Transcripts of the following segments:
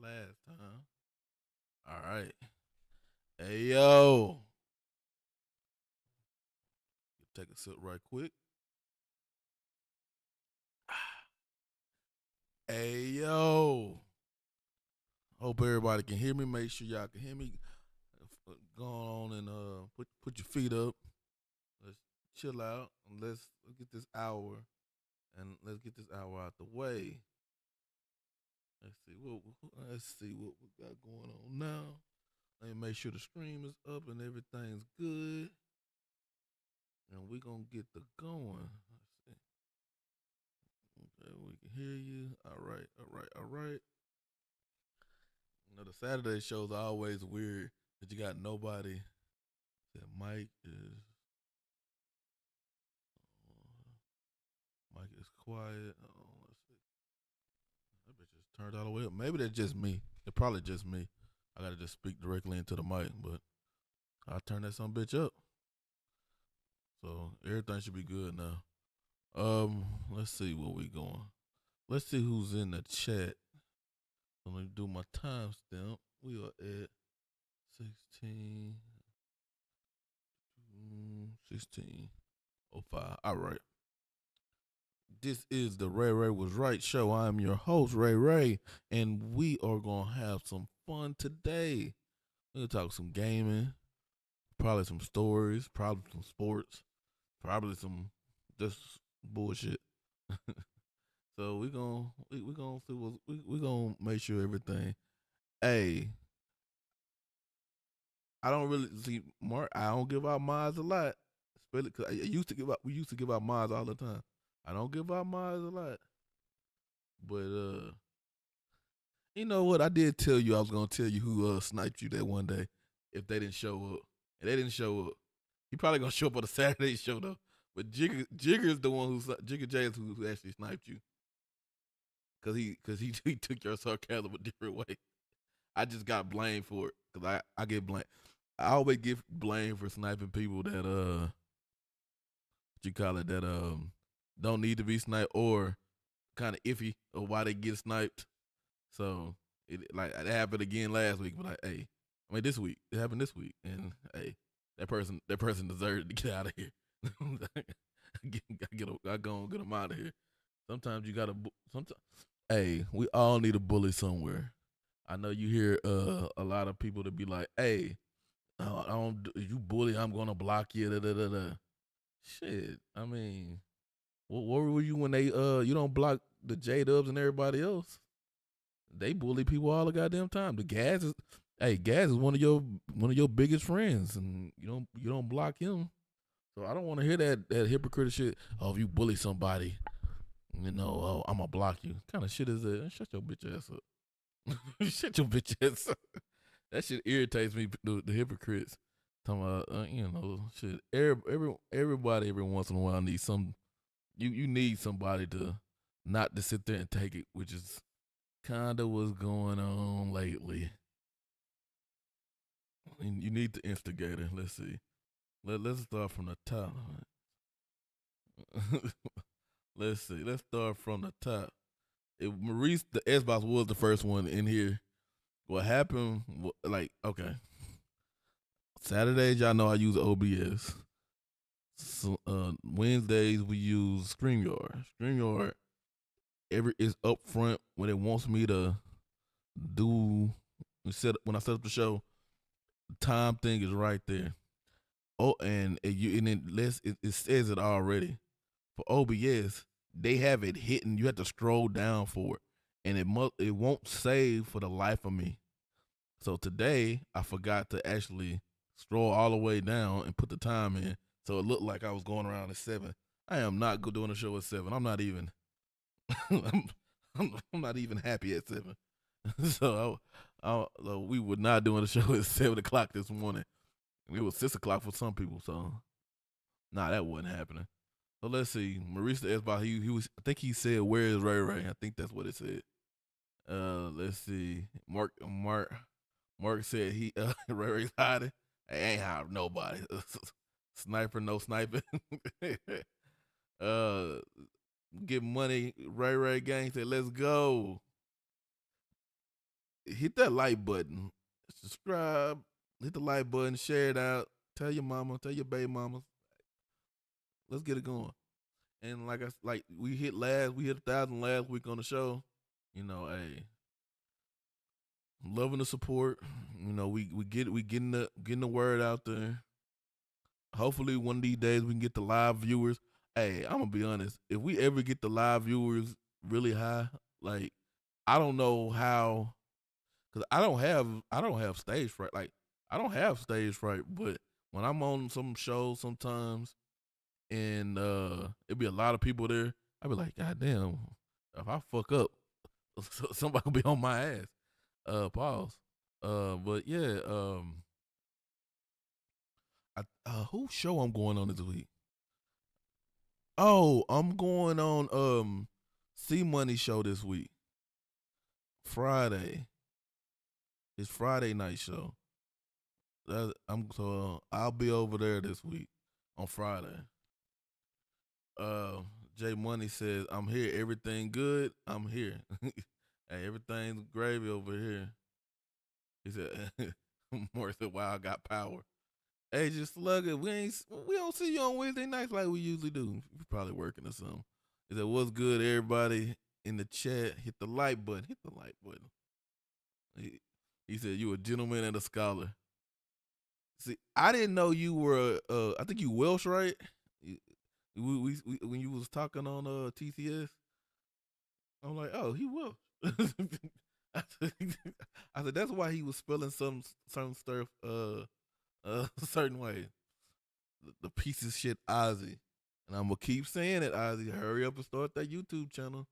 last time. All right. Hey yo. Take a sip right quick. Hey yo. Hope everybody can hear me. Make sure y'all can hear me. Go on and put your feet up. Let's chill out and let's get this hour out the way. Let's see what we got going on now. Let me make sure the stream is up and everything's good. And we gonna get the going. Let's see. Okay, we can hear you. All right. You know, the Saturday shows are always weird that you got nobody. That mic is quiet. Oh, let's see. That bitch just turned all the way up. Maybe that's just me. It's probably just me. I gotta just speak directly into the mic, but I'll turn that some bitch up. So everything should be good now. Let's see where we going. Let's see who's in the chat. I'm gonna do my timestamp. We are at 16, 16:05. All right. This is the Ray Ray Was Right show. I'm your host, Ray Ray, and we are going to have some fun today. We're going to talk some gaming, probably some stories, probably some sports, probably some just bullshit. So we gonna see what we gonna make sure everything. Hey, I don't really see Mark. I don't give out mods a lot. Especially 'cause we used to give out mods all the time. I don't give out mods a lot, but you know what? I did tell you I was gonna tell you who sniped you that one day if they didn't show up, and they didn't show up. He probably gonna show up on the Saturday show though. But Jigger is the one Jigger J is who actually sniped you because he took your sarcasm a different way. I just got blamed for it because I get blamed. I always get blamed for sniping people that what you call it, that don't need to be sniped or kind of iffy of why they get sniped. So it happened again last week, but this week it happened this week, and hey, that person deserved to get out of here. I go and get them out of here. Sometimes you gotta. Sometimes, hey, we all need a bully somewhere. I know you hear a lot of people to be like, "Hey, I don't you bully, I'm gonna block you." Da, da, da, da. Shit, I mean, what were you when they you don't block the J Dubs and everybody else? They bully people all the goddamn time. Gas is one of your biggest friends, and you don't block him. So I don't want to hear that hypocrite shit. Oh, if you bully somebody, oh, I'm gonna block you. What kind of shit is that? Shut your bitch ass up. Shut your bitch ass up. That shit irritates me. The hypocrites talking about shit. Everybody every once in a while needs some. You need somebody to not to sit there and take it, which is kind of what's going on lately. And you need the instigator. Let's see. Let's start from the top. Let's see. Let's start from the top. If Maurice the Xbox was the first one in here, what happened? Like, okay, Saturdays y'all know I use OBS. So, Wednesdays we use StreamYard. StreamYard is up front when it wants me to do when I set up the show. Time thing is right there. Oh, and it says it already. For OBS, they have it hidden. You have to scroll down for it, and it won't save for the life of me. So today I forgot to actually scroll all the way down and put the time in, so it looked like I was going around at 7. I am not doing a show at 7. I'm not even. I'm, I'm not even happy at 7. So we were not doing a show at 7 o'clock this morning. It was 6 o'clock for some people. So that wasn't happening. So let's see. Maurice the Xbox, he was. I think he said, "Where is Ray Ray?" I think that's what it said. Let's see. Mark said he Ray Ray's hiding. I ain't hiding nobody. Sniper, no sniping. uh, get money. Ray Ray gang said, "Let's go." hit that like button, subscribe, hit the like button, share it out, tell your mama, tell your baby mama. Let's get it going. And like we hit 1,000 last week on the show. Hey, loving the support. We getting the word out there. Hopefully one of these days we can get the live viewers. Hey, I'm gonna be honest. If we ever get the live viewers really high, like I don't know how, because I don't have stage fright. Like I don't have stage fright, but when I'm on some shows sometimes and it'd be a lot of people there, I'd be like, God damn, if I fuck up, somebody will be on my ass. Pause. But yeah, whose show I'm going on this week? Oh, I'm going on C Money show this week. Friday. It's Friday night show. I'll be over there this week on Friday. Jay Money says, I'm here. Everything good? I'm here. Hey, everything's gravy over here. He said, Morris said, wow, I got power. Hey, just slugger, we don't see you on Wednesday nights like we usually do. You're probably working or something. He said, what's good, everybody in the chat? Hit the like button. Hit the like button. He said, you a gentleman and a scholar. See, I didn't know you were, I think you Welsh, right? When you was talking on TCS, I'm like, oh, he Welsh. I said, that's why he was spelling some certain stuff a certain way. The piece of shit Ozzy. And I'm gonna keep saying it, Ozzy. Hurry up and start that YouTube channel.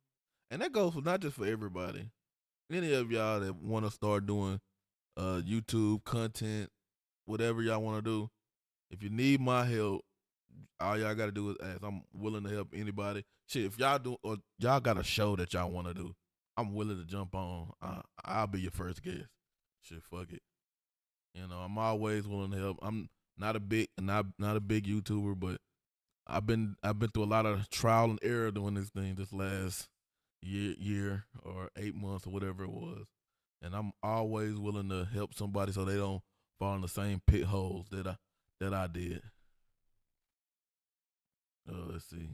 And that goes for not just for everybody. Any of y'all that want to start doing YouTube content, whatever y'all want to do, if you need my help, all y'all got to do is ask. I'm willing to help anybody. Shit, if y'all do, or y'all got a show that y'all want to do, I'm willing to jump on. I'll be your first guest. Shit, fuck it. I'm always willing to help. I'm not a big YouTuber, but I've been through a lot of trial and error doing this thing this last year or 8 months or whatever it was, and I'm always willing to help somebody so they don't fall in the same pit holes that I did. Let's see.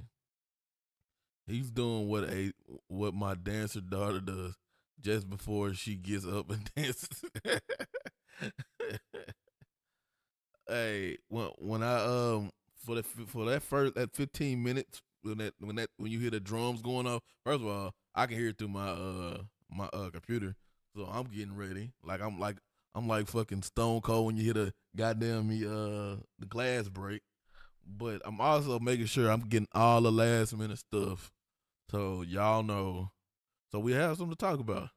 He's doing what my dancer daughter does just before she gets up and dances. Hey, when I for that 15 minutes when you hear the drums going off, first of all, I can hear it through my computer, so I'm getting ready. I'm like fucking Stone Cold when you hear the goddamn the glass break. But I'm also making sure I'm getting all the last minute stuff, so y'all know. So we have something to talk about.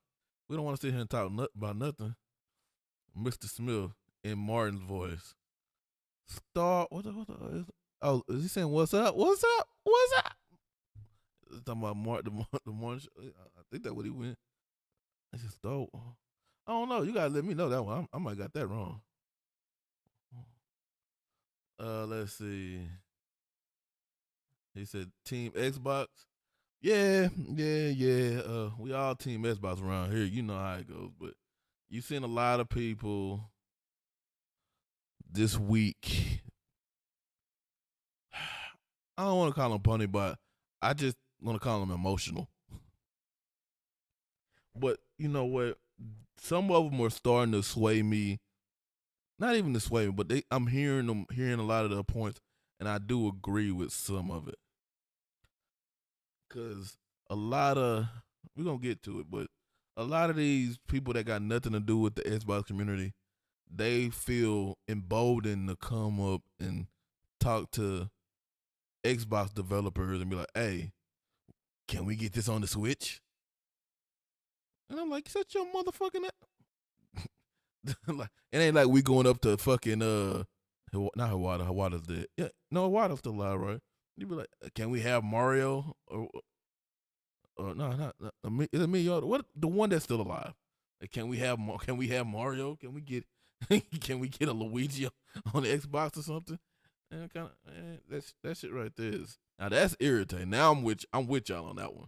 We don't want to sit here and talk about nothing. Mr. Smith in Martin's voice. Oh, is he saying what's up? What's up? What's up? Talking about the Martin show. I think that's what he went. I just thought. I don't know. You gotta let me know that one. I might got that wrong. Let's see. He said Team Xbox. Yeah. We all Team Xbox around here. You know how it goes. But you seen a lot of people this week. I don't want to call them punny, but I just want to call them emotional. But you know what? Some of them are starting to sway me. Not even to sway me, but I'm hearing a lot of their points, and I do agree with some of it. Cause we're gonna get to it, but a lot of these people that got nothing to do with the Xbox community, they feel emboldened to come up and talk to Xbox developers and be like, hey, can we get this on the Switch? And I'm like, shut your motherfucking ass. Like, it ain't like we going up to fucking not Hawada. Hawada's dead. Yeah, no, Hawada's still alive, right? You be like, can we have Mario or no, not is it me? What the one that's still alive? Like, can we have Mario? Can we get can we get a Luigi on the Xbox or something? And kind of that shit right there is now that's irritating. Now I'm with y'all on that one.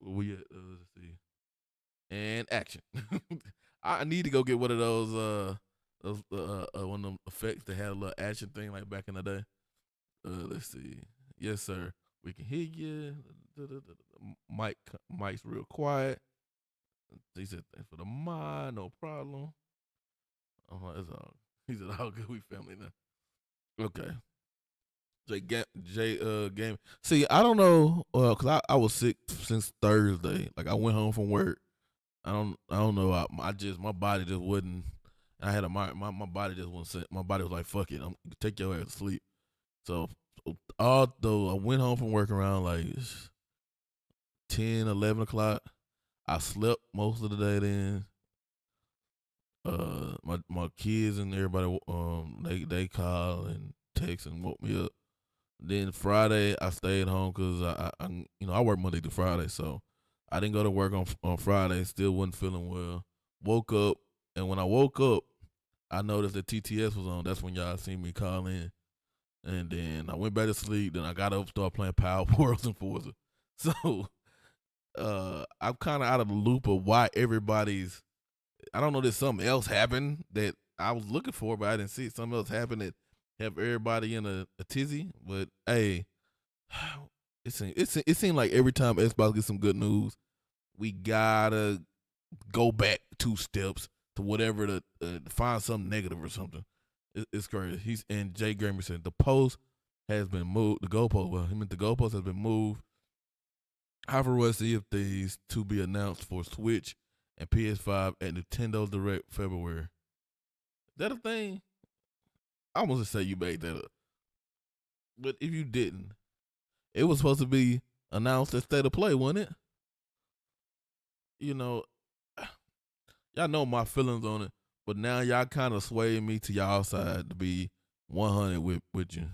Where we at? Let's see. and action. I need to go get one of those one of them effects that had a little action thing like back in the day. Let's see. Yes, sir. We can hear you. Mike's real quiet. He said, "Thanks for the mind, no problem." It's all. He said, "All good. We family now." Okay. Game. See, I don't know, cause I was sick since Thursday. Like I went home from work. I don't know. I just my body just wouldn't. I had my body just wasn't. My body was like, fuck it. Take your ass to sleep. So although I went home from work around like 10, 11 o'clock, I slept most of the day. Then my kids and everybody they call and text and woke me up. Then Friday I stayed home because I work Monday through Friday, so I didn't go to work on Friday. Still wasn't feeling well. Woke up, and when I woke up, I noticed that TTS was on. That's when y'all seen me call in, and then I went back to sleep. Then I got up, started playing Power Worlds and Forza. So I'm kind of out of the loop of why everybody's. I don't know. There's something else happened that I was looking for, but I didn't see it. Something else happened that have everybody in a tizzy. But hey, it seemed like every time Xbox gets some good news, we gotta go back 2 steps to whatever to find something negative or something. It's crazy. And Jay Gamer said the post has been moved. The goalpost. Well, he meant the goalpost has been moved. However, we'll see if these to be announced for Switch and PS5 at Nintendo Direct February. Is that a thing? I almost to say you made that up, but if you didn't, it was supposed to be announced at State of Play, wasn't it? You know, y'all know my feelings on it, but now y'all kind of swaying me to y'all side to be 100 with you.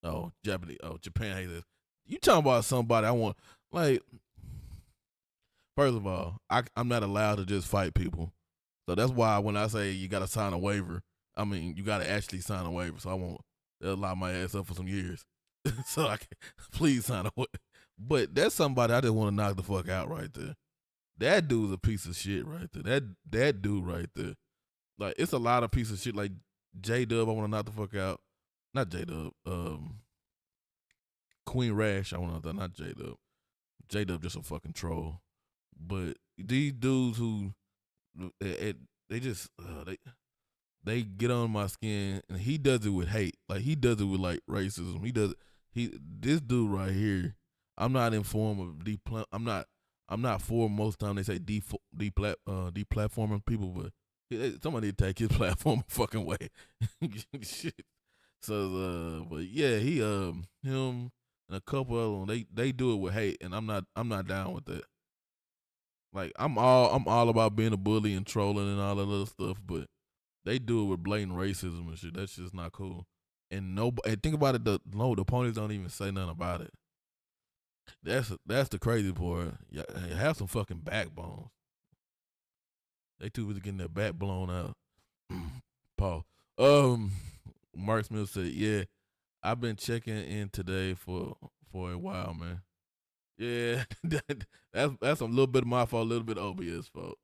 Oh, Japanese. Oh, Japan hates this. You talking about somebody I want? Like, first of all, I'm not allowed to just fight people, so that's why when I say you got to sign a waiver, I mean you got to actually sign a waiver. So I won't. They'll lock my ass up for some years. So I can please sign a waiver. But that's somebody I just want to knock the fuck out right there. That dude's a piece of shit right there. That dude right there. Like it's a lot of pieces of shit. Like J Dub, I want to knock the fuck out. Not J Dub. Queen Rash, I want to not J Dub. J Dub just a fucking troll. But these dudes who they just they get on my skin, and he does it with hate. Like he does it with like racism. He this dude right here. I'm not informed of I'm not for most time they say deplatforming people, but somebody take his platform a fucking way. Shit. So but yeah, him and a couple of them they do it with hate, and I'm not down with that. Like I'm all about being a bully and trolling and all that other stuff, but they do it with blatant racism and shit. That's just not cool. And think about it. The opponents don't even say nothing about it. That's the crazy part. Yeah, have some fucking backbone. They too busy getting their back blown out. Paul. Mark Smith said, "Yeah, I've been checking in today for a while, man. Yeah, that's a little bit of my fault, a little bit of OBS fault.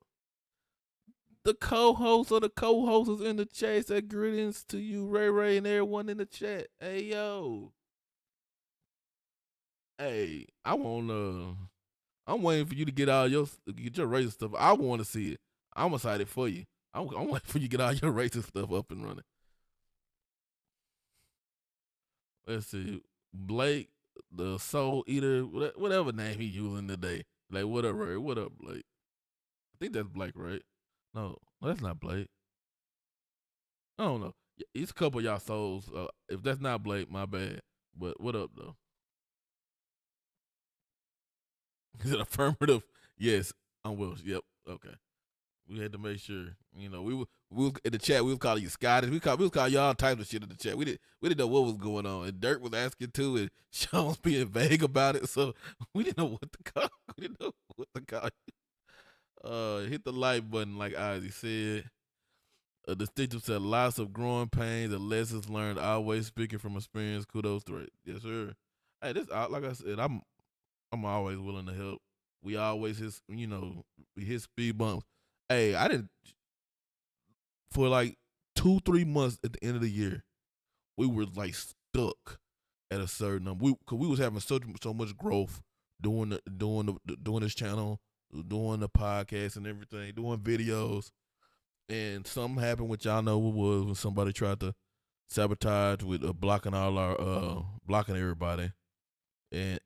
The co-host or the co-hosts in the chat said greetings to you, Ray Ray, and everyone in the chat. Hey yo, hey, I'm waiting for you to get your racist stuff. I want to see it. I'm excited for you. I'm waiting for you to get all your racist stuff up and running. Let's see, Blake, the Soul Eater, whatever name he using today. Like, what up, Ray? What up, Blake? I think that's Blake, right? No, that's not Blake. I don't know. It's a couple of y'all souls. If that's not Blake, my bad. But what up, though? Is it affirmative? Yes, I'm Welsh. Yep. Okay. We had to make sure. We was in the chat. We was calling you Scottish. We was calling y'all types of shit in the chat. We didn't know what was going on. And Dirk was asking too, and Sean was being vague about it. So we didn't know what to call. We didn't know what to call. Hit the like button, like Ozzy said. A distinctive said lots of growing pains and lessons learned. Always speaking from experience. Kudos to it. Yes, sir. Hey, this like I said, I'm always willing to help. We always we hit speed bumps. Hey, I did for like 2-3 months at the end of the year. We were like stuck at a certain number. Cause we was having so much growth doing this channel, doing the podcast and everything, doing videos. And something happened, which y'all know what was when somebody tried to sabotage with blocking all our blocking everybody. And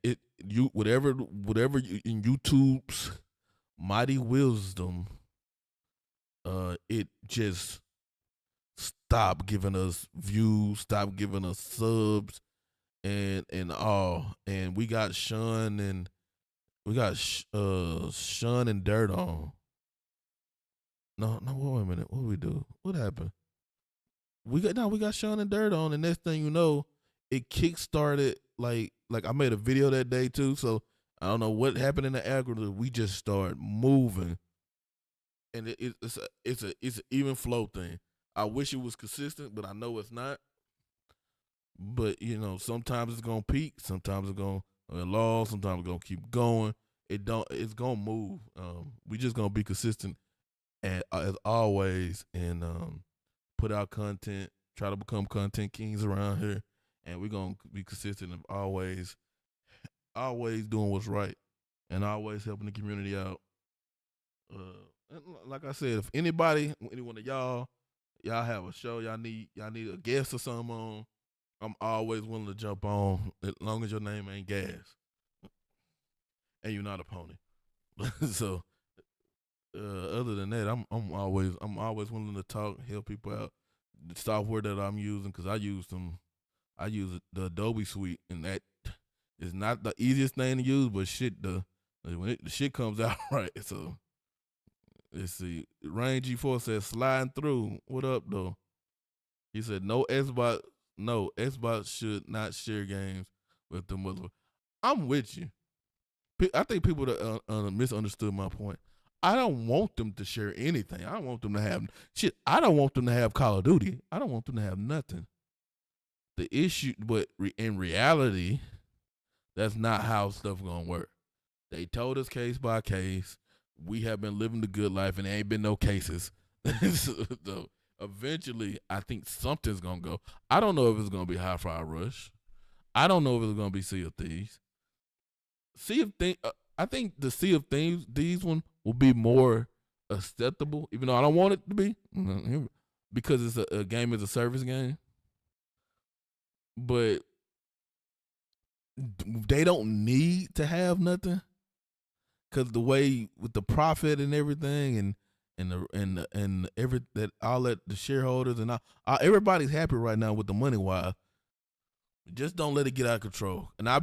whatever in YouTube's mighty wisdom, it just stopped giving us views, stopped giving us subs, and all. And we got Sean and Dirt on. No, wait a minute. What did we do? What happened? We got Sean and Dirt on, and next thing you know, it kickstarted like I made a video that day too. So I don't know what happened in the algorithm. We just started moving, and it's an even flow thing. I wish it was consistent, but I know it's not. But sometimes it's gonna peak, sometimes it's gonna lull, sometimes it's gonna keep going. It's gonna move. We just gonna be consistent as always, and put out content, try to become content kings around here, and we're gonna be consistent and always doing what's right, and always helping the community out. And like I said, if any one of y'all have a show, y'all need a guest or something on, I'm always willing to jump on as long as your name ain't Gas and you're not a pony. So other than that, I'm always willing to talk, help people out. The software that I'm using, because I use the Adobe suite, and that is not the easiest thing to use, but shit, the shit comes out right. So let's see. Rain G4 says sliding through. What up though? He said Xbox should not share games with the mother. I'm with you. I think people that misunderstood my point. I don't want them to share anything. I don't want them to have shit. I don't want them to have Call of Duty. I don't want them to have nothing. The issue, but in reality, that's not how stuff gonna work. They told us case by case. We have been living the good life, and there ain't been no cases. So eventually, I think something's gonna go. I don't know if it's gonna be Hi-Fi Rush. I don't know if it's gonna be Sea of Thieves. I think the Sea of Thieves, these one will be more acceptable, even though I don't want it to be, because it's a game as a service game. But they don't need to have nothing, because the way with the profit and everything, and every that all that the shareholders and everybody's happy right now with the money wise. Just don't let it get out of control. And I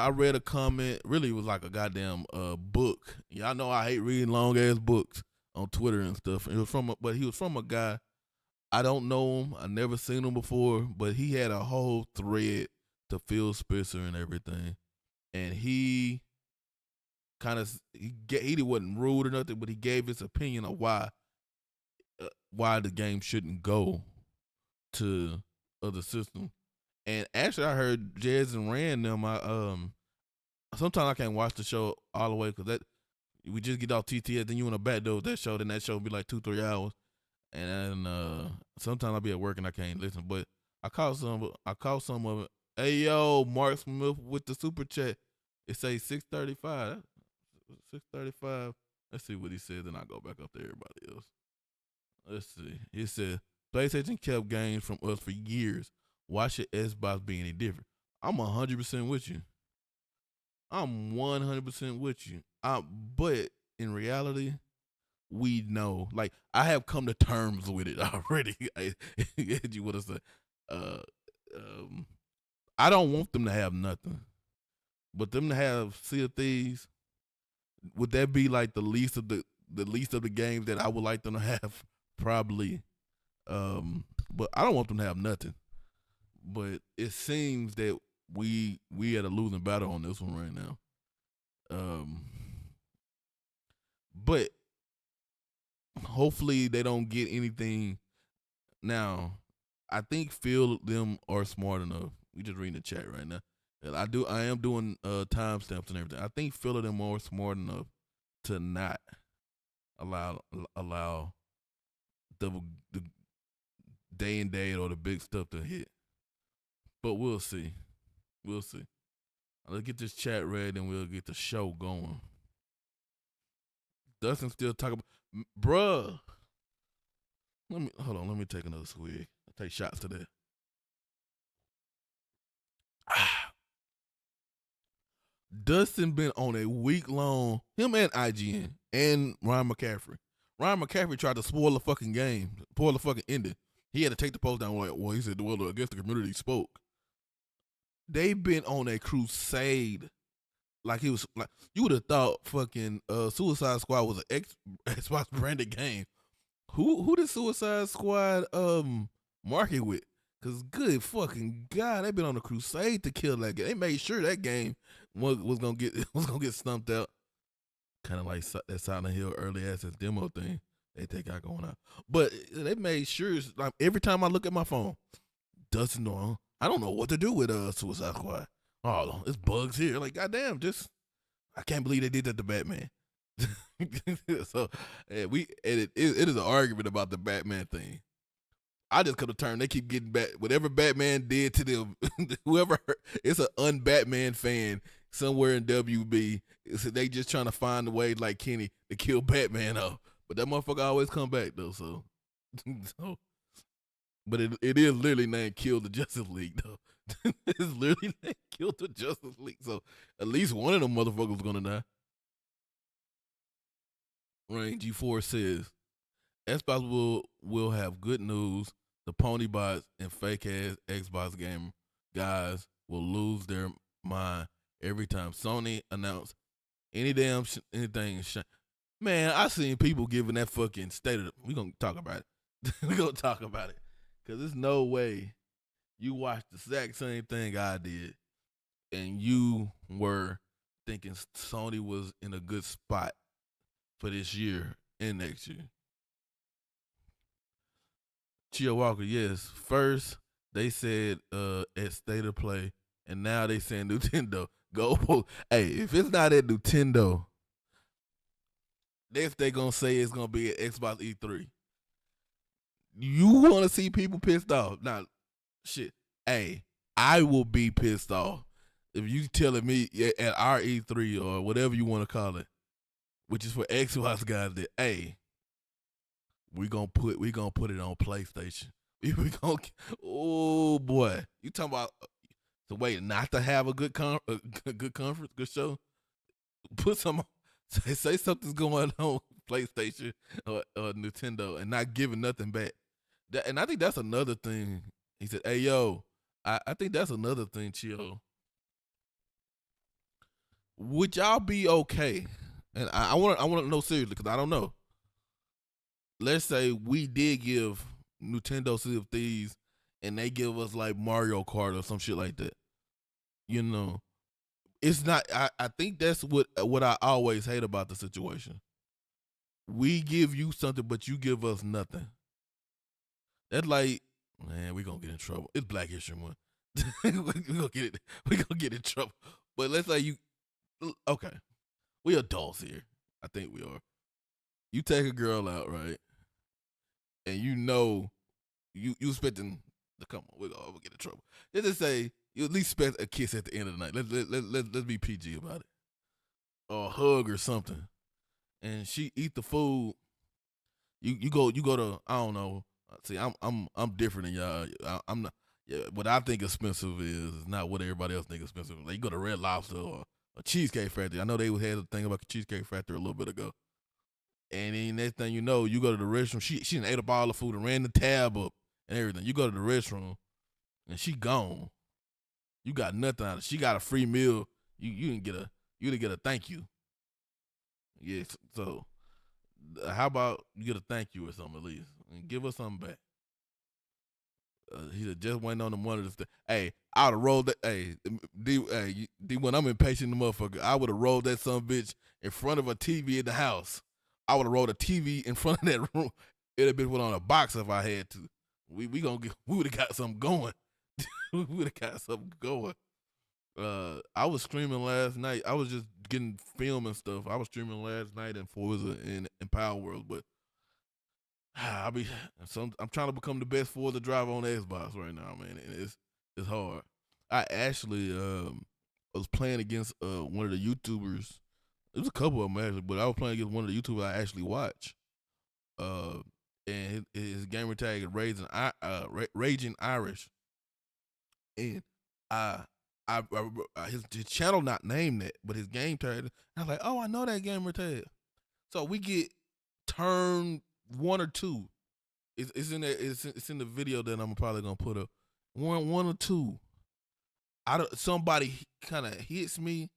read a comment. Really, it was like a goddamn book. Y'all know I hate reading long ass books on Twitter and stuff. It was but he was from a guy. I don't know him. I never seen him before, but he had a whole thread to Phil Spencer and everything. And he kind of he wasn't rude or nothing, but he gave his opinion of why the game shouldn't go to other systems. And actually, I heard Jez and Rand them. Sometimes I can't watch the show all the way because that we just get off TTS, then you in a back door with that show, then that show will be like 2-3 hours, and sometimes I'll be at work and I can't listen. But I caught some of it. Hey yo, Mark Smith with the super chat. It says 6:35. 6:35. Let's see what he said. Then I go back up to everybody else. Let's see. He said PlayStation kept games from us for years. Why should Xbox be any different? I'm 100% with you. I'm 100% with you. But in reality, we know. Like, I have come to terms with it already. You would have said, I don't want them to have nothing, but them to have Sea of Thieves. Would that be like the least of the games that I would like them to have? Probably. But I don't want them to have nothing. But it seems that we at a losing battle on this one right now. But hopefully they don't get anything. Now, I think Phil them are smart enough. We just reading the chat right now. I am doing timestamps and everything. I think Phil them are smart enough to not allow the day and date or the big stuff to hit. But we'll see. We'll see. Let's get this chat ready and we'll get the show going. Dustin still talking about, bruh. Let me take another swig. I'll take shots to that. Dustin been on a week-long, him and IGN and Ryan McCaffrey. Ryan McCaffrey tried to spoil the fucking game, spoil the fucking ending. He had to take the post down. Well, he said, well, I guess the community spoke. They've been on a crusade. Like he was like, you would have thought fucking Suicide Squad was an Xbox branded game. Who did Suicide Squad market with? Cause good fucking God, they've been on a crusade to kill that game. They made sure that game was gonna get stumped out. Kind of like that Silent Hill early access demo thing they got going on. But they made sure, like every time I look at my phone, Dustin on. I don't know what to do with Suicide Squad. Oh, it's bugs here. Like, goddamn, I can't believe they did that to Batman. So it is an argument about the Batman thing. I just could have turned. They keep getting back. Whatever Batman did to them, whoever, it's an un-Batman fan somewhere in WB. They just trying to find a way, like Kenny, to kill Batman off. But that motherfucker always come back, though, so. But it is literally named Kill the Justice League, though. It's literally named Kill the Justice League. So at least one of them motherfuckers gonna die. Rain G4 says, Xbox will have good news. The pony bots and fake ass Xbox gamer guys will lose their mind every time Sony announce any damn anything. Man, I seen people giving that fucking state of. We gonna talk about it. We gonna talk about it. Cause there's no way you watched the exact same thing I did, and you were thinking Sony was in a good spot for this year and next year. Chia Walker, yes. First they said at State of Play, and now they saying Nintendo. Go, hey, if it's not at Nintendo, next they gonna say it's gonna be at Xbox E3. You want to see people pissed off? Now, shit. Hey, I will be pissed off if you telling me at our E3 or whatever you want to call it, which is for Xbox guys, that hey, we gonna put it on PlayStation. We gonna, oh boy, you talking about the way not to have a good conference, good show? Put some, say something's going on PlayStation or Nintendo and not giving nothing back. And I think that's another thing. He said, hey, yo, I think that's another thing, Chill. Would y'all be okay? And I want to know seriously because I don't know. Let's say we did give Nintendo Sea of Thieves and they give us like Mario Kart or some shit like that. You know, it's not. I think that's what I always hate about the situation. We give you something, but you give us nothing. That's like, man, we gonna get in trouble. It's Black History Month. we gonna get in trouble. But let's say you, okay, we adults here. I think we are. You take a girl out, right? And you know, you expecting to come on. We're gonna get in trouble. Let's just say you at least expect a kiss at the end of the night. Let's be PG about it, or a hug or something. And she eat the food. You go to, I don't know. See, I'm different than y'all. I'm not. Yeah, what I think expensive is not what everybody else think expensive. Like you go to Red Lobster or a Cheesecake Factory. I know they had a thing about the Cheesecake Factory a little bit ago. And then next thing you know, you go to the restroom. She done ate up all the food and ran the tab up and everything. You go to the restroom and she gone. You got nothing out of it. She got a free meal. You didn't get a thank you. Yes. So how about you get a thank you or something at least and give us something back? He just went on the one of the. Hey, I would have rolled that. Hey, D, when I'm impatient, the motherfucker, I would have rolled that son bitch in front of a TV in the house. I would have rolled a TV in front of that room. It'd have been put on a box if I had to. We would have got something going. We would have got something going. I was streaming last night. I was just getting film and stuff. I was streaming last night in Forza and Power World, but I be I'm trying to become the best Forza driver on Xbox right now, man. And it's hard. I actually was playing against one of the YouTubers. It was a couple of them actually, but I was playing against one of the YouTubers I actually watch. Uh, and his gamer tag is Raging Irish, and I, his channel not named that, but his game tag. I was like, oh, I know that gamer tag. So we get turn 1 or 2. It's in there. It's in the video that I'm probably gonna put up. One or two. Somebody kind of hits me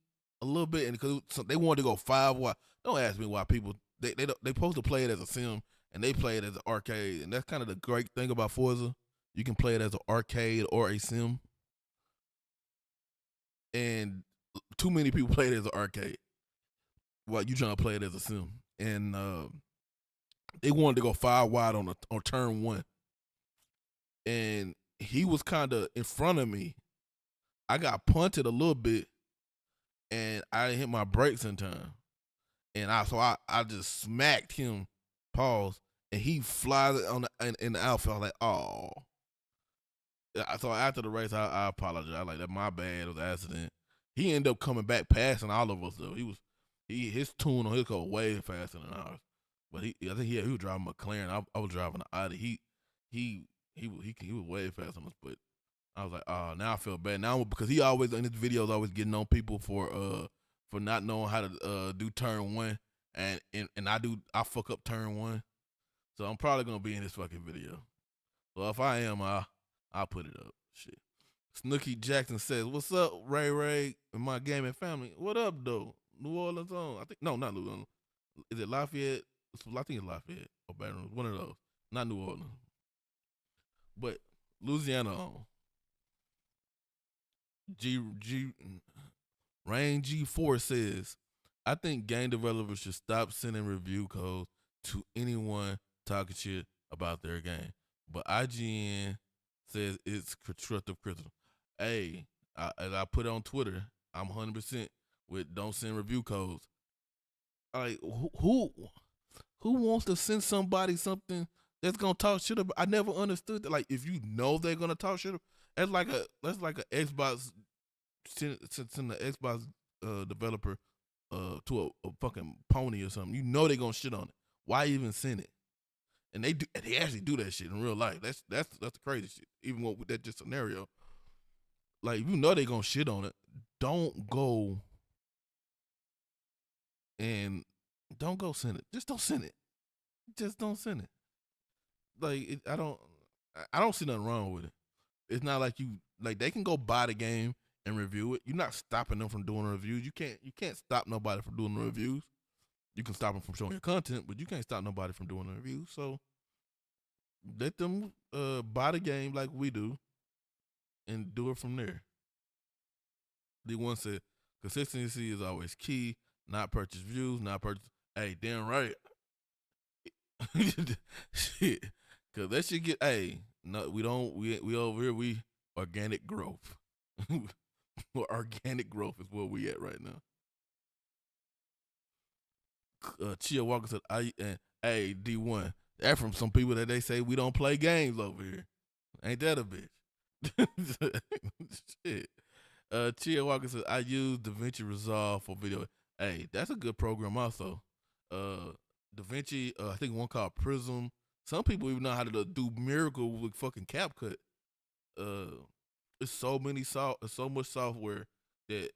a little bit, and because they wanted to go 5 wide. Don't ask me why people they supposed to play it as a sim and they play it as an arcade, and that's kind of the great thing about Forza. You can play it as an arcade or a sim, and too many people play it as an arcade while you trying to play it as a sim. And they wanted to go 5 wide on turn 1, and he was kind of in front of me. I got punted a little bit, and I didn't hit my brakes in time, and I just smacked him. Pause, and he flies on in the outfield. I was like, oh. So after the race, I apologize. Like that, my bad. It was an accident. He ended up coming back, passing all of us though. His tune on his car way faster than ours. But I think he was driving McLaren. I was driving an Audi. He was way faster than us. But I was like, oh, now I feel bad now because he always in his videos always getting on people for not knowing how to do turn 1, and I fuck up turn 1. So I'm probably gonna be in this fucking video. So if I am, I'll put it up. Shit. Snooky Jackson says, "What's up, Ray Ray and my gaming family? What up, though? New Orleans on? I think no, not New Orleans. Is it Lafayette? I think it's Lafayette or Baton Rouge. One of those. Not New Orleans, but Louisiana on. G Rain G4 says, I think game developers should stop sending review codes to anyone talking shit about their game. But IGN says it's constructive criticism. Hey, as I put on Twitter, I'm 100% with don't send review codes. Like who wants to send somebody something that's gonna talk shit about? I never understood that. Like if you know they're gonna talk shit, that's like a Xbox send the Xbox developer to a fucking pony or something. You know they're gonna shit on it. Why even send it? And they actually do that shit in real life. That's the crazy shit. Even with that just scenario, like you know they gonna shit on it. Don't go and don't go send it. Just don't send it. Just don't send it. Like I don't see nothing wrong with it. It's not like they can go buy the game and review it. You're not stopping them from doing reviews. You can't stop nobody from doing the reviews. You can stop them from showing your content, but you can't stop nobody from doing the reviews. So let them buy the game like we do and do it from there. The one said consistency is always key. Not purchase views. Not purchase. Hey, damn right. Shit, cause that shit get. Hey, no, we don't. We over here. We organic growth. Organic growth is where we at right now. Chia Walker said, "I and hey D1." That from some people that they say we don't play games over here. Ain't that a bitch? Shit. Chia Walker says, "I use DaVinci Resolve for video." Hey, that's a good program also. DaVinci, I think one called Prism. Some people even know how to do Miracle with fucking CapCut. It's so much software that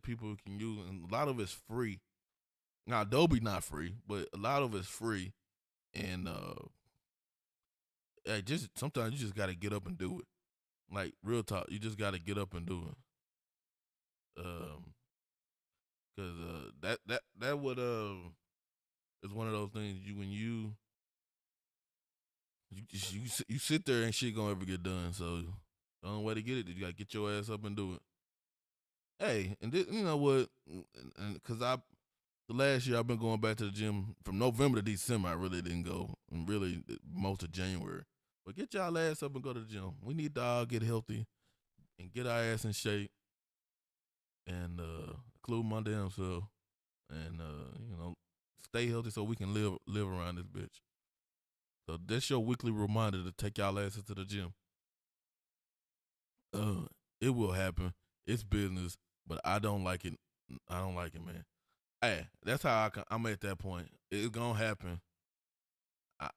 people can use, and a lot of it's free. Now Adobe not free, but a lot of it's free, and just sometimes you just got to get up and do it. Like real talk, you just got to get up and do it. Cause that would is one of those things you sit there and shit gonna ever get done. So the only way to get it is you gotta get your ass up and do it. Hey, and you know what? And cause the last year I've been going back to the gym from November to December. I really didn't go, and really most of January. But get y'all ass up and go to the gym. We need to all get healthy and get our ass in shape. and include my damn self, and stay healthy so we can live around this bitch. So that's your weekly reminder to take y'all asses to the gym. Uh, it will happen. It's business, but I don't like it. I don't like it, man. Hey, that's how I'm at that point. It's gonna happen. I,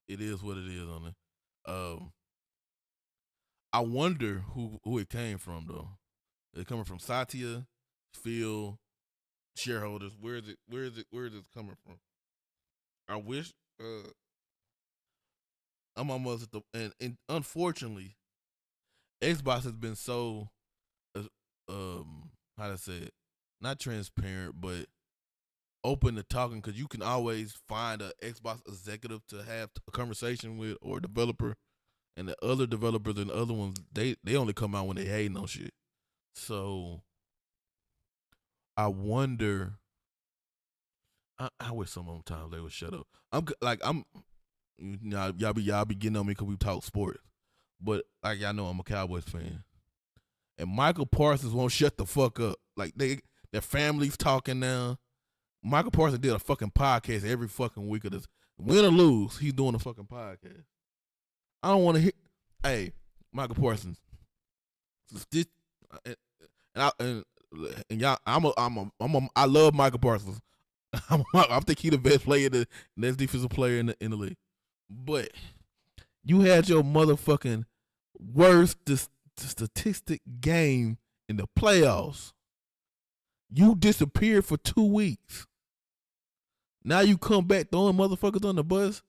it is what it is on it. I wonder who it came from though. Is it coming from Satya, Phil, shareholders? Where is it? Where is it? Where is it coming from? I wish. I'm almost at the and unfortunately, Xbox has been so uh, how to say it, not transparent, but open to talking because you can always find an Xbox executive to have a conversation with or a developer, and the other developers and the other ones they only come out when they hating on shit. So I wonder. I wish sometimes they would shut up. I'm y'all be getting on me because we talk sports, but like y'all know I'm a Cowboys fan, and Michael Parsons won't shut the fuck up. Like their families talking now. Michael Parsons did a fucking podcast every fucking week of this. Win or lose, he's doing a fucking podcast. I don't want to hear. Hey, Michael Parsons, this, and and y'all, I love Michael Parsons. I think he's the best player, the best defensive player in the league. But you had your motherfucking worst statistic game in the playoffs. You disappeared for 2 weeks. Now you come back throwing motherfuckers on the bus.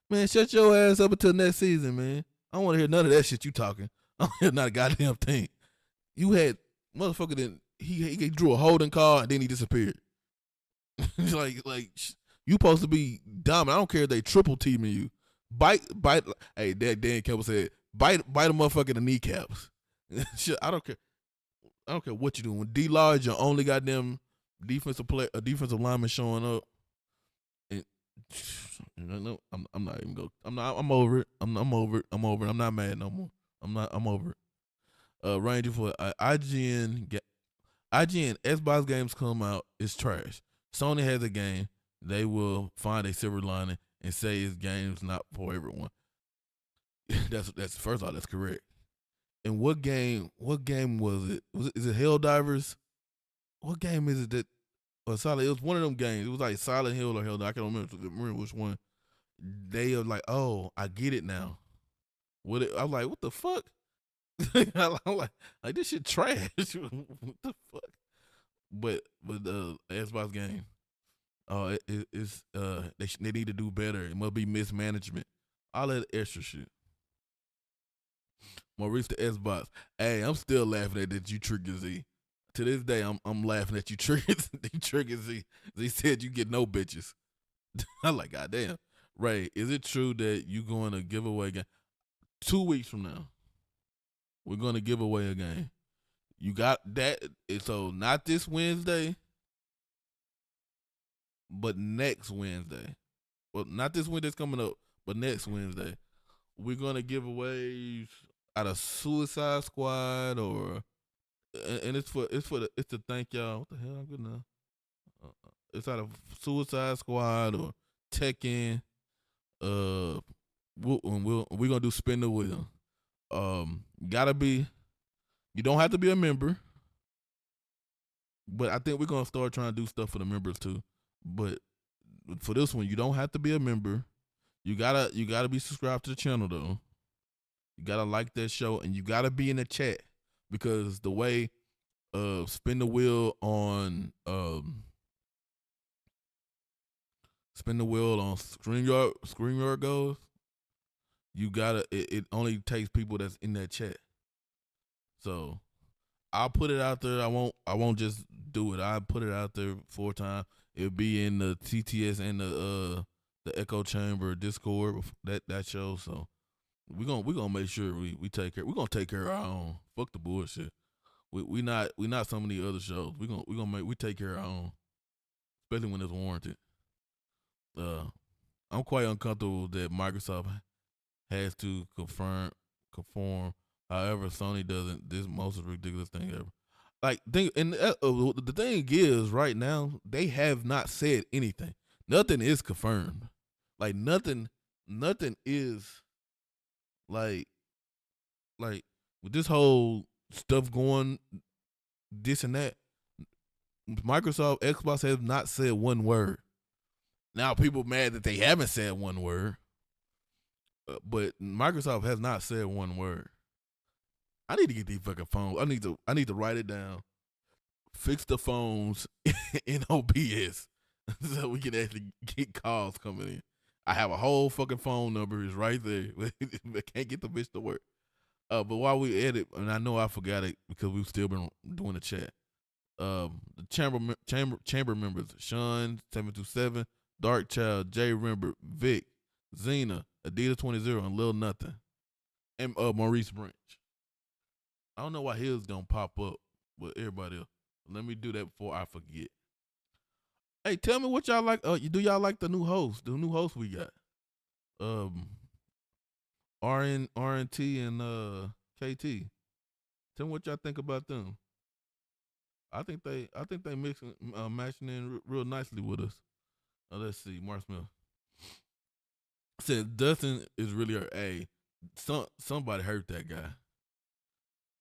Man, shut your ass up until next season, man. I don't want to hear none of that shit you talking. I don't hear not a goddamn thing. You had motherfucker that he drew a holding call and then he disappeared. like you supposed to be dominant. I don't care if they triple teaming you. Bite. Hey, Dan Campbell said, bite a motherfucker in the kneecaps. Shit, I don't care. I don't care what you doing. When D Large, your only goddamn defensive lineman showing up. And no, I'm not even go. I'm over it. I'm over it. I'm over it. I'm not mad no more. I'm over it. Ranger for IGN Xbox games come out, it's trash. Sony has a game, they will find a silver lining and say his game's not for everyone. that's first off, that's correct. And what game was it? Is it Helldivers? What game is it that or Silent? It was one of them games. It was like Silent Hill or Helldivers. I can't remember which one. They are like, oh, I get it now. I'm like, what the fuck? I'm like this shit trash. What the fuck? But the Xbox game, it's they need to do better. It must be mismanagement. All that extra shit. Maurice the Xbox. Hey, I'm still laughing at that you trigger Z. To this day, I'm laughing at you trigger Z. Z said you get no bitches. I'm like, goddamn. Ray, is it true that you going to give away a game? 2 weeks from now, we're going to give away a game. You got that? So not this Wednesday, but next Wednesday. Well, not this Wednesday's coming up, but next Wednesday, we're gonna give away out of Suicide Squad and it's to thank y'all. What the hell? I'm good now. It's out of Suicide Squad or Tekken. We're gonna do spin the wheel. Gotta be. You don't have to be a member, but I think we're gonna start trying to do stuff for the members too. But for this one, you don't have to be a member. You gotta be subscribed to the channel though. You gotta like that show and you gotta be in the chat because the way spin the wheel on StreamYard goes, you gotta it only takes people that's in that chat. So I'll put it out there. I won't just do it. I'll put it out there 4 times. It'll be in the TTS and the Echo Chamber Discord that show. So we gonna make sure we take care. We're gonna take care of our own. Fuck the bullshit. We not some of the other shows. We take care of our own, especially when it's warranted. I'm quite uncomfortable that Microsoft has to conform. However, Sony doesn't. This most ridiculous thing ever. Like the thing is, right now they have not said anything. Nothing is confirmed. Like nothing is like like with this whole stuff going this and that. Microsoft, Xbox has not said one word. Now people mad that they haven't said one word, but Microsoft has not said one word. I need to get these fucking phones. I need to write it down. Fix the phones in OBS so we can actually get calls coming in. I have a whole fucking phone number. It's right there. I can't get the bitch to work. But while we edit, and I know I forgot it because we've still been doing the chat. The chamber members: Sean 727, Dark Child, Jay Rember, Vic, Zena, Adidas 20, and Lil Nothing, and Maurice Branch. I don't know why his don't pop up with everybody else. Let me do that before I forget. Hey, tell me what y'all like. Do y'all like the new host? The new host we got. RNT and KT. Tell me what y'all think about them. I think they mixing matching in real nicely with us. Let's see, Mark Smith said Dustin is really her. Hey, somebody hurt that guy.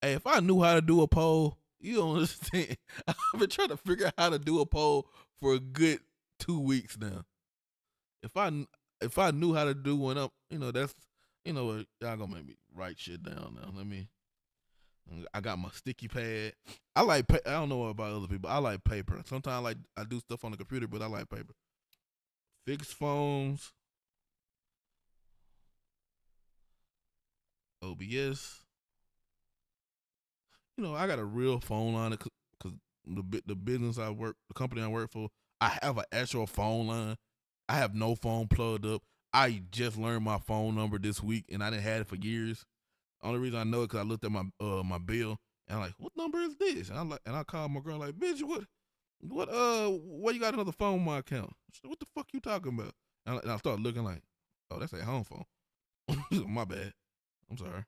Hey, if I knew how to do a poll, you don't understand. I've been trying to figure out how to do a poll for a good 2 weeks now. If I knew how to do one up, that's y'all gonna make me write shit down now. I got my sticky pad. I don't know about other people. I like paper. Sometimes I do stuff on the computer, but I like paper. Fixed phones. OBS. I got a real phone line because the business I work, the company I work for, I have an actual phone line. I have no phone plugged up. I just learned my phone number this week, and I didn't have it for years. Only reason I know it because I looked at my bill, and I'm like, what number is this? And I called my girl like, bitch, why you got another phone on my account? She said, what the fuck you talking about? And I started looking like, oh, that's a home phone. My bad. I'm sorry.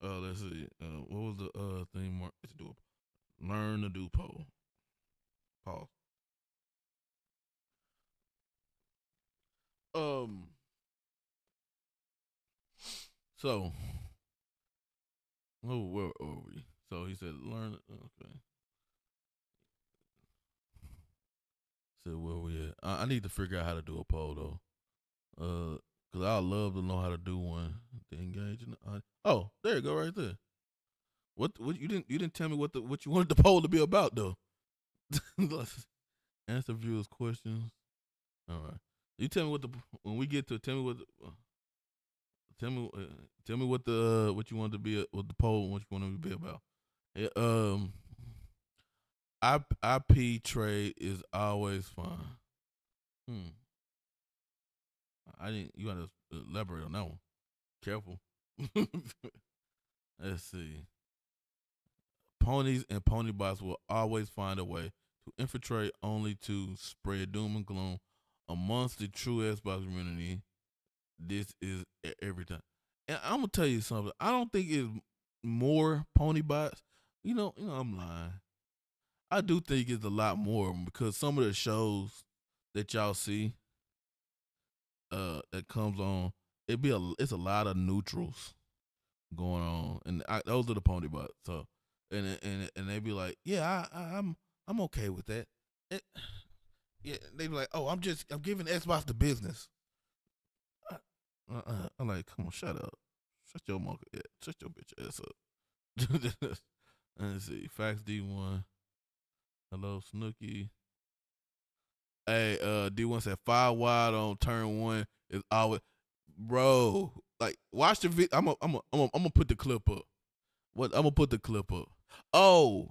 Let's see. What was the thing? Mark? Let's do a learn to do poll. Pause. So, where are we? So he said, learn. Okay. So where we at? I need to figure out how to do a poll though. Cause I love to know how to do one. To engage in the oh, there you go, right there. What you didn't tell me what you wanted the poll to be about though. Answer viewers' questions. All right. You tell me when we get to tell me what what you want to be what the poll what you want to be about. Yeah, IP trade is always fine. I didn't. You gotta elaborate on that one. Careful. Let's see. Ponies and pony bots will always find a way to infiltrate, only to spread doom and gloom amongst the true Xbox community. This is every time. And I'm gonna tell you something. I don't think it's more pony bots. I'm lying. I do think it's a lot more because some of the shows that y'all see, that comes on, it's a lot of neutrals going on, and those are the pony bots. So, and they be like, yeah, I'm okay with that. Yeah, they be like, oh, I'm giving Xbox the business. I'm like, come on, shut up, shut your monkey, shut your bitch ass up. Let's see, Fax D1. Hello, Snooky. Hey, D1 said 5 wide on turn 1 is always, bro. Like, watch the video. I'm gonna put the clip up. I'm gonna put the clip up. Oh,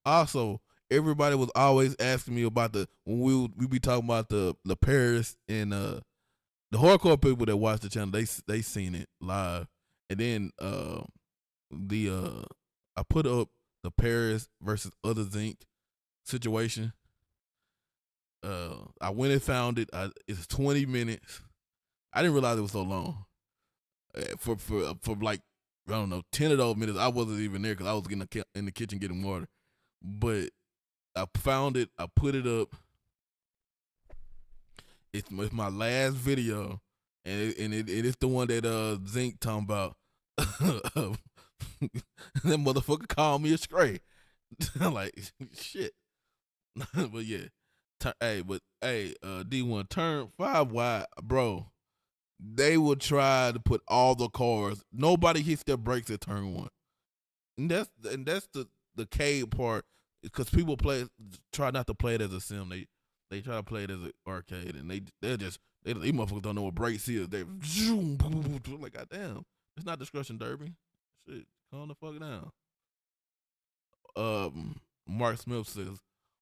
also, everybody was always asking me about when we be talking about the Paris and the hardcore people that watch the channel. They seen it live, and then I put up the Paris versus other Zinc situation. I went and found it. It's 20 minutes. I didn't realize it was so long. For like, I don't know, 10 of those minutes I wasn't even there because I was getting in the kitchen getting water. but I found it. I put it up. It's my last video, and it's the one that Zinc talking about. That motherfucker called me a stray. I'm like, shit. But yeah, D1 turn 5 wide, bro. They will try to put all the cars. Nobody hits their brakes at turn 1, and that's the cave part, because people try not to play it as a sim. They try to play it as an arcade, and these motherfuckers don't know what brakes is. They zoom, boom, boom, boom, like, goddamn, it's not discretion derby. Shit, calm the fuck down. Mark Smith says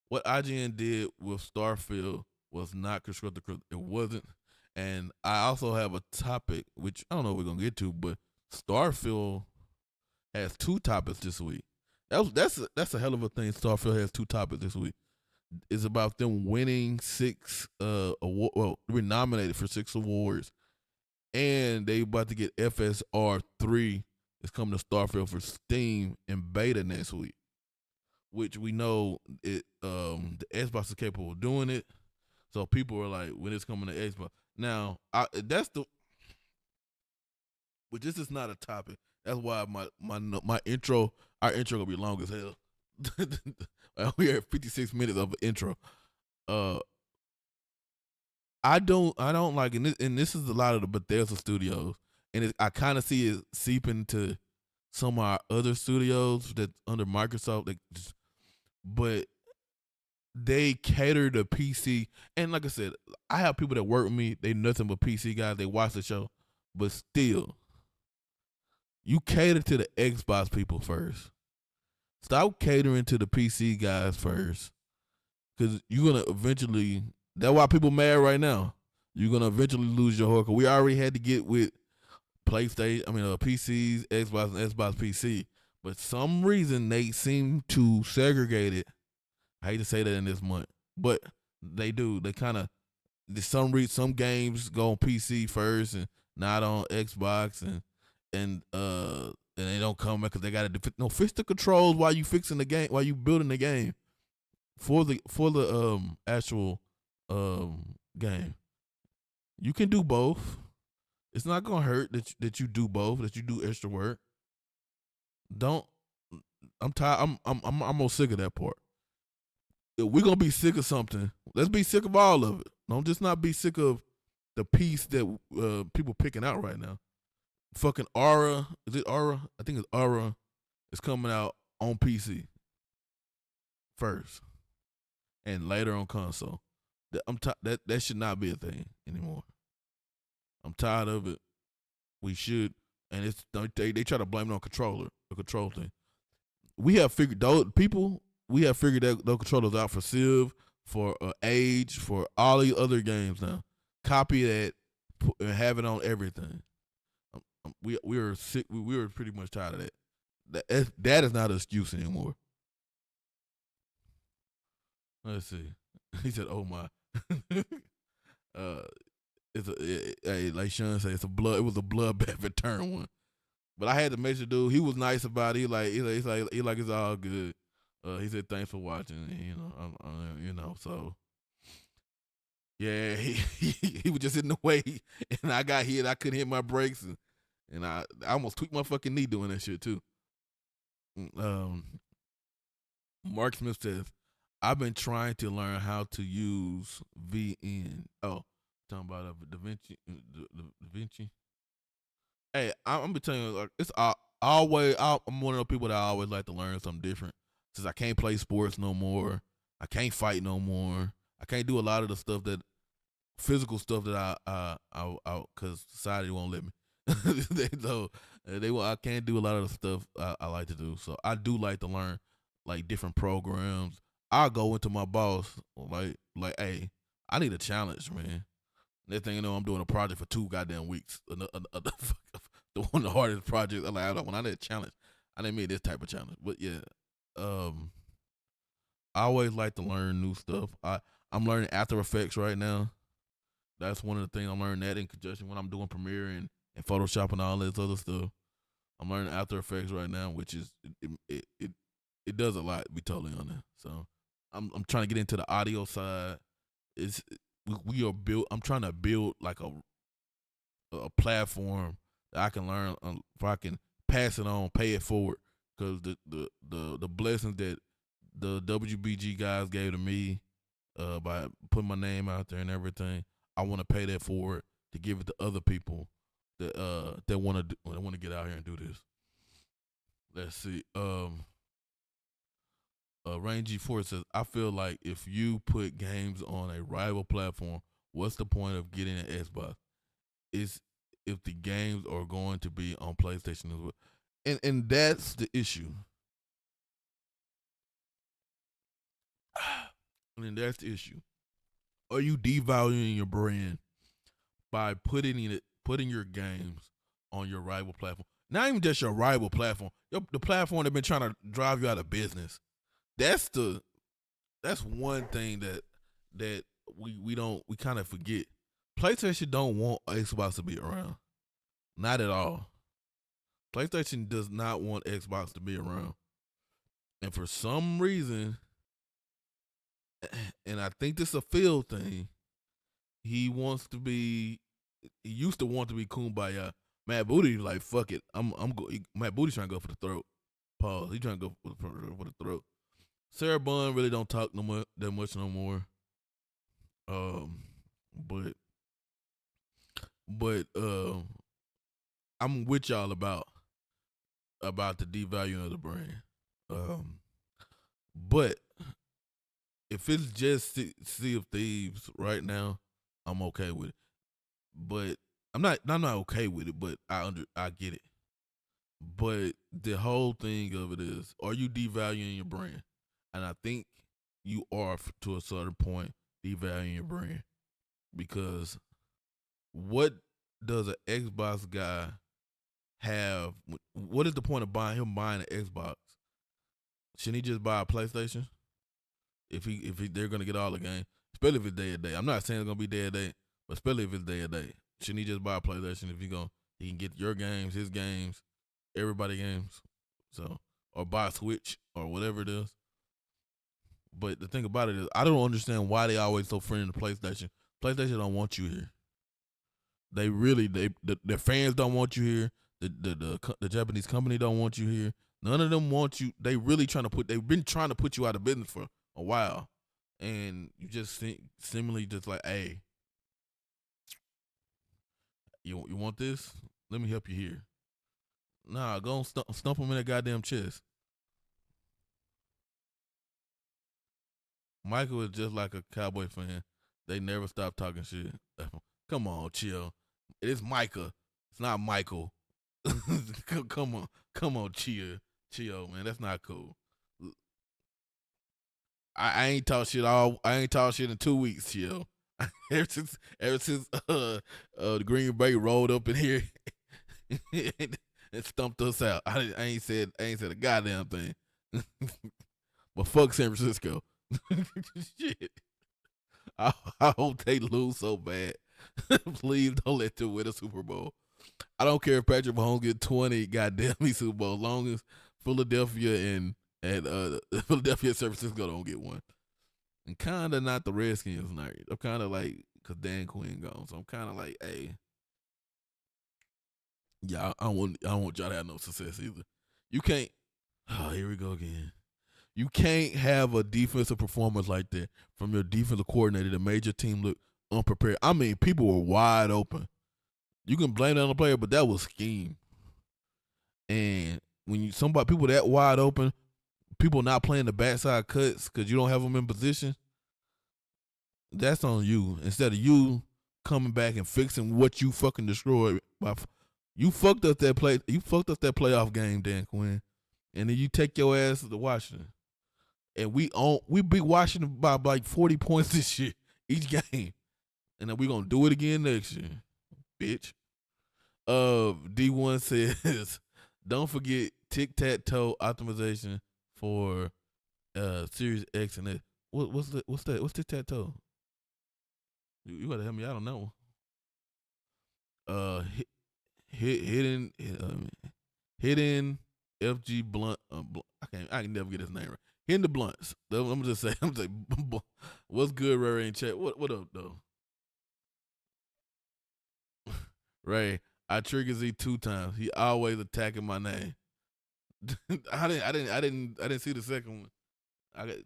what IGN did with Starfield was not constructive. It wasn't. And I also have a topic, which I don't know if we're gonna get to, but Starfield has 2 topics this week. That's a hell of a thing. Starfield has 2 topics this week. It's about them winning 6 award. Well, we're nominated for 6 awards, and they about to get FSR 3. It's coming to Starfield for Steam and beta next week, which we know the Xbox is capable of doing it. So people are like, when it's coming to Xbox. Now, but this is not a topic. That's why my intro, our intro gonna be long as hell. We have 56 minutes of an intro. I don't like, and this is a lot of the Bethesda studios, and I kind of see it seeping to some of our other studios that under Microsoft, but they cater to PC. And like I said, I have people that work with me. They nothing but PC guys. They watch the show, but still, you cater to the Xbox people first. Stop catering to the PC guys first, because you're gonna eventually. That's why people mad right now. You're gonna eventually lose your heart. We already had to get with PlayStation. PCs, Xbox, and Xbox PC. But some reason they seem to segregate it. I hate to say that in this month, but they do. They kind of some games go on PC first and not on Xbox, and they don't come back because they got to fix the controls while you fixing the game, while you building the game for the actual game. You can do both. It's not gonna hurt that you do both, that you do extra work. I'm tired. I'm almost sick of that part. If we're gonna be sick of something, let's be sick of all of it. Don't just not be sick of the piece that people picking out right now. Fucking Aura, is it Aura? I think it's Aura. It's coming out on PC first, and later on console. That should not be a thing anymore. I'm tired of it. We should, and they try to blame it on the control thing. We have figured those people. We have figured that those controllers out for Civ, for Age, for all these other games now. Copy that and have it on everything. We were sick. We were pretty much tired of that. That is not an excuse anymore. Let's see. He said, "Oh my." Like Sean said, it was a bloodbath at turn 1. But I had to make sure, dude. He was nice about it. He like it's all good. He said thanks for watching. So yeah, he was just in the way, and I got hit. I couldn't hit my brakes, and I almost tweaked my fucking knee doing that shit too. Mark Smith says, I've been trying to learn how to use VN. Oh, talking about DaVinci. DaVinci. Hey, I'm be telling you, like, it's always. I'm one of those people that I always like to learn something different. Since I can't play sports no more, I can't fight no more. I can't do a lot of the stuff that physical stuff that I because society won't let me. I can't do a lot of the stuff I like to do. So I do like to learn like different programs. I'll go into my boss like, hey, I need a challenge, man. Next thing you know, I'm doing a project for 2 goddamn weeks. The one of the hardest projects. I'm like, when I need a challenge, I didn't mean this type of challenge. But yeah, I always like to learn new stuff. I'm learning After Effects right now. That's one of the things I'm learning that in conjunction when I'm doing Premiere and Photoshop and all this other stuff. I'm learning After Effects right now, which is it does a lot. To be totally honest. So I'm trying to get into the audio side. It's we are built. I'm trying to build like a platform that I can learn, if I can pass it on, pay it forward, because the blessings that the WBG guys gave to me by putting my name out there and everything, I want to pay that forward to give it to other people that want to get out here and do this. Let's see. Rangy Ford says, I feel like if you put games on a rival platform, what's the point of getting an Xbox? Is if the games are going to be on PlayStation as well. And that's the issue. And that's the issue. Are you devaluing your brand by putting your games on your rival platform? Not even just your rival platform, the platform that's been trying to drive you out of business. That's one thing that we kind of forget. PlayStation don't want Xbox to be around. Not at all. PlayStation does not want Xbox to be around. And for some reason, and I think this is a Phil thing, he used to want to be Kumbaya. Matt Booty like, fuck it. Matt Booty trying to go for the throat. Pause. He trying to go for the throat. Sarah Bun really don't talk that much no more. But I'm with y'all about the devaluing of the brand. But if it's just Sea of Thieves right now, I'm okay with it. But I'm not okay with it, but I get it. But the whole thing of it is, are you devaluing your brand? And I think you are, to a certain point, devaluing your brand, because what does an Xbox guy have? What is the point of buying an Xbox? Shouldn't he just buy a PlayStation? If they're gonna get all the games, especially if it's day to day. I'm not saying it's gonna be day to day, but especially if it's day to day, shouldn't he just buy a PlayStation? If he can get your games, his games, everybody games, so, or buy a Switch or whatever it is. But the thing about it is, I don't understand why they always so friendly to PlayStation. PlayStation don't want you here. They really, the fans don't want you here. The Japanese company don't want you here. None of them want you. They've been trying to put you out of business for a while, and you just think seemingly just like, hey, you want this? Let me help you here. Nah, go and stump them in that goddamn chest. Michael is just like a Cowboy fan. They never stop talking shit. Come on, chill. It's Micah. It's not Michael. Come on, chill, man. That's not cool. I ain't talk shit in 2 weeks, chill. ever since the Green Bay rolled up in here and stumped us out. I ain't said a goddamn thing. But fuck San Francisco. Shit. I hope they lose so bad. Please don't let them win a Super Bowl. I don't care if Patrick Mahomes get 20 goddamn Super Bowl, as long as Philadelphia and Philadelphia and San Francisco don't get one. And kind of not the Redskins night. I'm kind of like, because Dan Quinn gone, so I'm kind of like, hey, yeah, I don't want y'all to have no success either. You can't. Oh, here we go again. You can't have a defensive performance like that from your defensive coordinator that made your team look unprepared. I mean, people were wide open. You can blame it on the player, but that was scheme. And when people that wide open, people not playing the backside cuts because you don't have them in position, that's on you. Instead of you coming back and fixing what you fucking destroyed, you fucked up that play. You fucked up that playoff game, Dan Quinn, and then you take your ass to Washington. And we beat Washington by like 40 points this year, each game. And then we're going to do it again next year, bitch. D1 says, don't forget tic-tac-toe optimization for Series X and S. What's that? What's tic-tac-toe? You got to help me out on that one. Hidden FG Blunt. I can never get his name right. Hinder Blunts. I'm just saying. I'm just what's good, Ray in chat? What up though? Ray, I triggered Z 2 times. He always attacking my name. I didn't see the second one.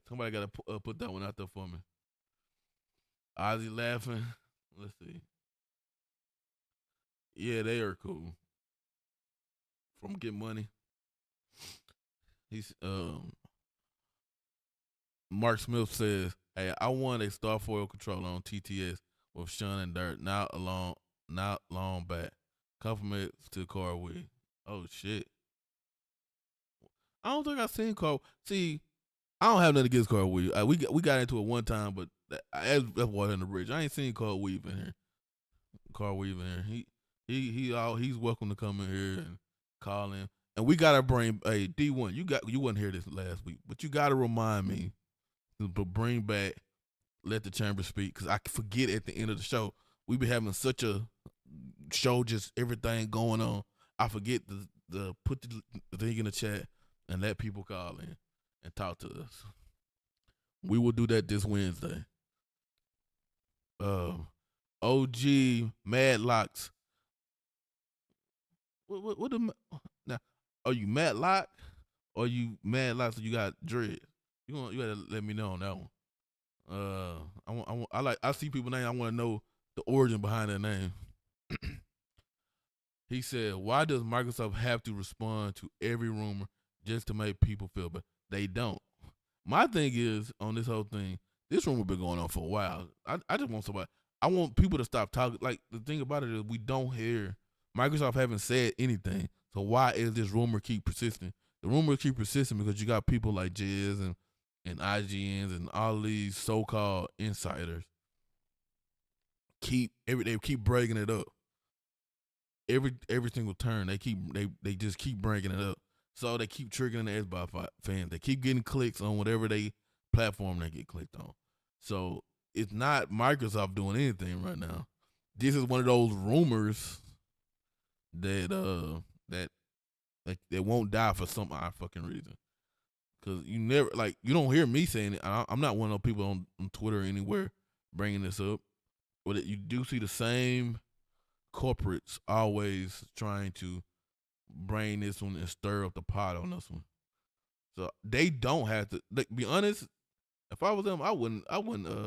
Somebody got to put that one out there for me. Ozzy laughing. Let's see. Yeah, they are cool. From Get Money. He's Mark Smith says, "Hey, I won a Starfoil controller on TTS with Sean and Dirt not long back. Compliments to Carway. Oh shit. I don't think I seen Car. See, I don't have nothing against Carl Weave. We got into it one time, but that's water in the bridge. I ain't seen Carl Weave in here. Carl Weave in here. He's welcome to come in here and call in. And we gotta bring D1. You wasn't here this last week, but you gotta remind me to bring back Let the Chamber Speak, because I forget at the end of the show. We be having such a show, just everything going on. I forget to put the thing in the chat and let people call in and talk to us. We will do that this Wednesday. OG Madlocks. What the now? Are you Madlock or you Madlocks? Or you got dread? You gotta let me know on that one. I see people name. I want to know the origin behind their name. He said, "Why does Microsoft have to respond to every rumor just to make people feel better? They don't." My thing is on this whole thing. This rumor been going on for a while. I just want somebody. I want people to stop talking. Like the thing about it is, we don't hear Microsoft haven't said anything. So why is this rumor keep persisting? The rumor keep persisting because you got people like Jez and IGNs and all these so-called insiders they keep breaking it up. Every single turn they just keep breaking it up. So they keep triggering the Xbox fans. They keep getting clicks on whatever platform they get clicked on. So it's not Microsoft doing anything right now. This is one of those rumors that won't die for some odd fucking reason. Cause you don't hear me saying it. I'm not one of those people on Twitter or anywhere bringing this up, but you do see the same corporates always trying to bring this one and stir up the pot on this one. So they don't have to. Be honest, if I was them, I wouldn't I wouldn't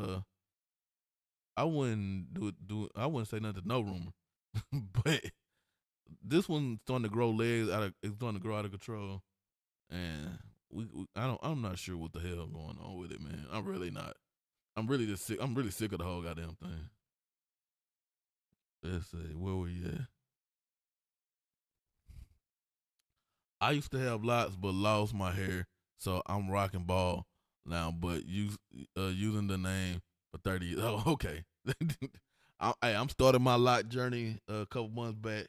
say nothing to no rumor. But this one's starting to grow legs it's starting to grow out of control, and I'm not sure what the hell going on with it, man. I'm really not. I'm really just sick. I'm really sick of the whole goddamn thing. Let's see, where we at? I used to have lots, but lost my hair, so I'm rocking ball now. But using the name for 30 years. Oh, okay. I'm starting my lock journey a couple months back.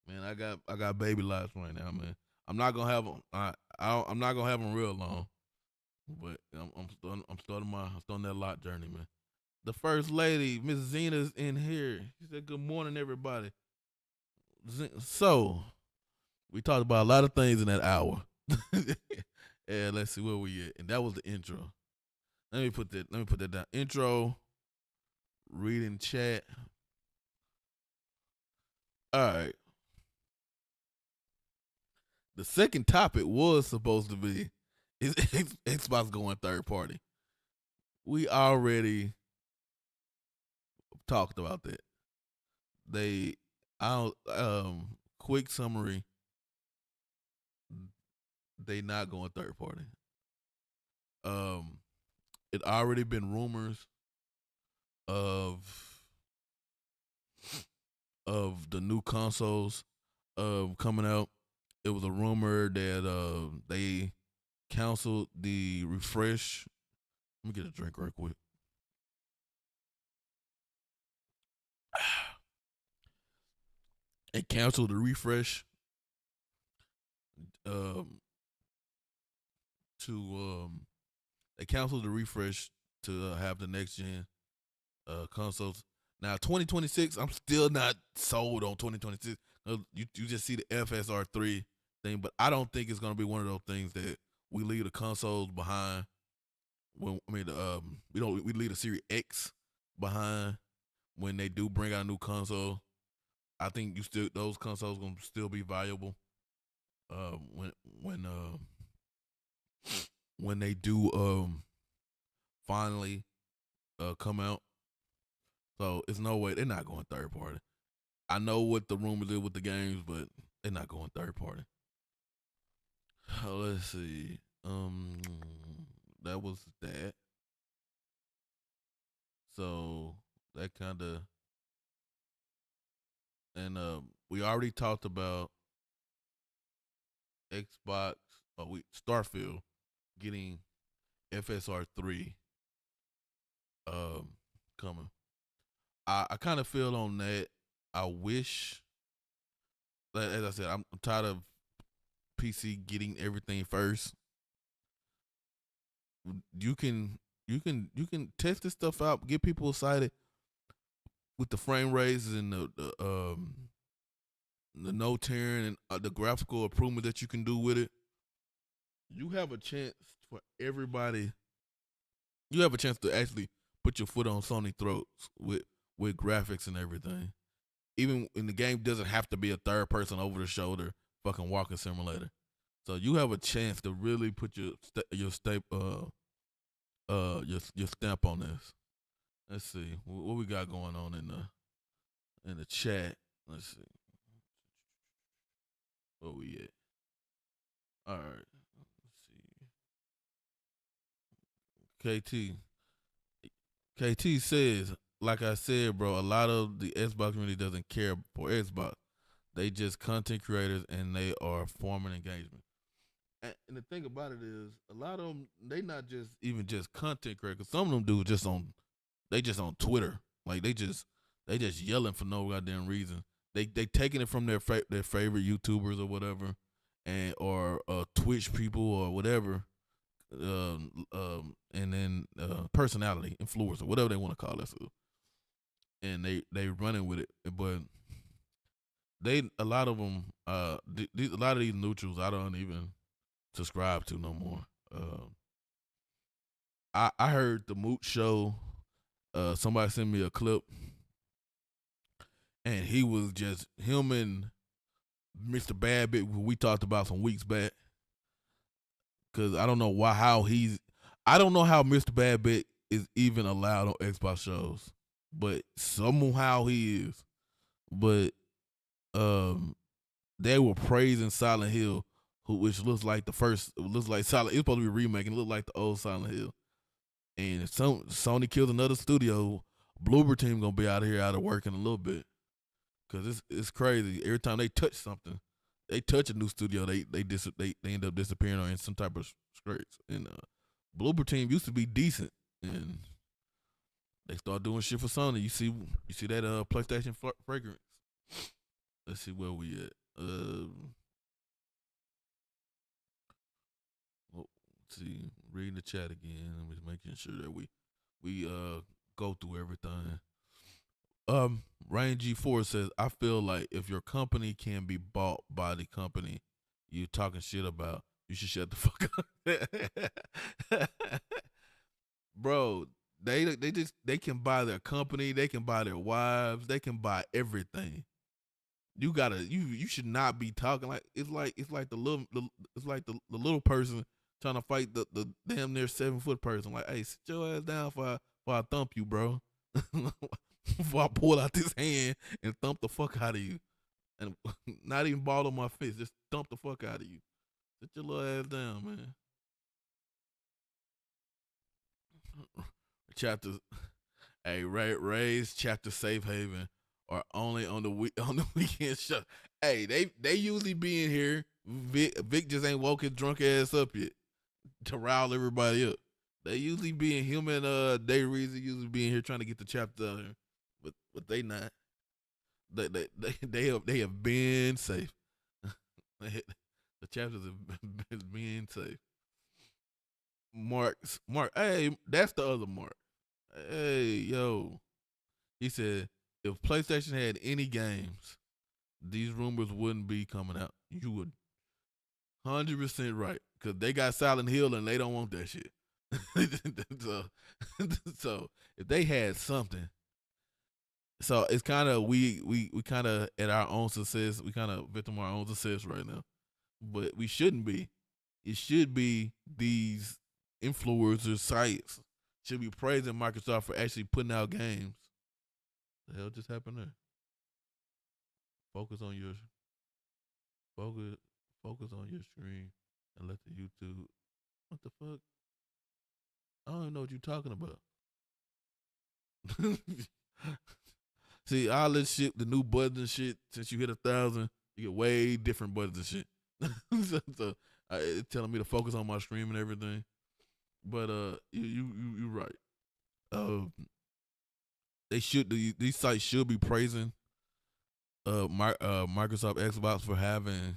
Man, I got baby locks right now, man. I'm not gonna have them. I'm not gonna have them real long, but I'm starting that lock journey, man. The first lady, Miss Zena's in here. She said, "Good morning, everybody." So we talked about a lot of things in that hour. And let's see where we at. And that was the intro. Let me put that down. Intro, reading chat. All right. The second topic was supposed to be is Xbox going third party. We already talked about that. Quick summary. They not going third party. It already been rumors of the new consoles coming out. It was a rumor that they canceled the refresh. Let me get a drink right quick. They canceled the refresh they canceled the refresh to have the next gen consoles. Now 2026, I'm still not sold on 2026. You just see the FSR3 thing. But I don't think it's gonna be one of those things that we leave the consoles behind. When I mean, we leave the Series X behind when they do bring out a new console. I think you still those consoles gonna still be valuable. Uh, when when uh when they do finally come out. So it's no way they're not going third party. I know what the rumors is with the games, but they're not going third party. Let's see. That was that. So that kind of and we already talked about Xbox. We Starfield getting FSR 3 um coming. I kind of feel on that. I wish, as I said, I'm tired of PC getting everything first. You can test this stuff out, get people excited with the frame rates and the no tearing and the graphical improvement that you can do with it. You have a chance for everybody. You have a chance to actually put your foot on Sony throats with graphics and everything. Even when the game doesn't have to be a third person over the shoulder fucking walking simulator. So you have a chance to really put your stamp on this. Let's see what we got going on in the chat. Let's see where we at. All right, let's see. KT says, like I said, bro, a lot of the Xbox community doesn't care for Xbox. They just content creators and they are forming engagement. And the thing about it is, a lot of them they not just even just content creators. Some of them do just on Twitter, like they just yelling for no goddamn reason. They taking it from their favorite YouTubers or whatever, and or Twitch people or whatever, and then personality influencer, whatever they want to call it. So, and they running with it, but they a lot of them a lot of these neutrals I don't even subscribe to no more. I heard the Moot show. Somebody sent me a clip, and he was just him and Mr. Badbit we talked about some weeks back. Cause I don't know I don't know how Mr. Badbit is even allowed on Xbox shows, but somehow he is. But they were praising Silent Hill, which looks like looks like Silent. It's supposed to be remaking. It looked like the old Silent Hill. And if Sony kills another studio, Bloober Team gonna be out of work in a little bit. Cause it's crazy. Every time they touch something, they touch a new studio, they end up disappearing or in some type of scrapes. And Bloober Team used to be decent, and they start doing shit for Sony. You see that PlayStation fragrance. Let's see where we at. Let's see, reading the chat again. I'm just making sure that we go through everything. Rain G4 says, I feel like if your company can be bought by the company you talking shit about, you should shut the fuck up. Bro, they can buy their company, they can buy their wives, they can buy everything. You should not be talking like the little person trying to fight the damn near 7-foot person. Like, hey, sit your ass down before I thump you, bro. Before I pull out this hand and thump the fuck out of you. And not even ball on my fist, just thump the fuck out of you. Sit your little ass down, man. Chapter, hey, Ray's chapter safe haven are only on the weekend show. Hey, they usually be in here. Vic just ain't woke his drunk ass up yet to rile everybody up. They usually be in him and Day Reason usually be in here trying to get the chapter out here. But they not. They have been safe. The chapters have been safe. Mark, hey, that's the other Mark. Hey, yo. He said, if PlayStation had any games, these rumors wouldn't be coming out. 100% right. Cause they got Silent Hill and they don't want that shit. so, so if they had something, so it's kind of we kind of at our own success. We kind of victim of our own success right now, but we shouldn't be. It should be these influencers sites should be praising Microsoft for actually putting out games. The hell just happened there? Focus on your focus focus on your screen and let the YouTube. What the fuck? I don't even know what you're talking about. See, all this shit, the new buttons and shit, since you hit 1,000, you get way different buttons and shit. so it's telling me to focus on my stream and everything. But you right. They should these sites should be praising Microsoft Xbox for having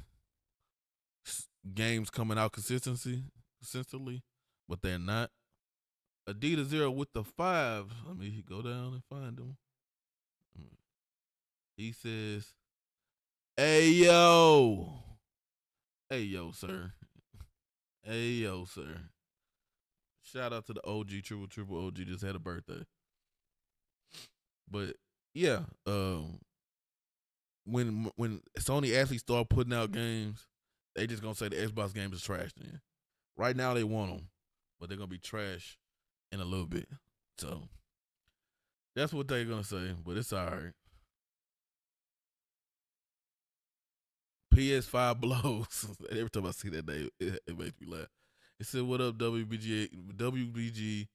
games coming out consistently, but they're not. Adidas Zero with the 5. Let me go down and find him. He says, "Hey yo, sir, hey yo, sir." Shout out to the OG triple OG just had a birthday. But yeah, when Sony actually start putting out games, they just gonna say the Xbox games is trash. Then right now they want them, but they're gonna be trash in a little bit. So that's what they're gonna say. But it's all right. PS5 blows. Every time I see that name, it makes me laugh. It said, "What up, WBG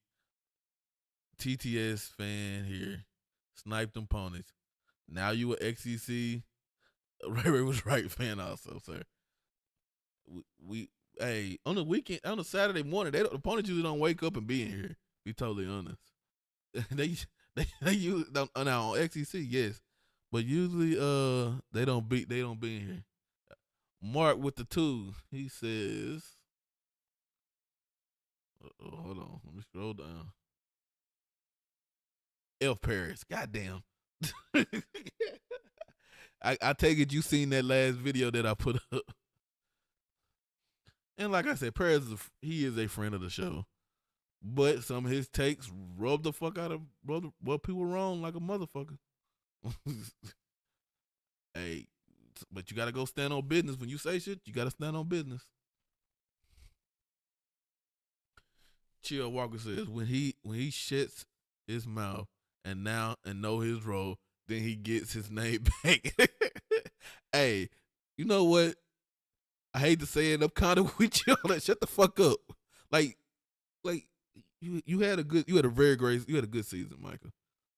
TTS fan here? Sniped them ponies. Now you a XCC. Ray was right fan also, sir. We hey on the weekend on a Saturday morning, the ponies usually don't wake up and be in here. Be totally honest. they use now on XCC, yes, but usually they don't be in here. Mark with the 2, he says, hold on, let me scroll down. Elf Paris, goddamn. I take it you seen that last video that I put up. And like I said, Paris he is a friend of the show. But some of his takes rub the fuck out of rub people wrong like a motherfucker. Hey, but you gotta go stand on business. When you say shit, you gotta stand on business. Chill Walker says when he shuts his mouth and know his role, then he gets his name back. Hey, you know what? I hate to say it, I'm kind of with you on that. Shut the fuck up. Like you had a good season, Michael.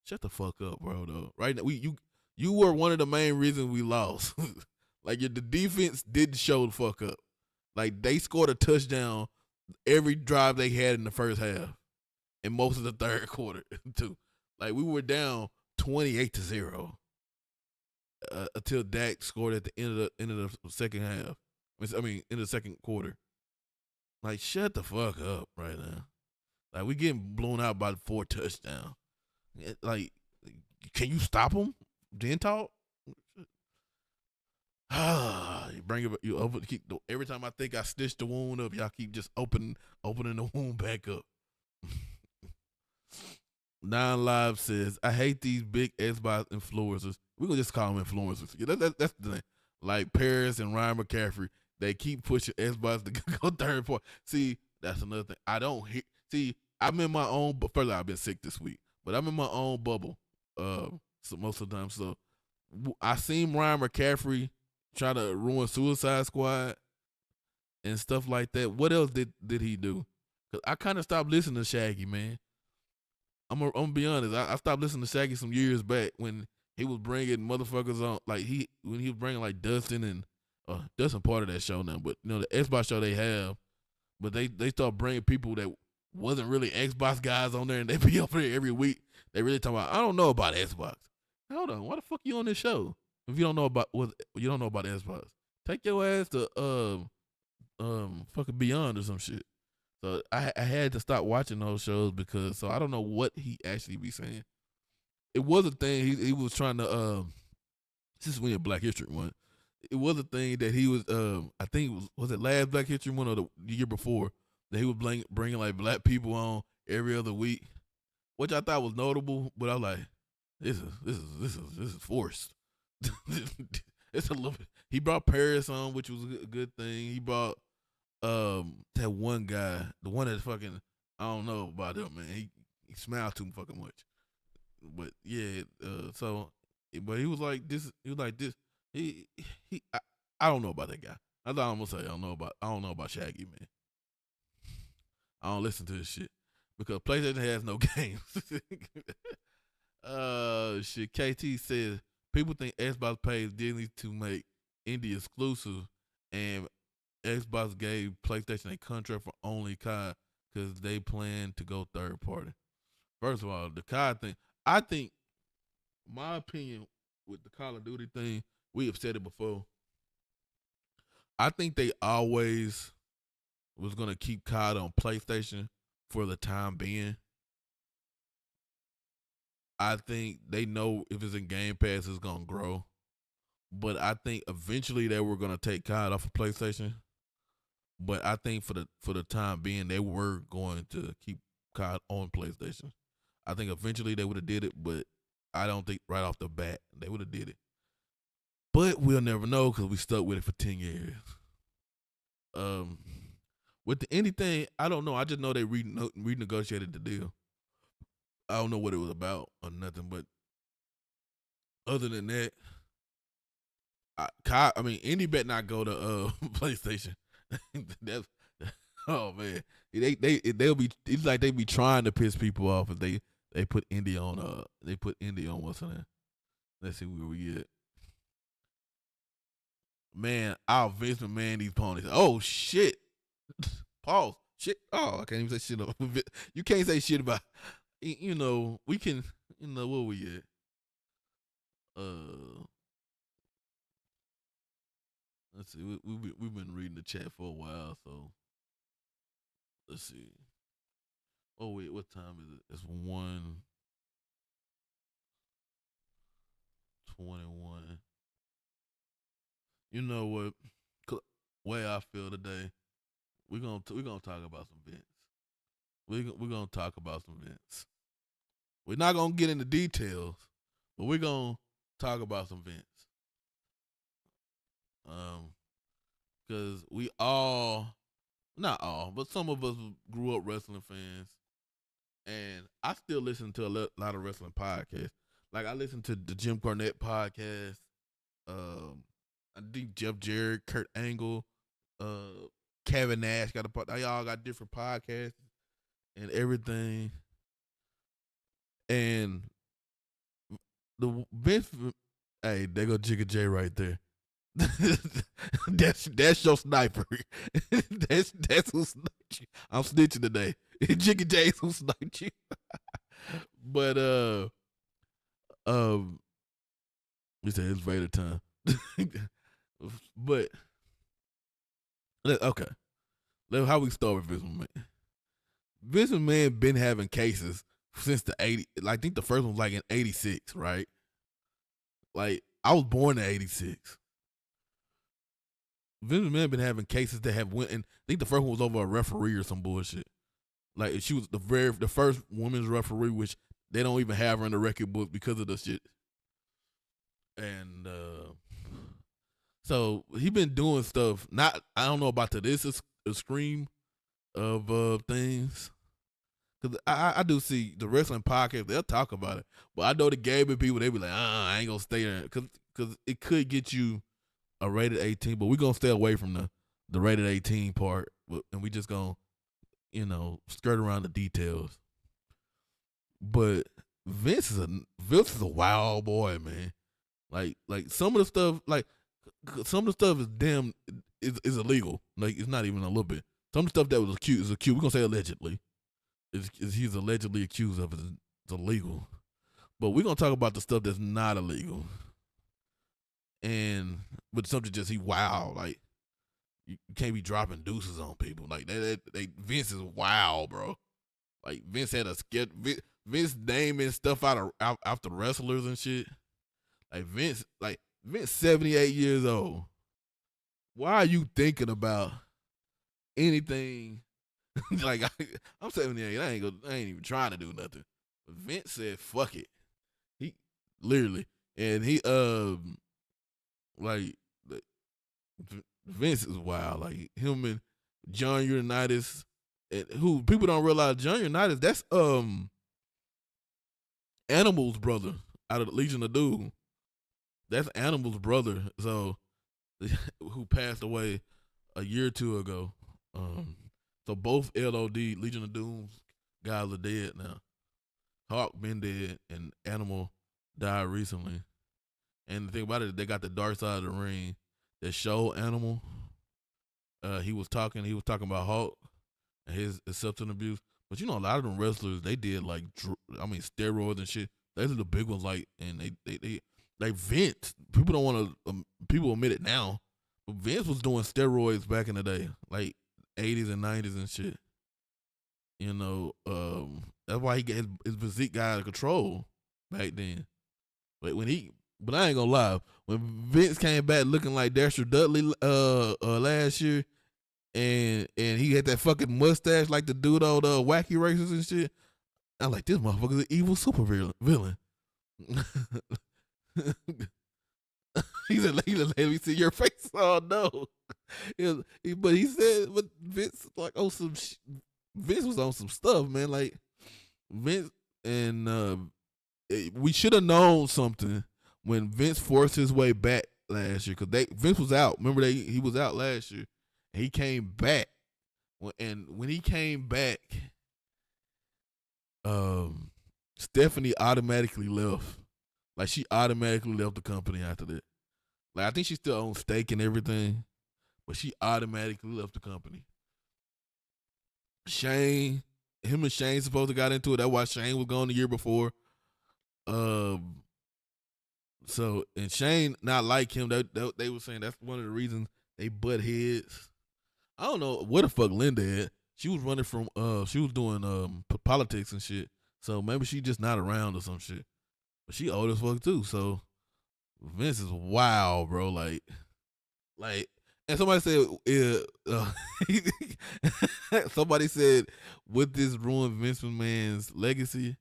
Shut the fuck up, bro. Though right now, you were one of the main reasons we lost. Like the defense didn't show the fuck up. Like they scored a touchdown every drive they had in the first half, and most of the third quarter too. Like we were down 28-0 until Dak scored at the end of the second half. I mean, in the second quarter. Like shut the fuck up right now. Like we getting blown out by 4 touchdowns. Like, can you stop them? Then talk. You bring it. You over. Every time I think I stitched the wound up, y'all keep just opening the wound back up. Nine Live says, "I hate these big Xbox influencers. We're gonna just call them influencers. Yeah, that's the thing. Like Paris and Ryan McCaffrey, they keep pushing Xbox to go third part. See, that's another thing. I don't hear. See, I'm in my own. But further, I've been sick this week, but I'm in my own bubble. So most of the time, so I seen Ryan McCaffrey try to ruin Suicide Squad and stuff like that. What else did he do? Cause I kind of stopped listening to Shaggy, man. I'm gonna be honest. I stopped listening to Shaggy some years back when he was bringing motherfuckers on, like when he was bringing like Dustin and Dustin part of that show now, but you know the Xbox show they have, but they start bringing people that wasn't really Xbox guys on there, and they be over there every week. They really talking about I don't know about Xbox. Hold on, why the fuck you on this show if you don't know about Xbox? Take your ass to fucking Beyond or some shit. So I had to stop watching those shows because so I don't know what he actually be saying. It was a thing he was trying to this is when Black History one. it was a thing that he was. I think was it last Black History Month or the year before that he was bringing like black people on every other week, which I thought was notable. But I was like, this is forced. It's a little bit. He brought Paris on, which was a good thing. He brought that one guy, the one that fucking I don't know about him, man. He smiled too fucking much. But yeah, but he was like this. He was like this. He he. I don't know about that guy. I thought I'm gonna say I don't know about Shaggy, man. I don't listen to this shit because PlayStation has no games. Shit. KT says people think Xbox pays Disney to make indie exclusive, and Xbox gave PlayStation a contract for only COD because they plan to go third party. First of all, the COD thing, I think, my opinion with the Call of Duty thing, we have said it before. I think they always was gonna keep COD on PlayStation for the time being. I think they know if it's in Game Pass, it's gonna grow. But I think eventually they were gonna take COD off of PlayStation. But I think for the time being, they were going to keep COD on PlayStation. I think eventually they would have did it, but I don't think right off the bat they would have did it. But we'll never know because we stuck with it for 10 years. With anything, I don't know. I just know they renegotiated the deal. I don't know what it was about or nothing, but other than that, I mean, any bet not go to PlayStation. That's oh man, they'll be. It's like they be trying to piss people off if they put indie on. They put indie on what's on there. Let's see where we get. Man, I'll Vince McMahon these ponies. Oh shit. Pause. Shit. Oh, I can't even say shit about. You can't say shit about. You know, we can. You know where we at. Let's see. We've been reading the chat for a while, so let's see. Oh wait, what time is it? It's 1:21. You know what? Way I feel today, we're gonna talk about some Vince. We're gonna talk about some Vince. We're not gonna get into details, but we're gonna talk about some Vince. Because we all, not all, but some of us grew up wrestling fans, and I still listen to a lot of wrestling podcasts. Like I listen to the Jim Cornette podcast. I think Jeff Jarrett, Kurt Angle, Kevin Nash got a part. They all got different podcasts and everything. And the Vince, hey, there go Jigga J right there. that's your sniper. that's who sniped you. I'm snitching today. Jigga J's who sniped you. But we said it's Vader time. But okay, how we start with Vince McMahon. Vince McMahon been having cases since the 80s. Like, I think the first one was like in 86, right? Like I was born in 86. Vince McMahon been having cases that have went, and I think the first one was over a referee or some bullshit. Like she was the first women's referee, which they don't even have her in the record book because of the shit. And so he been doing stuff. Not I don't know about this extreme of things. Cause I do see the wrestling podcast, they'll talk about it, but I know the gaming people, they be like, I ain't gonna stay there, cause it could get you a rated 18, but we gonna stay away from the rated 18 part, and we just gonna skirt around the details. But Vince is a wild boy, man. Like some of the stuff is damn is illegal. Like it's not even a little bit. Some of the stuff that was accused is accused. We're gonna say allegedly. Is he's allegedly accused of is illegal. But we're gonna talk about the stuff that's not illegal. But something just he wild. Like you can't be dropping deuces on people. Like they Vince is wild, bro. Like Vince had a sketch. Vince naming stuff out after wrestlers and shit. Like Vince 78 years old. why are you thinking about anything? Like I'm 78. I ain't even trying to do nothing. But Vince said, "Fuck it." He literally, and he like Vince is wild. Like him and John Unitas, and who people don't realize John Unitas. That's Animal's brother out of the Legion of Doom. That's Animal's brother. So who passed away a year or two ago. So both LOD Legion of Doom guys are dead now. Hawk been dead and Animal died recently. And the thing about it, they got the Dark Side of the Ring that showed Animal. He was talking about Hawk and his substance abuse. But you know, a lot of them wrestlers, they did like steroids and shit. Those are the big ones, like, and they like Vince. People don't want to. People admit it now, but Vince was doing steroids back in the day, like 80s and 90s and shit. You know, that's why he got his physique got out of control back then. But I ain't gonna lie, when Vince came back looking like Dasher Dudley last year, and he had that fucking mustache like the dude on Wacky Races and shit, I'm like, this motherfucker's an evil super villain. He said, let me see your face. Oh no. But he said, but Vince like on some Vince was on some stuff, man. Like Vince and we should have known something when Vince forced his way back last year, because Vince was out. Remember he was out last year. And he came back, and when he came back, Stephanie automatically left. Like she automatically left the company after that. Like I think she still owns stake and everything, but she automatically left the company. Him and Shane supposed to got into it. That's why Shane was gone the year before. So and Shane not like him. They were saying that's one of the reasons they butt heads. I don't know where the fuck Linda at. She was running from she was doing politics and shit. So maybe she just not around or some shit. But she old as fuck too. So Vince is wild, bro. Like, and somebody said, somebody said, would this ruin Vince McMahon's legacy?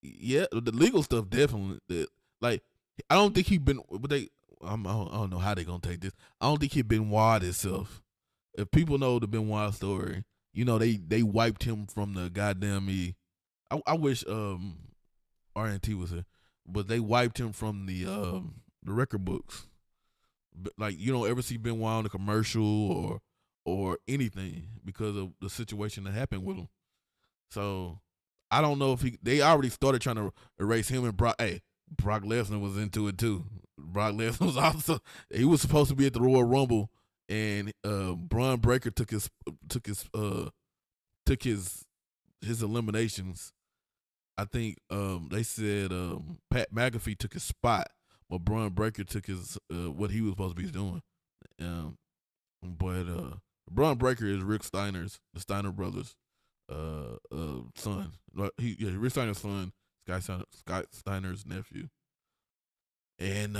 Yeah, the legal stuff definitely. Like, I don't think he been, but I don't know how they gonna take this. I don't think he Benoit himself. If people know the Benoit story, you know they wiped him from the goddamn I wish RNT was here, but they wiped him from the record books. Like you don't ever see Benoit on a commercial or anything because of the situation that happened with him. So I don't know if they already started trying to erase him and Brock. Hey, Brock Lesnar was into it too. Brock Lesnar was also, he was supposed to be at the Royal Rumble, and Braun Breaker took his eliminations. I think they said Pat McAfee took his spot, but Braun Breaker took his what he was supposed to be doing. But Braun Breaker is Rick Steiner's, the Steiner brothers, son. Rick Steiner's son, Scott Steiner's nephew. And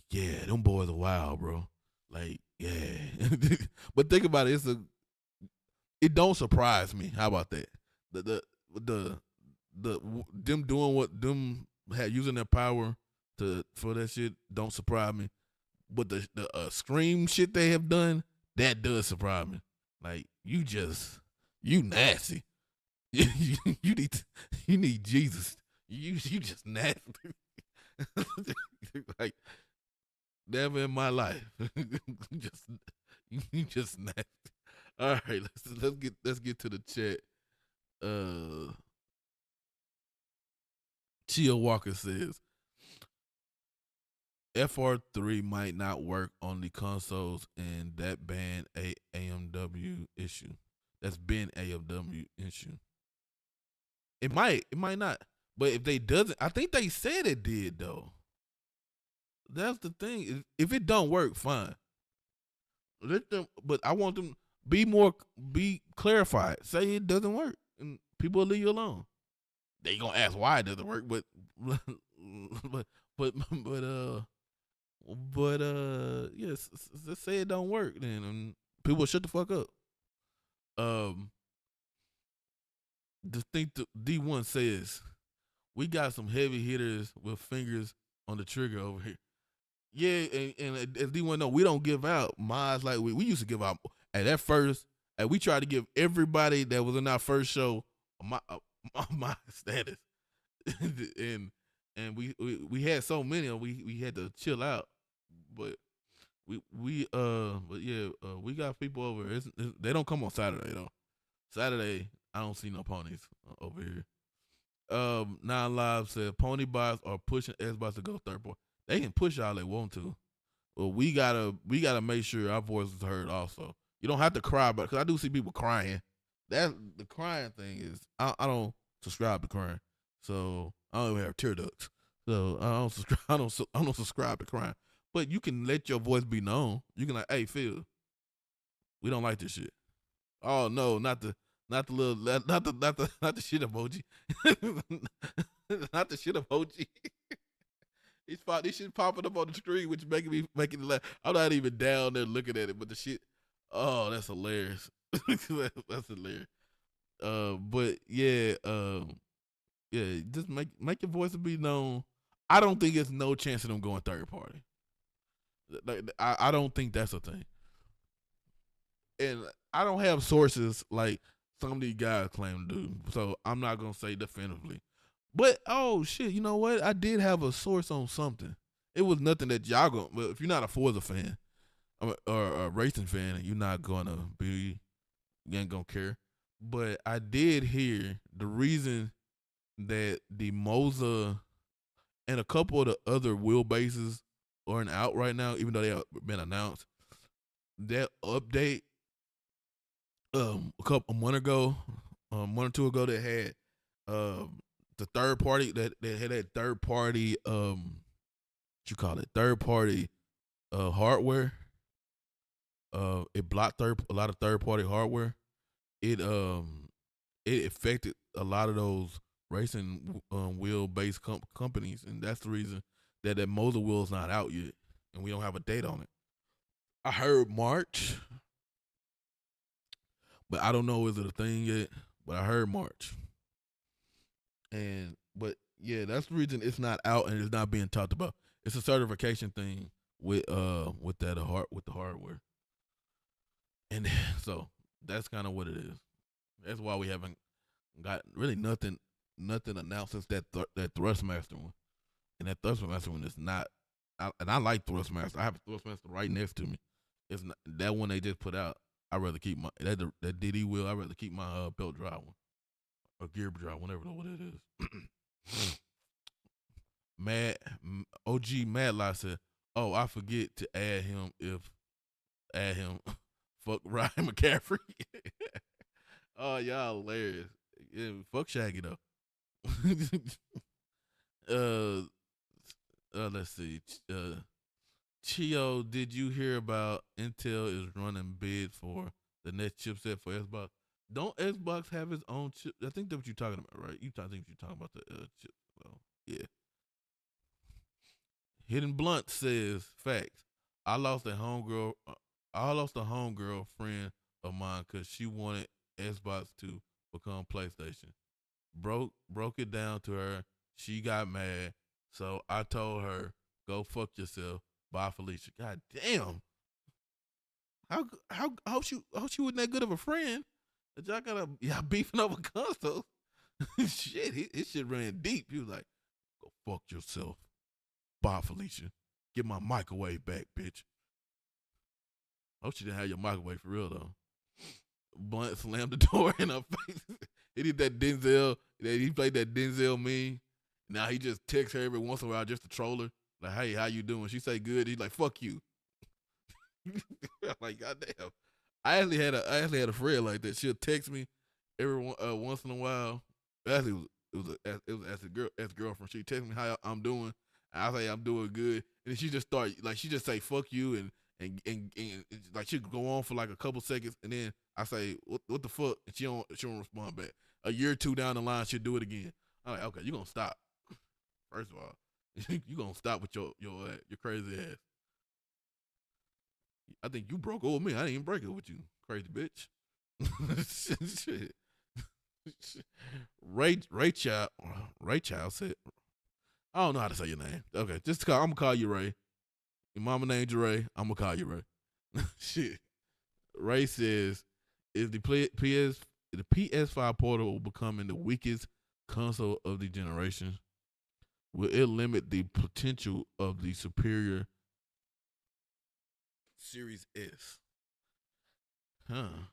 yeah, them boys are wild, bro. Like, yeah. But think about it, it don't surprise me. How about that? The them doing what them using their power for that shit don't surprise me. But the Scream shit they have done, that does surprise me. Like, you nasty. You need Jesus. You just nasty. Like, never in my life. you just nasty. All right, let's get to the chat. Chia Walker says FR3 might not work on the consoles, and that banned AMW issue. That's been AMW issue. It might not. But if they doesn't, I think they said it did though. That's the thing. If it don't work, fine. Let them. But I want them be clarified. Say it doesn't work, and people will leave you alone. They gonna ask why it doesn't work, but But yes, let's say it don't work then, and people shut the fuck up. Um, the thing D1 says we got some heavy hitters with fingers on the trigger over here. Yeah, and as D1 know, we don't give out mods like we used to give out. At that first, and we tried to give everybody that was in our first show my status, and we had so many, we had to chill out. But but yeah, we got people over. They don't come on Saturday though. Saturday, I don't see no ponies over here. Nine Live said pony bots are pushing Xbox to go third party. They can push all they want to. Well, we gotta make sure our voice is heard also. You don't have to cry, but because I do see people crying. That the crying thing is I don't subscribe to crying, so I don't even have tear ducts. So I don't subscribe. I don't subscribe to crying. But you can let your voice be known. You can like, hey Phil, we don't like this shit. Oh no, not the little not the shit emoji, not the shit emoji. This shit popping up on the screen, which making me laugh. I'm not even down there looking at it, but the shit. Oh, that's hilarious. That's hilarious. But yeah, yeah, just make your voice be known. I don't think it's no chance of them going third party. Like, I don't think that's a thing. And I don't have sources like some of these guys claim to do, so I'm not gonna say definitively. But oh shit, you know what? I did have a source on something. It was nothing that y'all going. Well, if you're not a Forza fan or a racing fan, you're not gonna be. You ain't gonna care. But I did hear the reason that the Moza and a couple of the other wheelbases aren't out right now, even though they have been announced. That update, a month ago, month or two ago, they had the third party that they had that third party what you call it, third party hardware. It blocked a lot of third party hardware. It affected a lot of those racing wheel based companies, and that's the reason that Moza wheel's not out yet, and we don't have a date on it. I heard March, but I don't know is it a thing yet. But I heard March, and but yeah, that's the reason it's not out and it's not being talked about. It's a certification thing with the hardware, and so that's kind of what it is. That's why we haven't got really nothing announced since that Thrustmaster one, and that Thrustmaster one is not. And I like Thrustmaster. I have a Thrustmaster right next to me. It's not, that one they just put out. I rather keep my that DD wheel. I rather keep my belt drive one or gear drive, whatever what it is. Mad OG Madlock said, "Oh, I forget to add him. Fuck Ryan McCaffrey. Oh, y'all hilarious. Yeah, fuck Shaggy though. uh, let's see. Chio, did you hear about Intel is running bids for the next chipset for Xbox? Don't Xbox have its own chip? I think that's what you're talking about, right? I think you're talking about the chip. Well, yeah. Hidden Blunt says facts. I lost a homegirl. I lost a homegirl friend of mine because she wanted Xbox to become PlayStation. Broke it down to her. She got mad, so I told her, "Go fuck yourself." Bye, Felicia. God damn. How she wasn't that good of a friend that y'all beefing over consoles? Shit, his shit ran deep. He was like, "Go fuck yourself." Bye, Felicia. Get my microwave back, bitch. Hope you didn't have your microwave for real though. Blunt slammed the door in her face. He did that Denzel. He played that Denzel meme. Now he just texts her every once in a while just to troll her. Like, hey, how you doing? She say good. He's like, fuck you. I'm like, goddamn. I actually had a friend like that. She'll text me every once in a while. Actually, it was as a girlfriend. She text me how I'm doing. I say I'm doing good, and then she just she just say fuck you and like she go on for like a couple seconds, and then I say what the fuck, and she don't respond back. A year or two down the line, she'll do it again. I'm like, okay, you gonna stop. First of all, you gonna stop with your crazy ass. I think you broke up with me. I didn't even break up with you, crazy bitch. Shit. Ray Child said, I don't know how to say your name. Okay, I'm gonna call you Ray. Your mama named you Ray. I'm gonna call you Ray. Shit. Ray says, "Is the PS5 Portal becoming the weakest console of the generation? Will it limit the potential of the superior Series S?" Huh?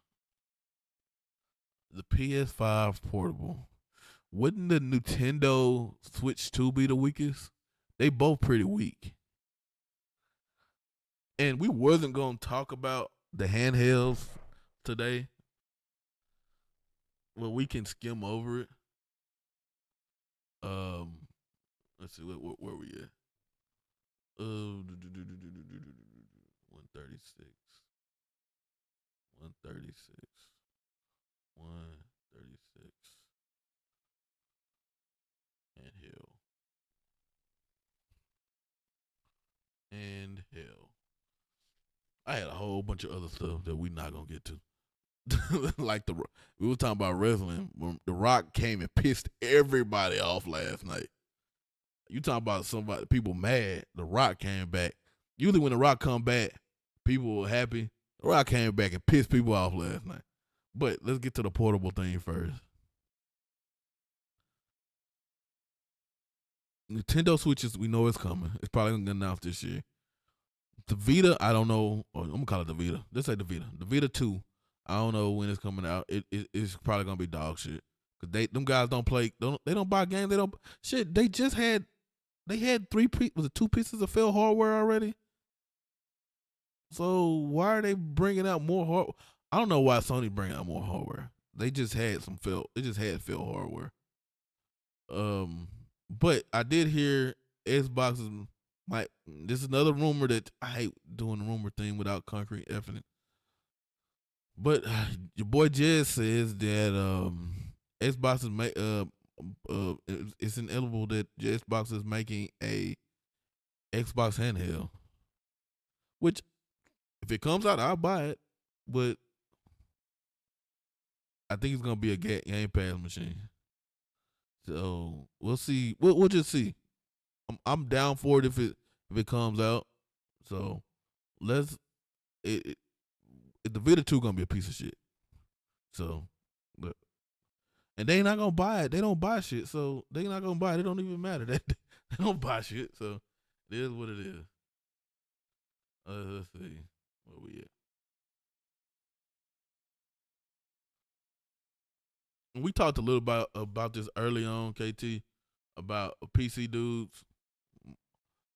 The PS5 Portable. Wouldn't the Nintendo Switch 2 be the weakest? They both pretty weak. And we wasn't gonna talk about the handhelds today. Well, we can skim over it. Let's see where we at. 136, 136, 136. Handheld, handheld. I had a whole bunch of other stuff that we not gonna get to. Like we were talking about wrestling. When The Rock came and pissed everybody off last night. You talking about people mad. The Rock came back. Usually when The Rock come back, people were happy. The Rock came back and pissed people off last night. But let's get to the portable thing first. Nintendo Switches, we know it's coming. It's probably gonna get announced this year. The Vita, I don't know. Or I'm gonna call it the Vita. Let's say the Vita. The Vita 2. I don't know when it's coming out. It's probably gonna be dog shit. Cause them guys don't play. They don't buy games. They don't shit. They just had. They had was it 2 pieces of failed hardware already? So why are they bringing out more hardware? I don't know why Sony bringing out more hardware. They just had failed hardware. But I did hear Xbox might. This is another rumor that I hate doing the rumor thing without concrete evidence. But your boy Jez says that Xbox is it's inevitable that Xbox is making a Xbox handheld. Which, if it comes out, I'll buy it. But I think it's gonna be a Game Pass machine. So we'll see. We'll just see. I'm down for it if it comes out. So let's the Vita 2 gonna be a piece of shit. So, but and they not gonna buy it. They don't buy shit, so they not gonna buy it. It don't even matter. They don't buy shit. So it is what it is. Let's see where we at. We talked a little about this early on, KT, about PC dudes.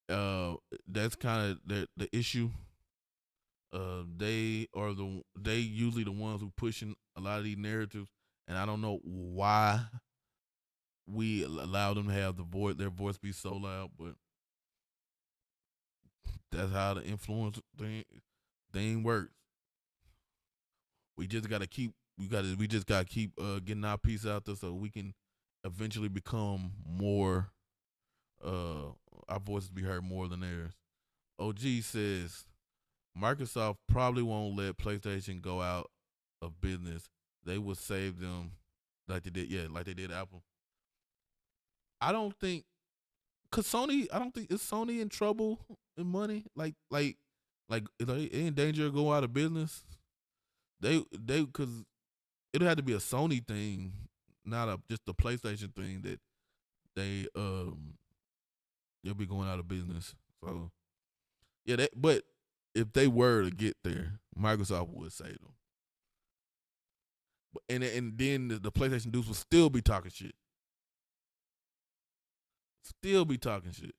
That's kind of the issue. They usually the ones who pushing a lot of these narratives, and I don't know why we allow them to have their voice be so loud, but that's how the influence thing works. We just gotta keep getting our piece out there so we can eventually become more our voices be heard more than theirs. OG says Microsoft probably won't let PlayStation go out of business. They will save them like they did Apple. I don't think cause Sony, I don't think is Sony in trouble in money. Like in danger of going out of business. They cause it'll have to be a Sony thing, not just a PlayStation thing that they'll be going out of business. So yeah, but if they were to get there, Microsoft would save them. But and then the PlayStation dudes will still be talking shit. Still be talking shit.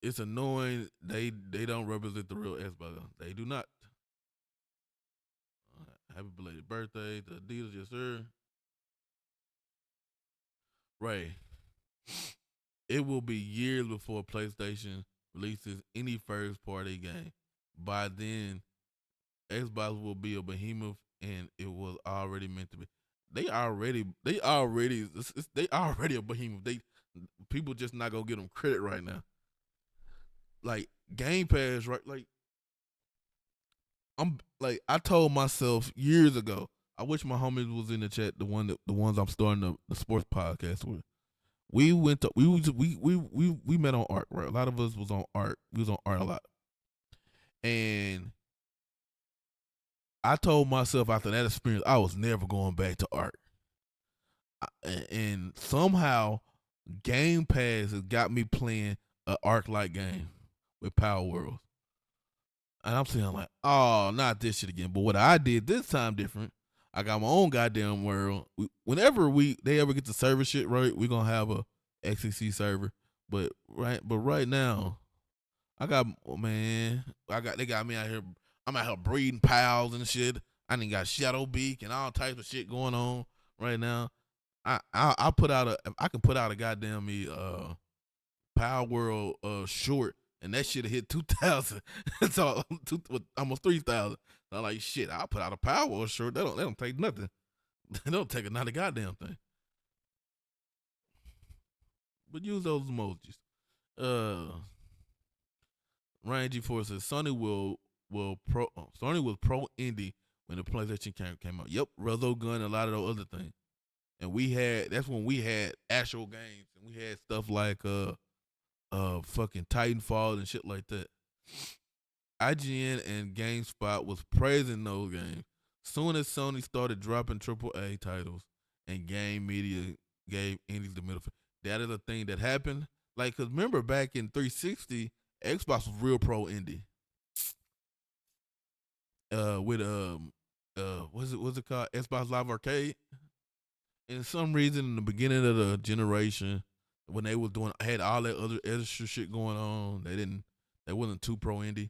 It's annoying. They don't represent the real Xbox. They do not. Happy belated birthday to Adidas, yes sir. Ray, it will be years before PlayStation releases any first party game. By then, Xbox will be a behemoth, and it was already meant to be. They already a behemoth. People just not gonna give them credit right now. like Game Pass, right? Like I told myself years ago. I wish my homies was in the chat. The ones I'm starting the sports podcast with. We went to we met on art, right? A lot of us was on art. We was on art a lot, and I told myself after that experience, I was never going back to art. And somehow, Game Pass has got me playing an arc like game with Power Worlds. And I'm saying like, oh, not this shit again. But what I did this time different. I got my own goddamn world. Whenever they ever get the server shit right, we gonna have a XCC server. But right now, I got man, they got me out here. I'm out here breeding pals and shit. I done got Shadow Beak and all types of shit going on right now. I put out I can put out a goddamn me Power World short, and that shit hit 2,000. So almost 3,000. I'm like, shit, I'll put out a Power World short. They don't take nothing. They don't take another goddamn thing. But use those emojis. Ryan G4 says Sony Sony was pro indie when the PlayStation came out. Yep, Resogun and a lot of those other things. And that's when we had actual games, and we had stuff like fucking Titanfall and shit like that. IGN and GameSpot was praising those games. Soon as Sony started dropping AAA titles and game media gave indies the middle. That is a thing that happened. Like, cause remember back in 360, Xbox was real pro indie. With what's it called? Xbox Live Arcade. And some reason in the beginning of the generation, when they was had all that other extra shit going on, they wasn't too pro indie.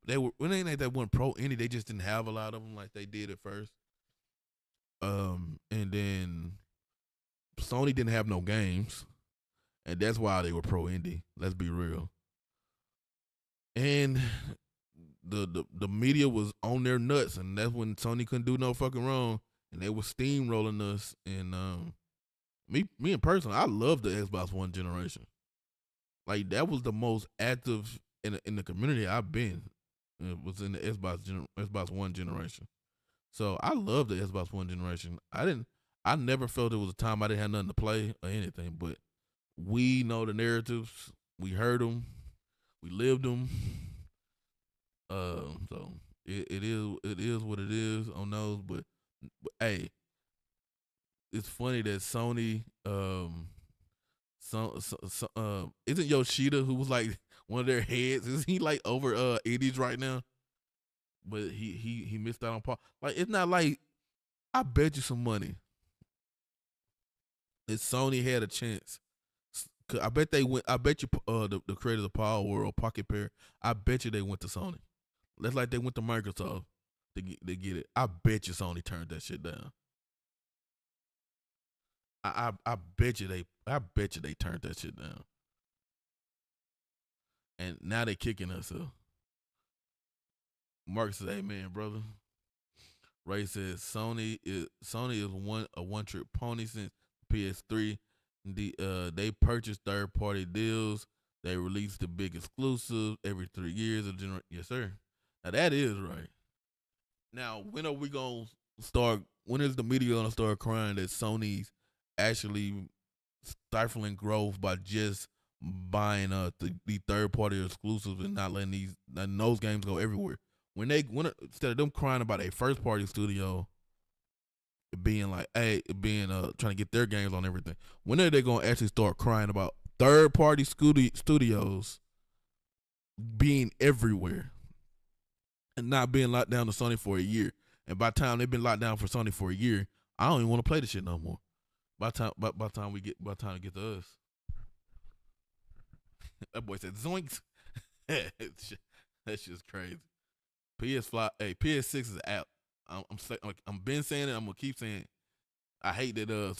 They were when they weren't pro indie, they just didn't have a lot of them like they did at first. And then Sony didn't have no games, and that's why they were pro indie. Let's be real. And the media was on their nuts, and that's when Sony couldn't do no fucking wrong, and they were steamrolling us. And me in person, I love the Xbox One generation. Like that was the most active in the community I've been. It was in the Xbox One generation. So I love the Xbox One generation. I never felt it was a time I didn't have nothing to play or anything, but we know the narratives. We heard them. We lived them. So it is what it is on those. But hey, it's funny that Sony isn't Yoshida, who was like one of their heads, is he like over Eddies right now? But he missed out on Paul. Like, it's not like, I bet you some money if Sony had a chance. I bet they went. I bet you the creators of Power World, Pocket Pair, I bet you they went to Sony. That's like they went to Microsoft to get it. I bet you Sony turned that shit down. I bet you they turned that shit down. And now they kicking us up. Mark says, "Amen, brother." Ray says Sony is a one trick pony since PS3. They purchased third party deals. They release the big exclusive every 3 years. Yes, sir. Now that is right. Now, when are we gonna start? When is the media gonna start crying that Sony's actually stifling growth by just buying the third party exclusives and not letting those games go everywhere? When instead of them crying about a first party studio being like, trying to get their games on everything, when are they gonna actually start crying about third party studios being everywhere and not being locked down to Sony for a year? And by the time they've been locked down for Sony for a year, I don't even want to play the shit no more. By the time it get to us, that boy said zoinks. That shit's crazy. PS6 is out. I'm been saying it. I'm gonna keep saying it. I hate that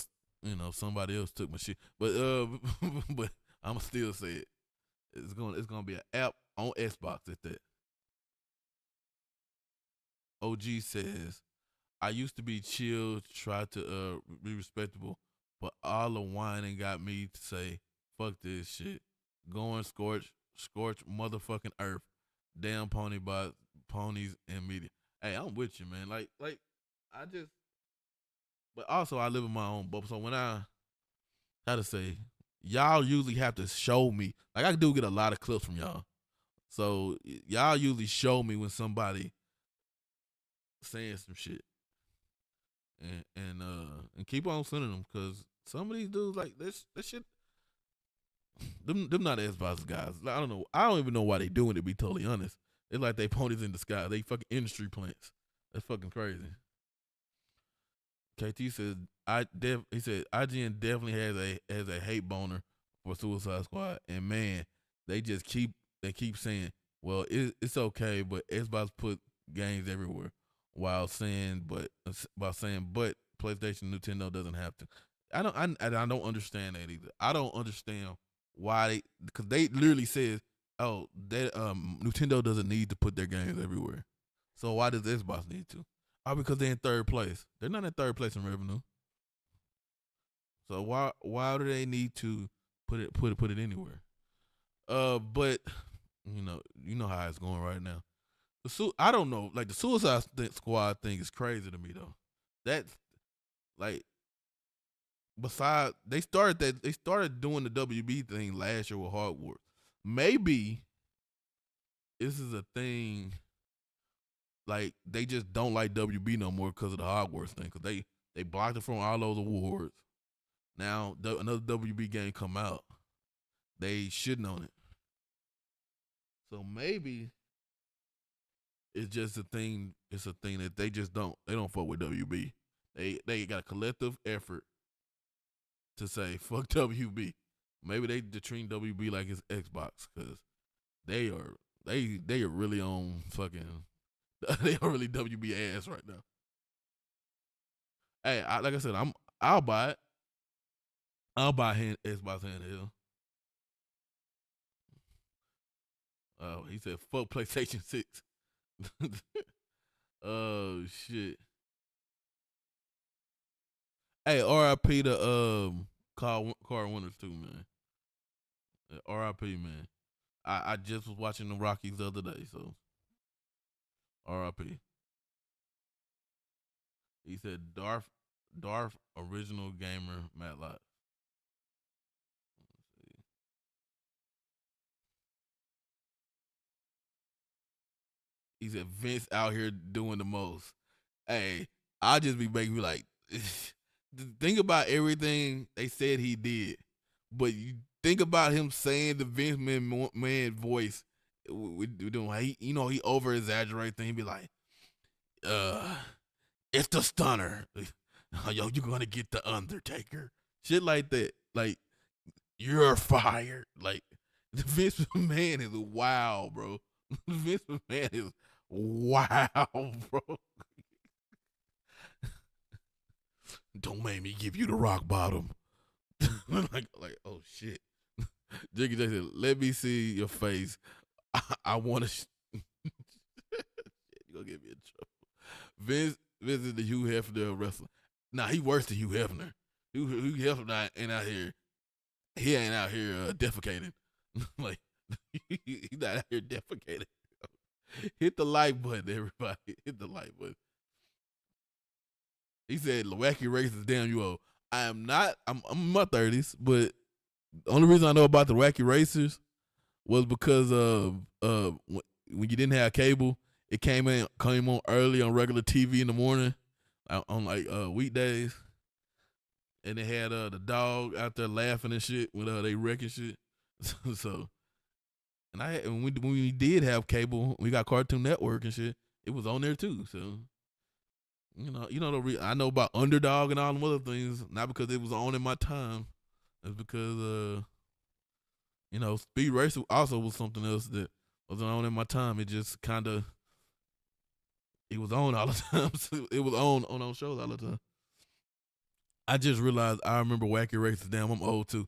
somebody else took my shit, but but I'm still say it. It's gonna be an app on Xbox at that. OG says, I used to be chill, try to be respectable, but all the whining got me to say, fuck this shit. Going scorch motherfucking earth. Damn pony by ponies and media. Hey, I'm with you, man. Like I just, but also I live in my own bubble. So when I how to say, y'all usually have to show me. Like I do get a lot of clips from y'all. So y'all usually show me when somebody saying some shit, and keep on sending them because some of these dudes like this shit. Them not Xbox guys. I don't know. I don't even know why they doing it. To be totally honest, it's like they ponies in the sky. They fucking industry plants. That's fucking crazy. KT said he said IGN definitely has a hate boner for Suicide Squad, and man, they keep saying, well, it's okay, but Xbox put games everywhere, while saying but PlayStation Nintendo doesn't have to. I don't understand that either. I don't understand why because they literally says, oh, that Nintendo doesn't need to put their games everywhere, so why does Xbox need to? Oh, because they're in third place. They're not in third place in revenue. So why do they need to put it anywhere? But you know how it's going right now. I don't know. Like the Suicide Squad thing is crazy to me though. That's like they started doing the WB thing last year with Hogwarts. Maybe this is a thing. Like they just don't like WB no more because of the Hogwarts thing. Because they blocked it from all those awards. Now another WB game come out, they shitting on it. So maybe it's just a thing. It's a thing that they don't fuck with WB. They got a collective effort to say fuck WB. Maybe they treat WB like it's Xbox because they are really on fucking they are really WB ass right now. Hey, like I said, I'll buy it. I'll buy Xbox handheld. Oh, he said fuck PlayStation 6. Oh shit. Hey, RIP to car winners too, man. RIP, man. I just was watching the Rockies the other day, so RIP. He said Darth original gamer Matlock. He said Vince out here doing the most. Hey, I just be making me like think about everything they said he did, but you think about him saying the Vince man voice. We doing he over exaggerate thing. He be like, uh, it's the stunner. Yo, you're gonna get the Undertaker. Shit like that. Like you're fired. Like the Vince McMahon is wow, bro. Vince McMahon is wow, bro. Don't make me give you the rock bottom. like oh shit. Jiggy J said, "Let me see your face. I want to." You gonna get me in trouble. Vince is the Hugh Hefner wrestler. Nah, he worse than Hugh Hefner. Hugh Hefner ain't out here. He ain't out here defecating. Like he's not out here defecating. Hit the like button, everybody. Hit the like button. He said, "Wacky racist, damn you old." I am not. I'm in my 30s, but the only reason I know about the wacky racers was because of when you didn't have cable, it came on early on regular TV in the morning on like weekdays, and they had the dog out there laughing and shit when they wrecking shit. So, and when we did have cable, we got Cartoon Network and shit. It was on there too. So I know about Underdog and all them other things, not because it was on in my time. It's because Speed Racer also was something else that wasn't on in my time. It just kind of it was on all the time. So it was on shows all the time. I just realized I remember Wacky Races. Damn, I'm old too.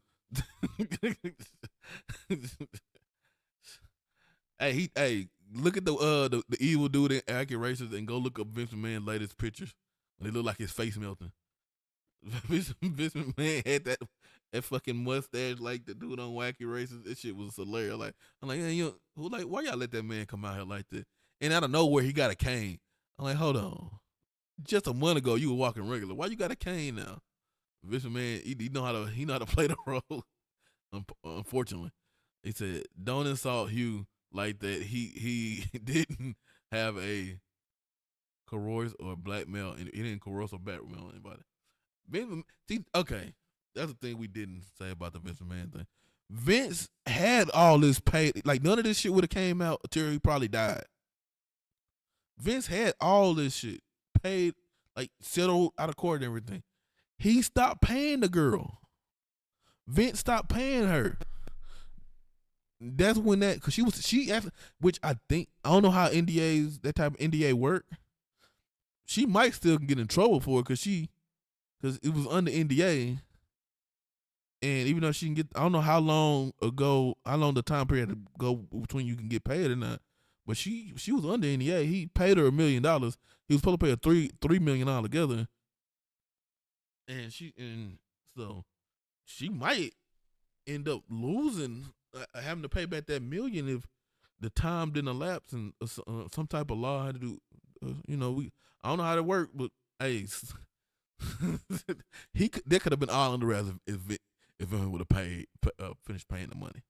Hey, look at the evil dude in Wacky Races and go look up Vince McMahon's latest pictures when it look like his face melting. Vince McMahon had that fucking mustache like the dude on Wacky Races. This shit was hilarious. Like I'm like, yeah, who like why y'all let that man come out here like that? And out of nowhere he got a cane. I'm like, hold on. Just a month ago you were walking regular. Why you got a cane now? Vince McMahon, he know how to play the role. Unfortunately, he said, "Don't insult Hugh like that. He didn't have a coerce or blackmail, and he didn't coerce or blackmail anybody." See, okay, that's the thing we didn't say about the Vince McMahon thing. Vince had all this paid, like none of this shit would have came out until he probably died. Vince had all this shit paid, like settled out of court and everything. He stopped paying the girl. Vince stopped paying her. That's when because she actually, which I think I don't know how NDAs that type of NDA work. She might still get in trouble for it because it was under NDA, and even though she can get, I don't know how long the time period to go between you can get paid or not. But she was under NDA. He paid her $1 million. He was supposed to pay her $3 million together, and so she might end up losing, having to pay back that $1 million if the time didn't elapse and some type of law had to do. I don't know how that worked, but hey, that could have been all under wraps if Vince would have finished paying the money.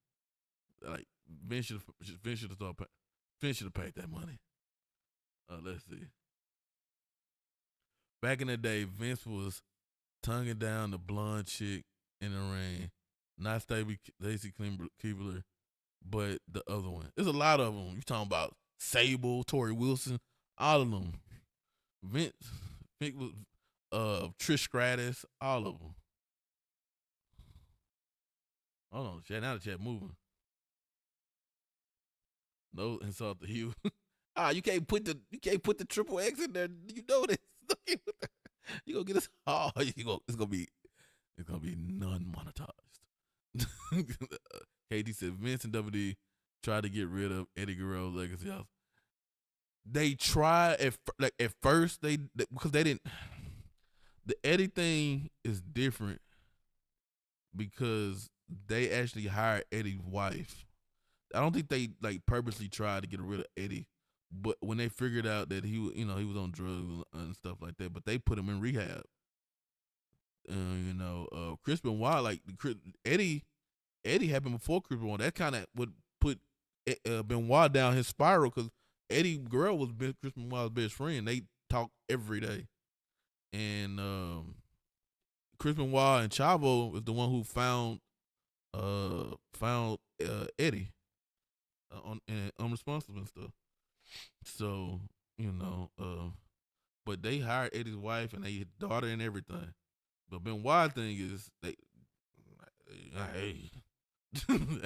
Like Vince should have paid that money. Let's see. Back in the day, Vince was tonguing down the blonde chick in the ring, not Stacy Keibler, but the other one. There's a lot of them. You talking about Sable, Tori Wilson, all of them. Vince was Trish Stratus, all of them. Hold on, chat. Now the chat moving. No insult to Hugh. You can't put the triple X in there. You know this. You gonna get us. Oh, it's gonna be non-monetized. KD said Vince and WD tried to get rid of Eddie Guerrero's legacy house. They tried at first because they didn't. The Eddie thing is different because they actually hired Eddie's wife. I don't think they purposely tried to get rid of Eddie, but when they figured out that he was on drugs and stuff like that, but they put him in rehab. Chris Benoit, Eddie happened before Chris Benoit. That kind of would put Benoit down his spiral because Eddie Guerrero was Chris Benoit's best friend. They talk every day, and Chris Benoit and Chavo is the one who found Eddie unresponsible and stuff. So but they hired Eddie's wife and their daughter and everything. But Benoit thing is hey,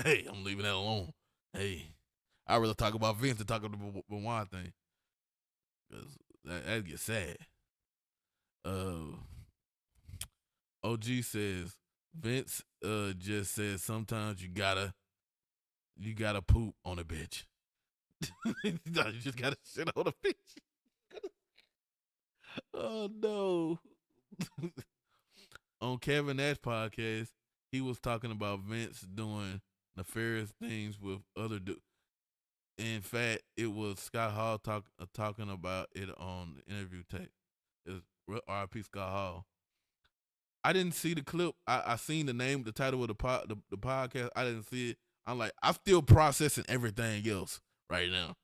hey, I'm leaving that alone. Hey, I rather talk about Vince than talk about the Benoit thing because that gets sad. OG says Vince just says sometimes you gotta poop on a bitch. You just gotta shit on a bitch. Oh no. On Kevin Nash podcast, he was talking about Vince doing nefarious things with other dudes. In fact, it was Scott Hall talking about it on the interview tape. It was R.I.P. Scott Hall. I didn't see the clip. I seen the name, the title of the podcast. I didn't see it. I'm still processing everything else right now.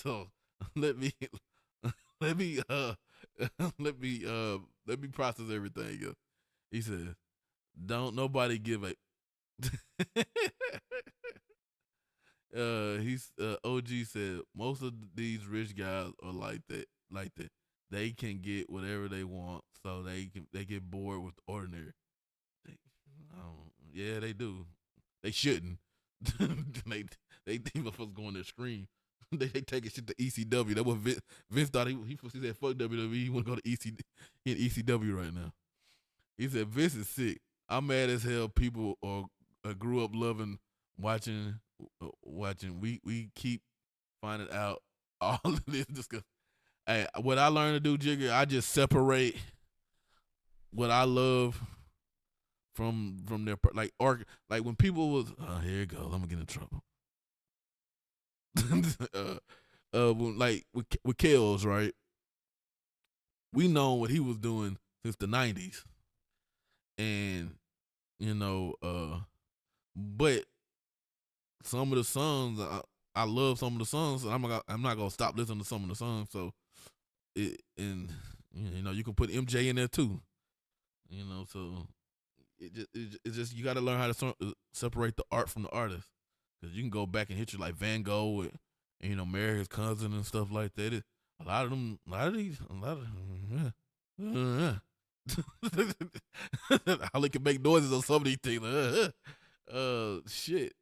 So let me let me process everything else. He says, "Don't nobody give a." OG said most of these rich guys are like that. They can get whatever they want, so they get bored with the ordinary. Yeah, they do. They shouldn't. they think of us going to scream. they taking shit to ECW. That was Vince thought he said fuck WWE. He want to go to ECW right now. He said Vince is sick. I'm mad as hell. People grew up loving watching. We keep finding out all of this. Hey, what I learned to do, Jigger, I just separate what I love from their like arc, like when people was here it goes, I'm gonna get in trouble. Like with Kels, right? We know what he was doing since the '90s, and you know, but some of the songs I love some of the songs, and I'm not gonna stop listening to some of the songs. So and you know you can put MJ in there too. You know, so it's just you got to learn how to separate the art from the artist, because you can go back and hit you like Van Gogh and you know marry his cousin and stuff like that. A lot of them, how they can make noises on some of these things. Shit.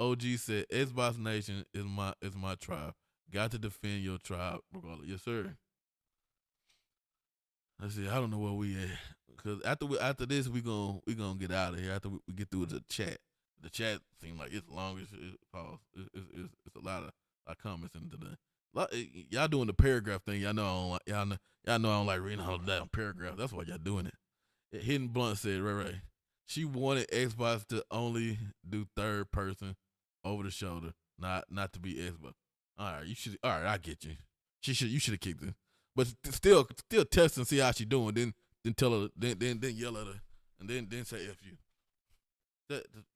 OG said Xbox Nation is my tribe. Got to defend your tribe, regardless. Yes, sir. Let's see. I don't know where we at, because after this we gonna get out of here after we get through the chat. The chat seems like it's long as pause. It's a lot of comments into the. Y'all doing the paragraph thing. Y'all know I don't like y'all know I don't like reading all that paragraph. That's why y'all doing it. Hidden Blunt said, Ray. She wanted Xbox to only do third person over the shoulder, not to be Xbox. All right, you should. All right, I get you. You should have kicked it, but still test and see how she doing. Then tell her. Then yell at her, and then say f you.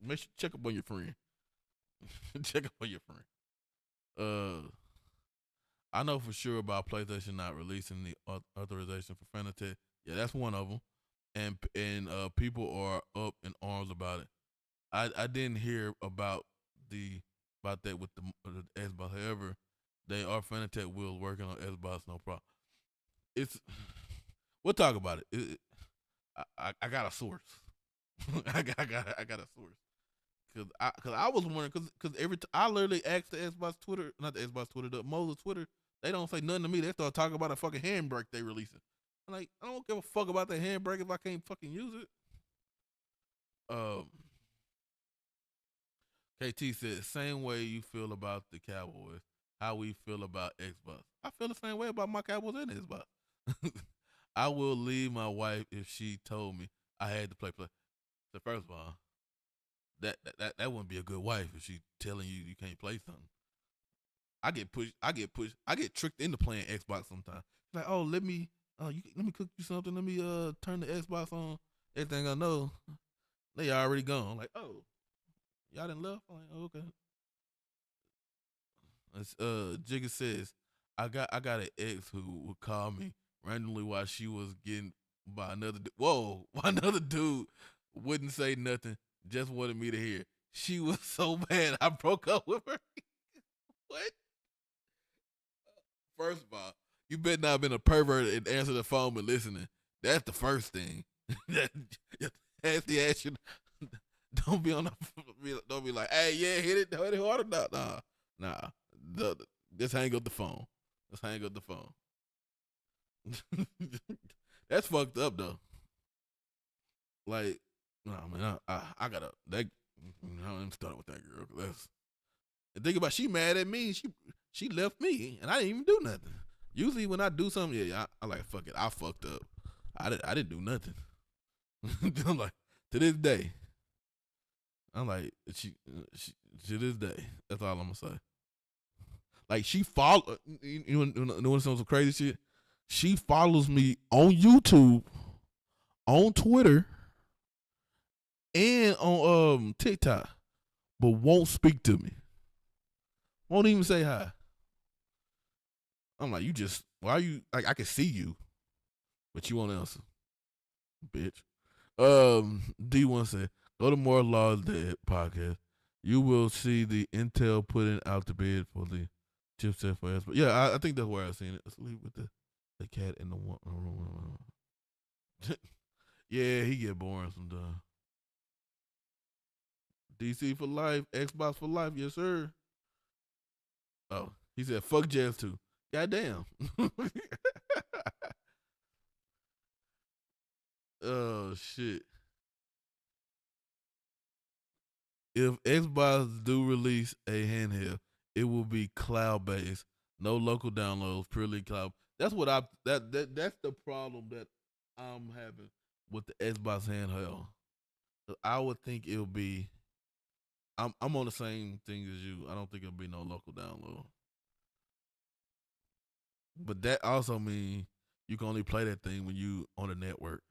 Make sure check up on your friend. Check up on your friend. I know for sure about PlayStation not releasing the authorization for Fanatec. Yeah, that's one of them, and people are up in arms about it. I didn't hear about that with the Xbox. However, they are Fanatec will working on Xbox, no problem. It's we'll talk about it. I got a source. I got a source. Cause I was wondering, cause I literally asked the Xbox Twitter, not the Xbox Twitter, the Moses Twitter. They don't say nothing to me. They start talking about a fucking handbrake they releasing. I'm like, I don't give a fuck about the handbrake if I can't fucking use it. KT said, same way you feel about the Cowboys, how we feel about Xbox. I feel the same way about my Cowboys and Xbox. I will leave my wife if she told me I had to play. So first of all, that wouldn't be a good wife if she telling you can't play something. I get pushed. I get tricked into playing Xbox sometimes. Like, oh, let me cook you something. Let me turn the Xbox on. Everything I know, they already gone. Like, oh, y'all didn't left. I'm like, oh, okay. Jigga says, I got an ex who would call me randomly while she was getting by another. Whoa, another dude wouldn't say nothing, just wanted me to hear. She was so bad, I broke up with her. What? First of all, you better not have been a pervert and answer the phone but listening. That's the first thing. Ask the action. Don't be on the. Don't be like, hey, yeah, hit it harder. Nah. Just hang up the phone. Just hang up the phone. That's fucked up though. Like, no man, I gotta that. I'm starting with that girl. And think about, she mad at me. She left me, and I didn't even do nothing. Usually when I do something, yeah, I like fuck it. I fucked up. I didn't do nothing. I'm like, to this day, I'm like she to this day. That's all I'm gonna say. Like, she follow you know some crazy shit. She follows me on YouTube, on Twitter, and on TikTok, but won't speak to me. Won't even say hi. I'm like, you just why are you like, I can see you, but you won't answer, bitch. D1 said, go to More Laws Dead podcast. You will see the Intel putting out the bid for the chipset for us. But yeah, I think that's where I seen it. Let's leave with the cat in the one. Yeah, he get boring sometimes. DC for life, Xbox for life, yes sir. Oh, he said fuck jazz too. Goddamn. Oh shit. If Xbox do release a handheld, it will be cloud based, no local downloads, purely cloud. That's what that's the problem that I'm having with the Xbox handheld. I would think it'll be. I'm on the same thing as you. I don't think it'll be no local download. But that also means you can only play that thing when you on the network.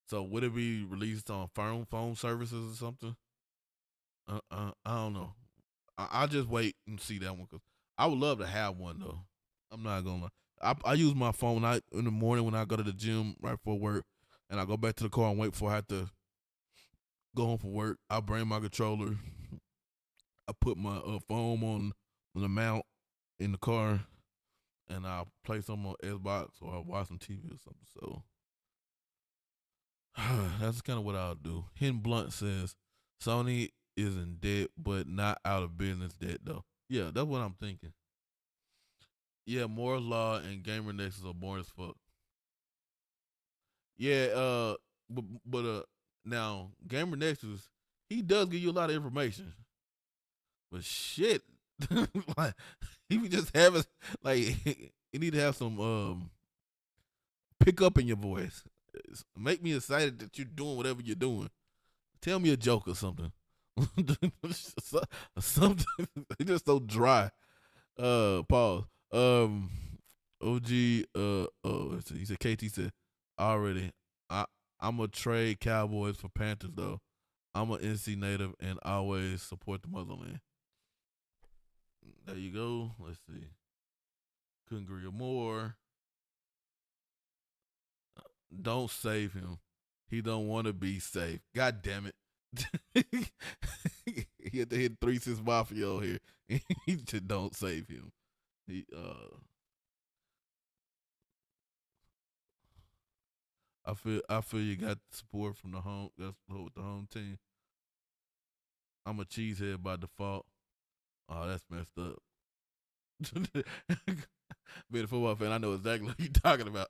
So would it be released on phone services or something? I don't know. I'll just wait and see that one because I would love to have one though. I'm not gonna lie. I use my phone in the morning when I go to the gym right before work, and I go back to the car and wait for I have to go home from work. I bring my controller. I put my phone on the mount in the car, and I'll play some on Xbox or I'll watch some TV or something. So that's kind of what I'll do. Hen Blunt says Sony is in debt, but not out of business debt though. Yeah, that's what I'm thinking. Yeah, Moore's Law and Gamer Nexus are boring as fuck. Yeah, but now Gamer Nexus, he does give you a lot of information, but shit, like he be just having like you need to have some pick up in your voice. Make me excited that you're doing whatever you're doing. Tell me a joke or something. Something. It's just so dry. Pause. OG. He said. KT said already. I'm a trade Cowboys for Panthers though. I'm an NC native and always support the motherland. There you go. Let's see. Couldn't agree more. Don't save him. He don't want to be safe. God damn it. He had to hit 3 6 Mafia here. He just don't save him. He I feel you got support from the home. That's with the home team. I'm a cheesehead by default. Oh, that's messed up. Being a football fan, I know exactly what you're talking about.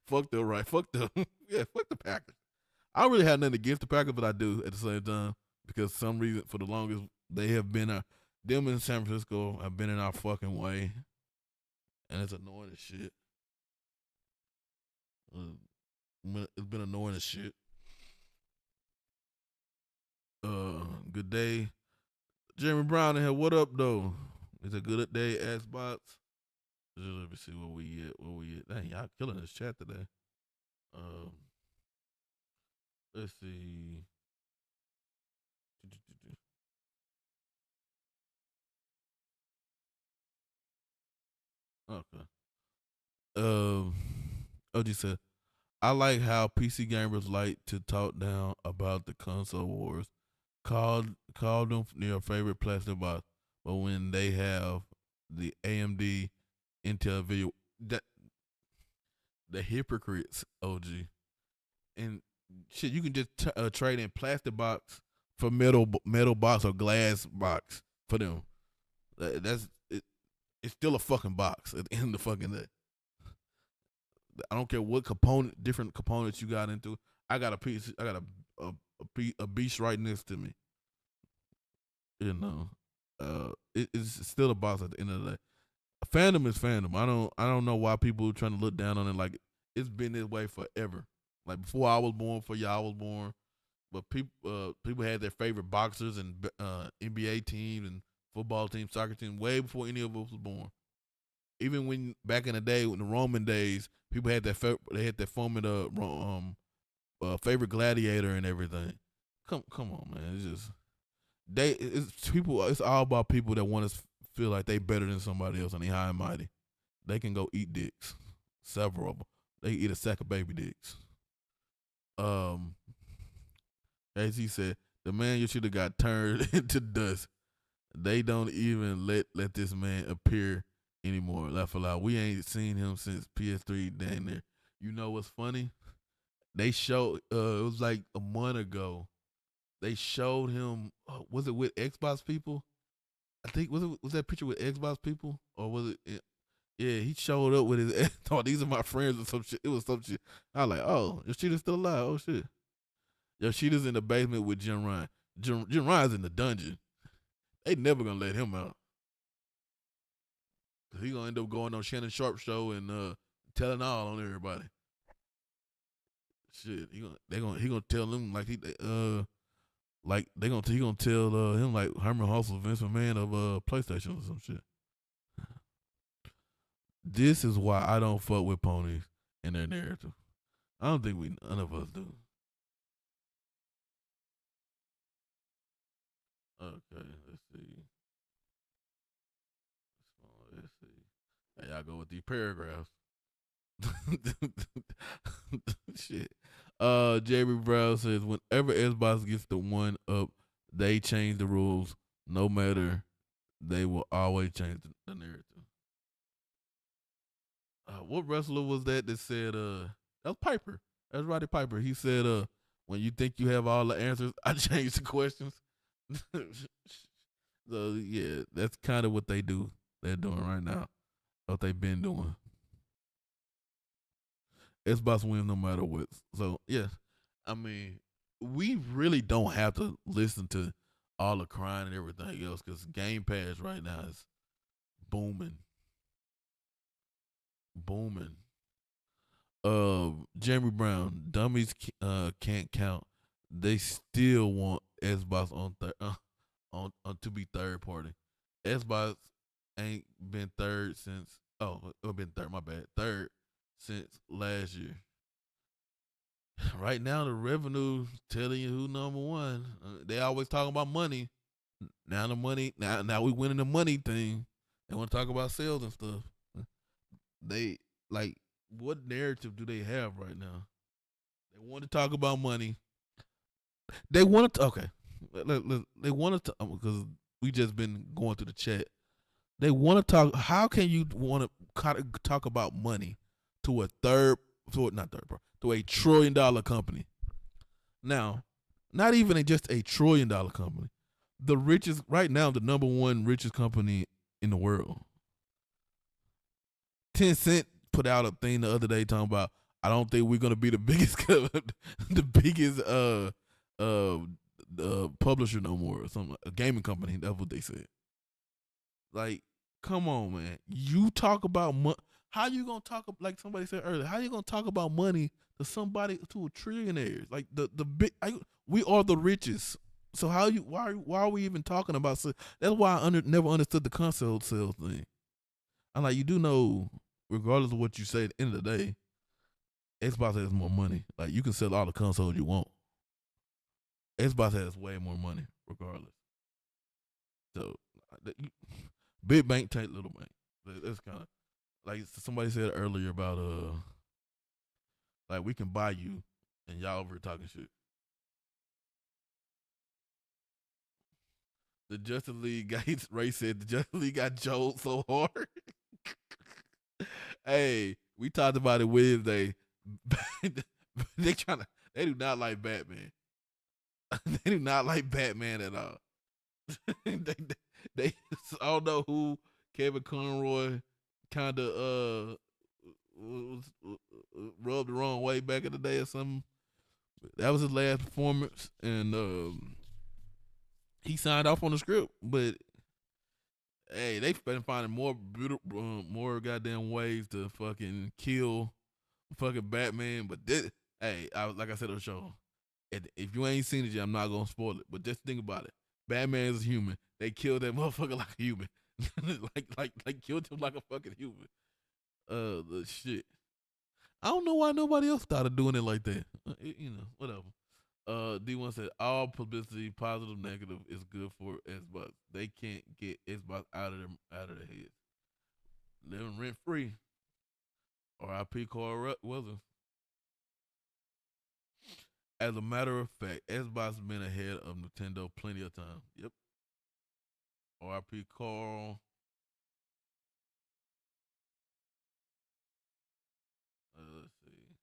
Fuck them, right? Fuck them. Yeah, fuck the Packers. I don't really have nothing against the Packers, but I do at the same time because some reason for the longest they have been them in San Francisco have been in our fucking way, and it's annoying as shit. It's been annoying as shit. Good day, Jeremy Brown in here. What up though? It's a good day, Xbox. Let me see where we at. Where we at? Dang, y'all killing this chat today. Um, let's see. Okay. Um, OG said, I like how PC gamers like to talk down about the console wars. Call them their favorite plastic box, but when they have the AMD Intel video, that the hypocrites, OG, and shit, you can just trade in plastic box for metal box or glass box for them. That's it. It's still a fucking box at the end of the fucking day. I don't care what different components you got into. I got a piece. I got a beast right next to me. You know, it's still a box at the end of the day. Fandom is fandom. I don't know why people are trying to look down on it. Like it's been this way forever. Like before I was born, before y'all was born. But people had their favorite boxers and NBA teams and football teams, soccer teams, way before any of us was born. Even when back in the day, in the Roman days, people had they had their formula favorite gladiator and everything. Come on, man. It's just it's people. It's all about people that want to feel like they better than somebody else and they high and mighty. They can go eat dicks, several of them. They eat a sack of baby dicks. Um, as he said, the man you should have got turned into dust. They don't even let this man appear anymore. Laugh aloud. We ain't seen him since PS3 down there. You know what's funny? They showed it was like a month ago. They showed him. Was it with Xbox people? I think was that picture with Xbox people or was it? Yeah, he showed up with his. Thought these are my friends or some shit. It was some shit. I was like, oh, Yoshida's still alive. Oh shit. Yoshida's in the basement with Jim Ryan. Jim Ryan's in the dungeon. They never gonna let him out. He gonna end up going on Shannon Sharp show and telling all on everybody. Shit, he gonna tell them like he gonna tell him like Herman Hustle, Vince McMahon of PlayStation or some shit. This is why I don't fuck with ponies and their narrative. I don't think none of us do. Okay, let's see. Let's see. Hey, y'all go with these paragraphs. Shit. Jerry Brown says whenever Xbox gets the one up, they change the rules. No matter, they will always change the narrative. What wrestler was that said that was Piper. That's Roddy Piper. He said when you think you have all the answers, I change the questions. So yeah, that's kind of what they're doing right now. What they've been doing. Xbox wins no matter what. So yeah, I mean, we really don't have to listen to all the crying and everything else because Game Pass right now is booming, booming. Jeremy Brown, dummies can't count. They still want Xbox on to be third party. Xbox ain't been third since. Oh, it been third. My bad. Third since last year. Right now, the revenue telling you who number one. They always talking about money. Now the money. Now we winning the money thing. They want to talk about sales and stuff. They like what narrative do they have right now? They want to talk about money. They want to okay. They want to because we just been going through the chat. They want to talk. How can you want to talk about money to a to a $1 trillion company? Now, not even just a $1 trillion company. The richest right now, the number one richest company in the world. Tencent put out a thing the other day talking about I don't think we're gonna be the biggest the biggest publisher no more or something, a gaming company. That's what they said. Like, come on, man. You talk about money. How you gonna talk like somebody said earlier? How you gonna talk about money to a trillionaire? Like the big. We are the richest. So why are we even talking about? That's why I never understood the console sales thing. I'm like, you do know, regardless of what you say, at the end of the day, Xbox has more money. Like you can sell all the consoles you want. Xbox has way more money, regardless. So, big bank take little bank. That's kind of like somebody said earlier about like we can buy you, and y'all over here talking shit. The Justice League guy, Ray said the Justice League got Joel so hard. Hey, we talked about it Wednesday. they trying to. They do not like Batman. They do not like Batman at all. they I don't know who Kevin Conroy kind of rubbed the wrong way back in the day or something. That was his last performance, and he signed off on the script. But hey, they've been finding more goddamn ways to fucking kill fucking Batman. But hey, like I said on the show, if you ain't seen it yet, I'm not gonna spoil it. But just think about it. Batman is human. They killed that motherfucker like a human. like killed him like a fucking human. The shit. I don't know why nobody else started doing it like that. Whatever. D1 said all publicity, positive, negative, is good for Xbox. They can't get Xbox out of their heads. Living rent free. R.I.P. Carl Weathers. As a matter of fact, Xbox has been ahead of Nintendo plenty of times. Yep. R.I.P. Carl. Let's see.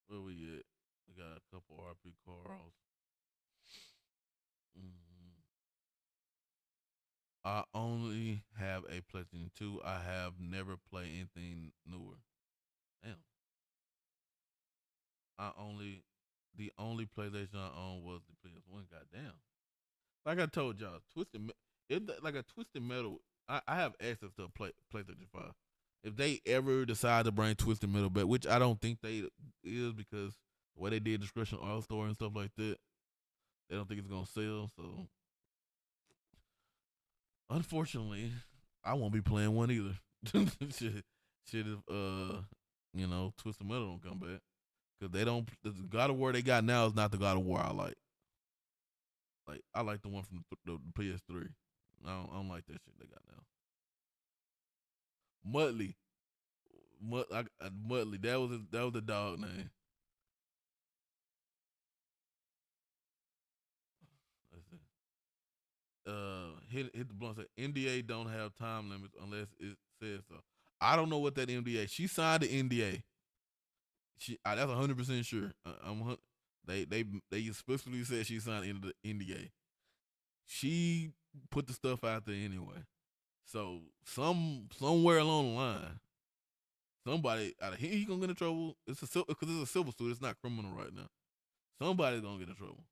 Where we at? We got a couple R.I.P. Carls. Mm-hmm. I only have a PlayStation 2. I have never played anything newer. Damn. The only PlayStation I owned was the PS1. Goddamn. Like I told y'all, like a Twisted Metal. I have access to a PlayStation 5. if they ever decide to bring Twisted Metal back, which I don't think they is because the way they did Discretion Art Store and stuff like that, they don't think it's gonna sell. So unfortunately, I won't be playing one either. shit, if Twisted Metal don't come back because they don't. The God of War they got now is not the God of War I like. Like I like the one from the PS3. I don't like that shit they got now. Muttley, Muttley. That was the dog name. Let's see. Hit the blunt. Said NDA don't have time limits unless it says so. I don't know what that NDA. She signed the NDA. That's 100% sure. They explicitly said she signed the NDA. She put the stuff out there anyway. So somewhere along the line, somebody out of he gonna get in trouble. It's because it's a civil suit. It's not criminal right now. Somebody's gonna get in trouble.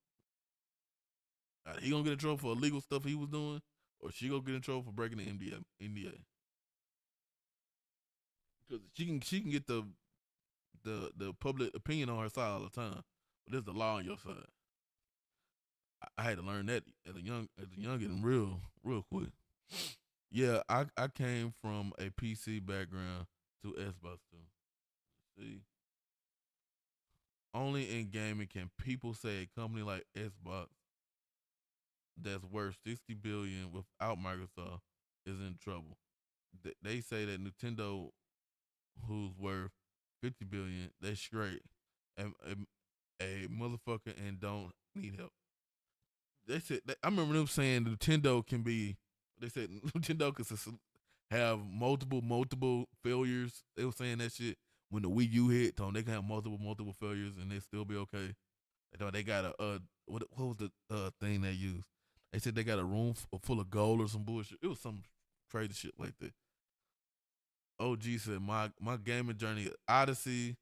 He gonna get in trouble for illegal stuff he was doing, or she gonna get in trouble for breaking the NDA. Because she can get the public opinion on her side all the time, but there's the law on your side. I had to learn that as a youngin real quick. Yeah, I came from a PC background to Xbox too. See, only in gaming can people say a company like Xbox that's worth 60 billion without Microsoft is in trouble. They say that Nintendo, who's worth 50 billion, they straight a motherfucker and don't need help. They said I remember them saying Nintendo can be. They said Nintendo could have multiple failures. They were saying that shit when the Wii U hit. Told they can have multiple failures and they still be okay. They thought they got a what was the thing they used? They said they got a room full of gold or some bullshit. It was some crazy shit like that. OG said my gaming journey Odyssey,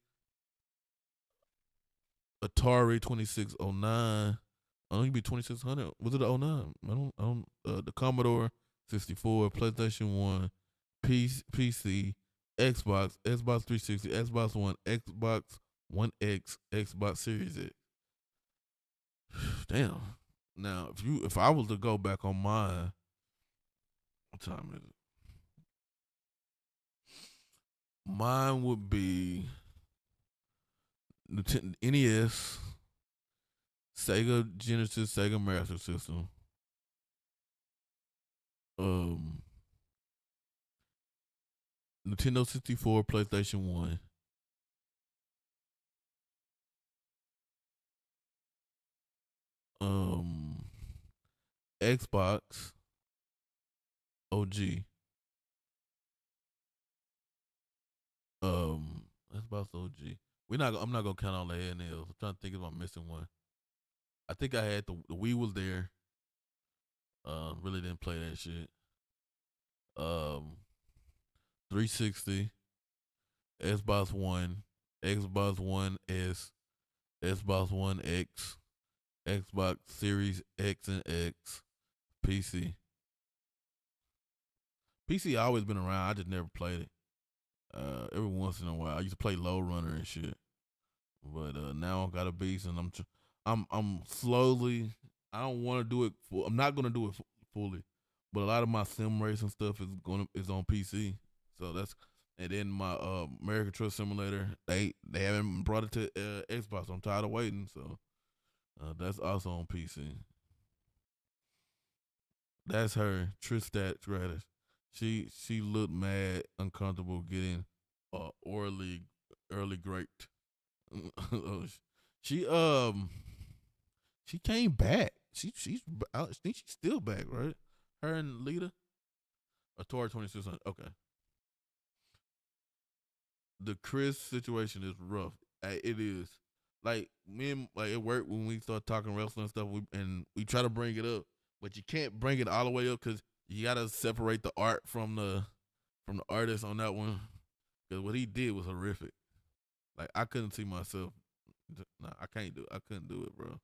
Atari 2609. I don't think it'd be 2600. Was it 09? I don't the Commodore 64, PlayStation 1, PC, Xbox 360, Xbox One, Xbox One X, Xbox Series X. Damn. Now, if I was to go back on mine, what time is it? Mine would be NES, Sega Genesis, Sega Master System, um, Nintendo 64, PlayStation 1, um, Xbox OG, Xbox OG. I'm not gonna count all the A and L's. I'm trying to think if I'm missing one. I think I had the Wii was there. Really didn't play that shit. Um, 360, Xbox One, Xbox One S, Xbox One X, Xbox Series X and X, PC. PC always been around. I just never played it. Every once in a while, I used to play Low Runner and shit. But now I got a beast, and I'm slowly. I don't want to do it. I'm not gonna do it fully, but a lot of my sim racing stuff is on PC. So that's and then my American Truck Simulator. They haven't brought it to Xbox. I'm tired of waiting. So that's also on PC. That's her Tristat Stratus. She looked mad, uncomfortable getting orally early graped. Oh, she she came back. I think she's still back, right? Her and Lita. A Tori 2600. Okay. The Chris situation is rough. It is. Like me and like at work when we start talking wrestling and stuff, we try to bring it up, but you can't bring it all the way up because you gotta separate the art from the artist on that one. Because what he did was horrific. Like I couldn't see myself. Nah, I can't do. I couldn't do it, bro.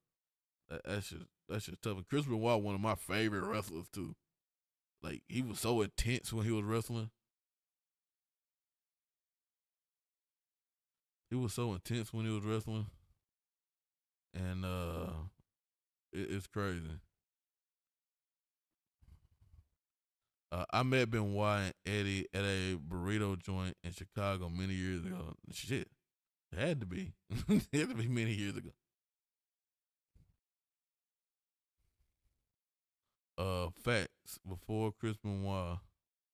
That's just tough. And Chris Benoit, one of my favorite wrestlers too. Like he was so intense when he was wrestling. He was so intense when he was wrestling, and it's crazy. I met Benoit and Eddie at a burrito joint in Chicago many years ago. Shit, it had to be. It had to be many years ago. Facts. Before Chris Benoit,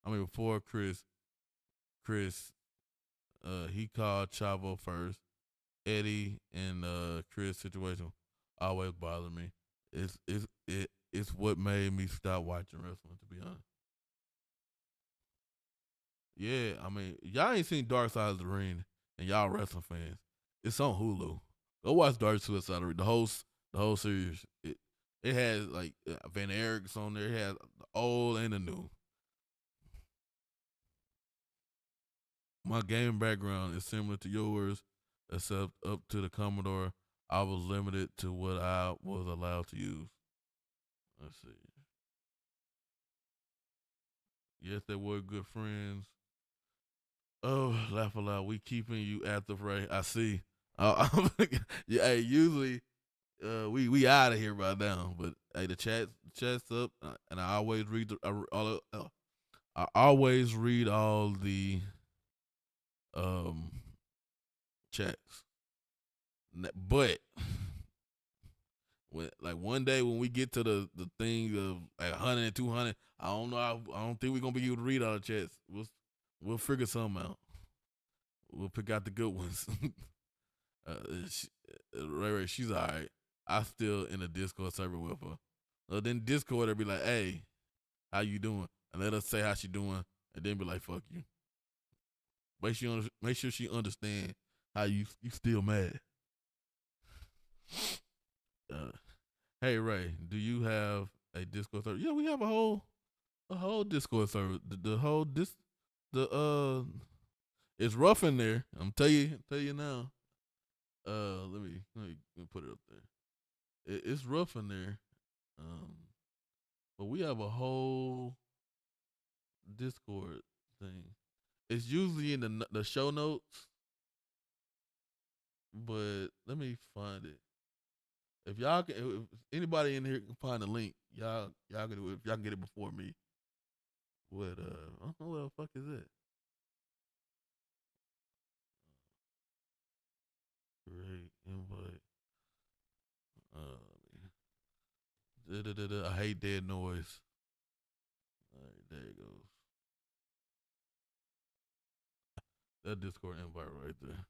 I mean before Chris, he called Chavo first. Eddie and Chris situation always bothered me. It's what made me stop watching wrestling. To be honest, yeah. I mean, y'all ain't seen Dark Side of the Ring, and y'all wrestling fans. It's on Hulu. Go watch Dark Side of the Ring. The whole series. It has like Van Erich's on there. It has the old and the new. My game background is similar to yours, except up to the Commodore, I was limited to what I was allowed to use. Let's see. Yes, they were good friends. Oh, laugh aloud. We keeping you active, Ray. I see. Yeah, hey, usually we out of here by now, but hey, the chat's up, and I always read I always read all the um chats. But when like one day when we get to the thing of like 100 and 200, I don't know. I don't think we're gonna be able to read all the chats. We'll figure something out. We'll pick out the good ones. uh, she, Ray, she's all right. I still in the Discord server with her. Then Discord will be like, "Hey, how you doing?" And let us say how she doing, and then be like, "Fuck you." Make sure she understand how you still mad. Uh, hey Ray, do you have a Discord server? Yeah, we have a whole Discord server. The whole it's rough in there. I'm tell you now. Let me put it up there. It's rough in there. Um, but we have a whole Discord thing. It's usually in the show notes, but let me find it. If y'all can, if anybody in here can find the link, y'all can do it. If y'all can get it before me. What I don't know what the fuck is it. Great invite. Uh, I hate dead noise. All right, there it goes. That Discord invite right there.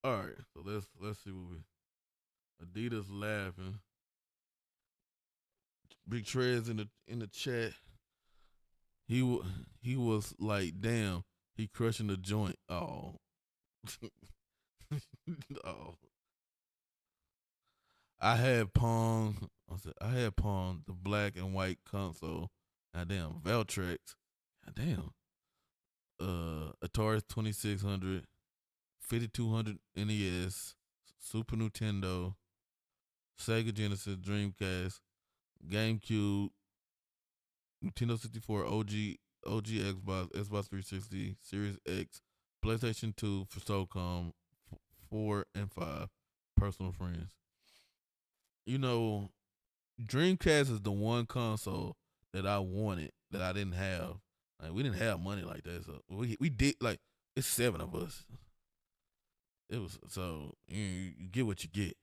All right, so let's see what we. Adidas laughing. Big Trez in the chat. He was like, damn, he crushing the joint. Oh, oh. I had Pong, the black and white console. Goddamn, Valtrex. Goddamn. Atari 2600, 5200 NES, Super Nintendo, Sega Genesis, Dreamcast, GameCube, Nintendo 64, OG Xbox, Xbox 360, Series X, PlayStation 2 for SOCOM, 4 and 5, personal friends. You know, Dreamcast is the one console that I wanted that I didn't have. Like we didn't have money like that, so we did like it's seven of us. It was so you get what you get.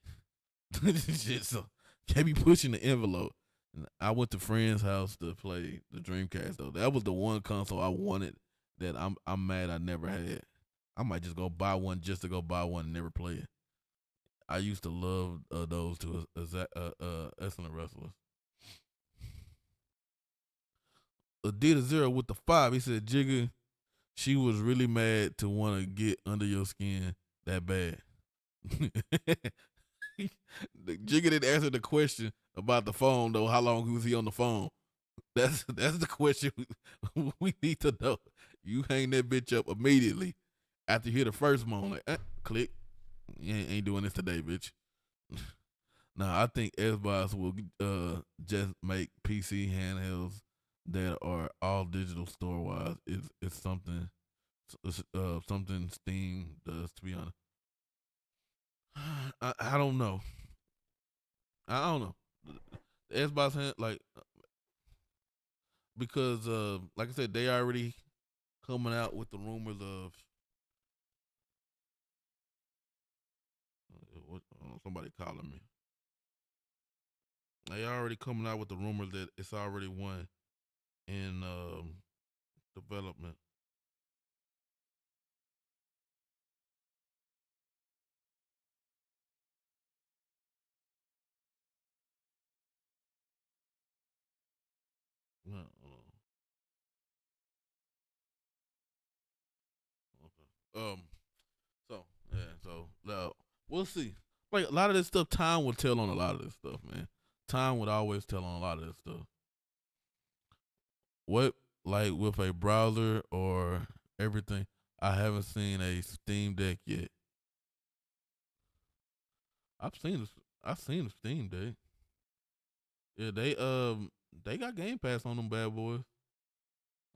Shit, so can't be pushing the envelope. And I went to friend's house to play the Dreamcast though. That was the one console I wanted that I'm mad I never had. I might just go buy one just to go buy one and never play it. I used to love those two excellent wrestlers. Adidas Zero with the 5. He said, Jigga, she was really mad to want to get under your skin that bad. Jigga didn't answer the question about the phone though. How long was he on the phone? That's the question we need to know. You hang that bitch up immediately after you hear the first moan. Like, click. You ain't doing this today, bitch. Now I think Xbox will just make PC handhelds that are all digital store wise. It's something something Steam does. To be honest, I don't know. I don't know. The Xbox like because like I said, they already coming out with the rumors of somebody calling me. They already coming out with the rumors that it's already one in development. No, okay. So yeah, so we'll see. Like a lot of this stuff, time will tell on a lot of this stuff, man. Time would always tell on a lot of this stuff. What like with a browser or everything? I haven't seen a Steam Deck yet. I've seen this. I've seen the Steam Deck. Yeah, they got Game Pass on them bad boys.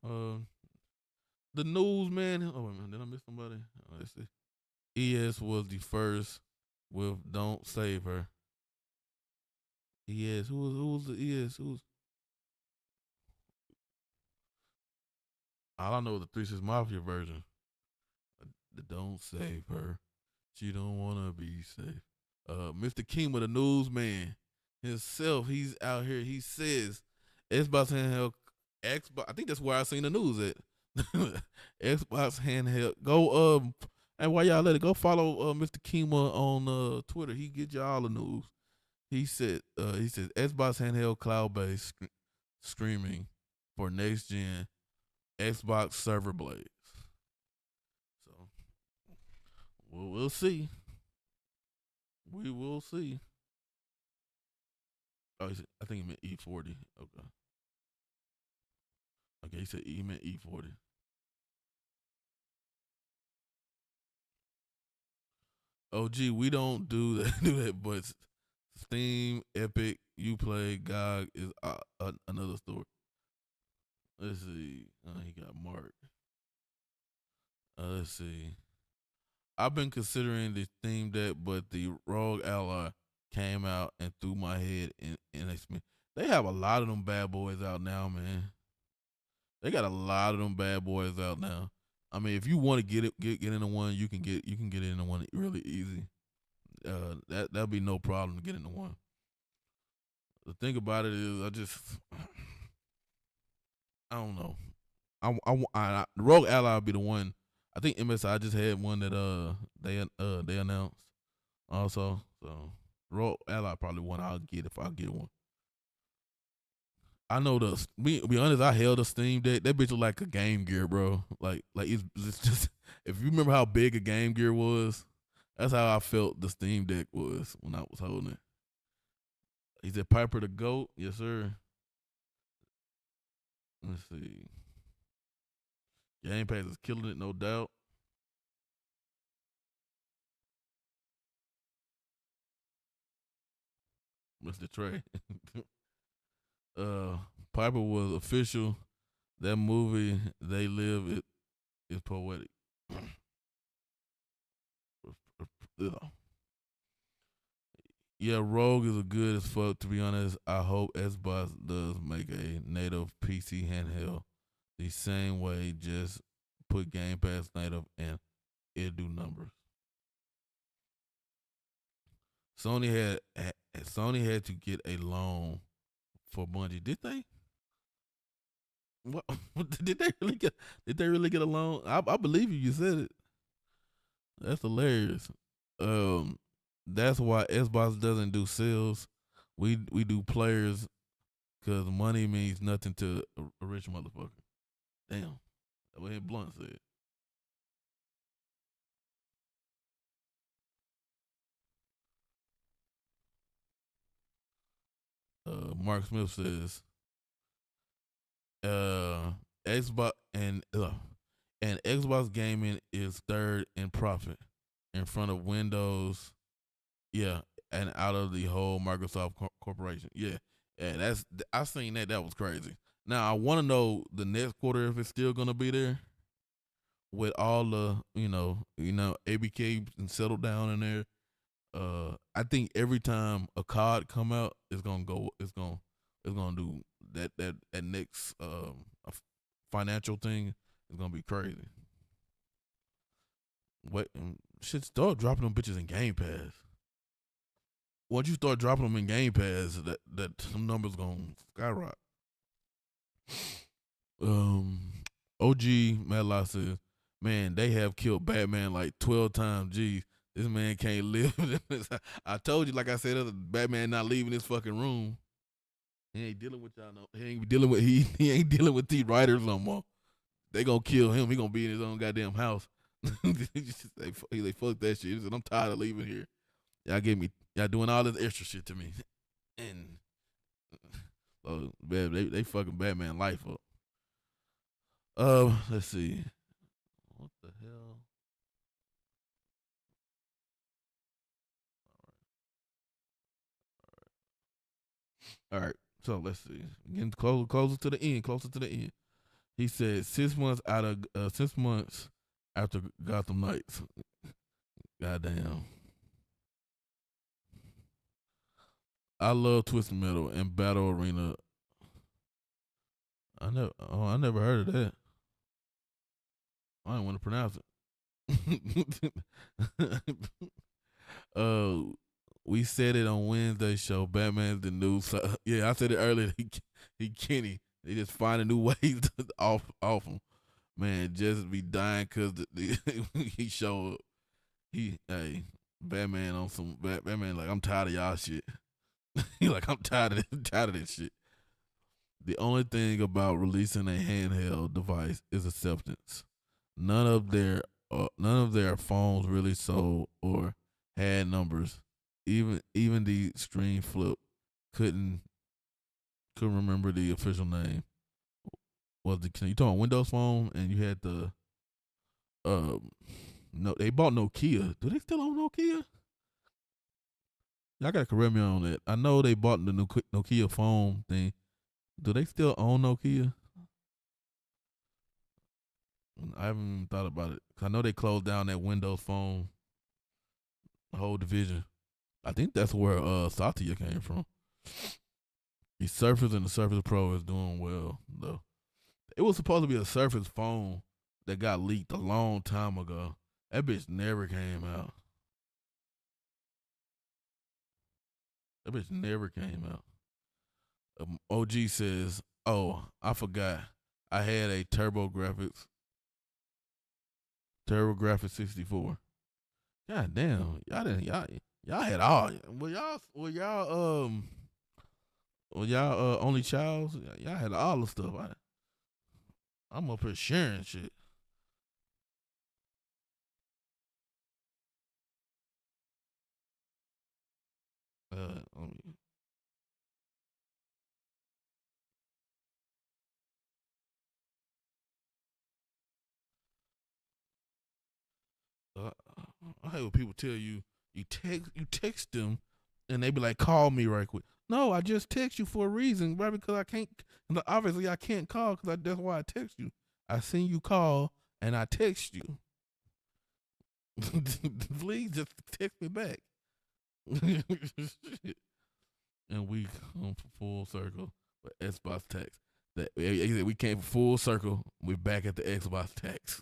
Uh, the news man. Oh wait a minute, did I miss somebody? Let's see. ES was the first with "Don't Save Her." ES. Who was the ES? Who's all I know is the Three Six Mafia version. The "Don't Save Her." She don't wanna be safe. Mr. Kima, the newsman himself, he's out here. He says Xbox handheld, Xbox. I think that's where I seen the news at. Xbox handheld. Go and while y'all let it go, follow Mr. Kima on Twitter. He get you all the news. He says Xbox handheld cloud based streaming for next gen Xbox server blades. So we'll see. We will see. Oh, I think he meant E40. Okay. Okay, he said he meant E40. Oh, gee, we don't do that, do that, but Steam, Epic, Uplay, GOG is another story. Let's see. He got Mark. Let's see. I've been considering the Steam Deck, but the Rogue Ally came out and threw my head in a spin. They have a lot of them bad boys out now, man. They got a lot of them bad boys out now. I mean, if you want to get into one, you can get into one really easy. That'll be no problem to get into one. The thing about it is, I don't know. The Rogue Ally will be the one. I think MSI just had one that they announced also. So Rogue Ally probably one I'll get if I get one. I know be honest, I held a Steam Deck. That bitch was like a Game Gear, bro. Like it's just if you remember how big a Game Gear was, that's how I felt the Steam Deck was when I was holding it. He said Piper the GOAT, yes sir. Let's see. Game Pass is killing it, no doubt. Mr. Trey. uh Piper was official. That movie They Live it is poetic. Ugh. Yeah, Rogue is a good as fuck. To be honest, I hope Xbox does make a native PC handheld the same way. Just put Game Pass native and it do numbers. Sony Sony had to get a loan for Bungie. Did they? What did they really get? Did they really get a loan? I believe you. You said it. That's hilarious. Um, that's why Xbox doesn't do sales. We do players because money means nothing to a rich motherfucker. Damn, that's what Blunt said. Mark Smith says, uh, Xbox and Xbox gaming is third in profit in front of Windows. Yeah, and out of the whole Microsoft corporation. Yeah, yeah. I seen that. That was crazy. Now I want to know the next quarter if it's still gonna be there with all the ABK and settled down in there. I think every time a card come out, it's gonna do that next financial thing is gonna be crazy. What shit? Start dropping them bitches in Game Pass. Once you start dropping them in Game Pass, that some numbers gonna skyrocket. Um, OG Madlock says, "Man, they have killed Batman like 12 times. Geez, this man can't live." I told you, like I said, Batman not leaving this fucking room. He ain't dealing with y'all no. He ain't dealing with these writers no more. They gonna kill him. He gonna be in his own goddamn house. They fuck that shit. He said, I'm tired of leaving here. Y'all doing all this extra shit to me, and so man, they fucking Batman life up. Let's see. What the hell? All right. So let's see. Getting closer to the end. Closer to the end. He said 6 months out of 6 months after Gotham Knights. Goddamn. I love Twisted Metal and Battle Arena. I never heard of that. I don't want to pronounce it. We said it on Wednesday show. Batman's the new. Yeah, I said it earlier. He Kenny. They just finding new ways to off him. Man, just be dying because he showed up. Hey, Batman on some Batman like I'm tired of y'all shit. He like I'm tired of this shit. The only thing about releasing a handheld device is acceptance. None of their phones really sold or had numbers. Even the Stream Flip couldn't remember the official name. Was the you talking Windows Phone and you had the no, they bought Nokia. Do they still own Nokia? Y'all gotta correct me on that. I know they bought the Nokia phone thing. Do they still own Nokia? I haven't even thought about it. I know they closed down that Windows Phone whole division. I think that's where Satya came from. The Surface and the Surface Pro is doing well though. It was supposed to be a Surface phone that got leaked a long time ago. That bitch never came out. That bitch never came out. OG says, "Oh, I forgot. I had a TurboGrafx 64. God damn, y'all had all. Were y'all only child? Y'all had all the stuff. I'm up here sharing shit. I mean, uh, I hate when people tell you you text them, and they be like, "Call me right quick." No, I just text you for a reason, right? Because I can't. Obviously, I can't call because that's why I text you. I seen you call and I text you. Please just text me back. And we come full circle with Xbox tax. That we came full circle. We're back at the Xbox tax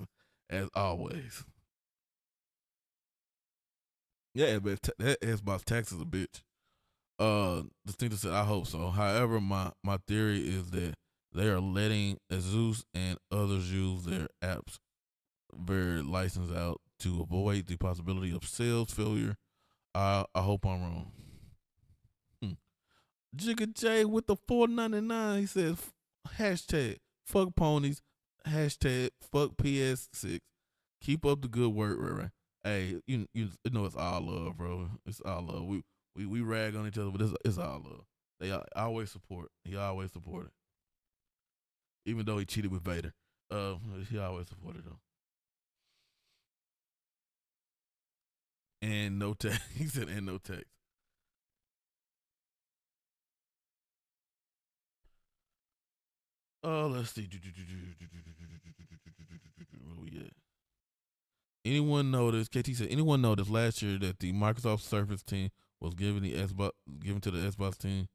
as always. Yeah, but that Xbox tax is a bitch. The thing to say, I hope so. However, my theory is that they are letting Asus and others use their apps very licensed out to avoid the possibility of sales failure. I hope I'm wrong. Hmm. Jigga J with the 4.99. He says hashtag fuck ponies, hashtag fuck PS6. Keep up the good work, right? Hey, you know it's all love, bro. It's all love. We rag on each other, but it's all love. They always support. He always supported, even though he cheated with Vader. He always supported him. And no text. He said, and no text. Let's see. Where we at? Anyone noticed? KT said, anyone noticed last year that the Microsoft Surface team was given to the Xbox team?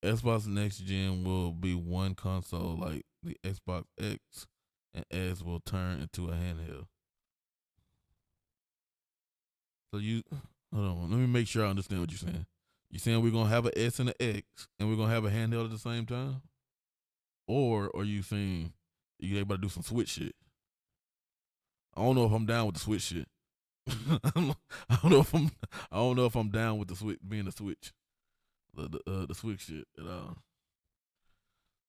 Xbox Next Gen will be one console like the Xbox X, and S will turn into a handheld. So you hold on, let me make sure I understand what you're saying. You saying we're gonna have an S and an X, and we're gonna have a handheld at the same time, or are you saying you able to do some Switch shit? I don't know if I'm down with the Switch shit. I don't know if I'm down with the Switch being the Switch, the Switch shit at all.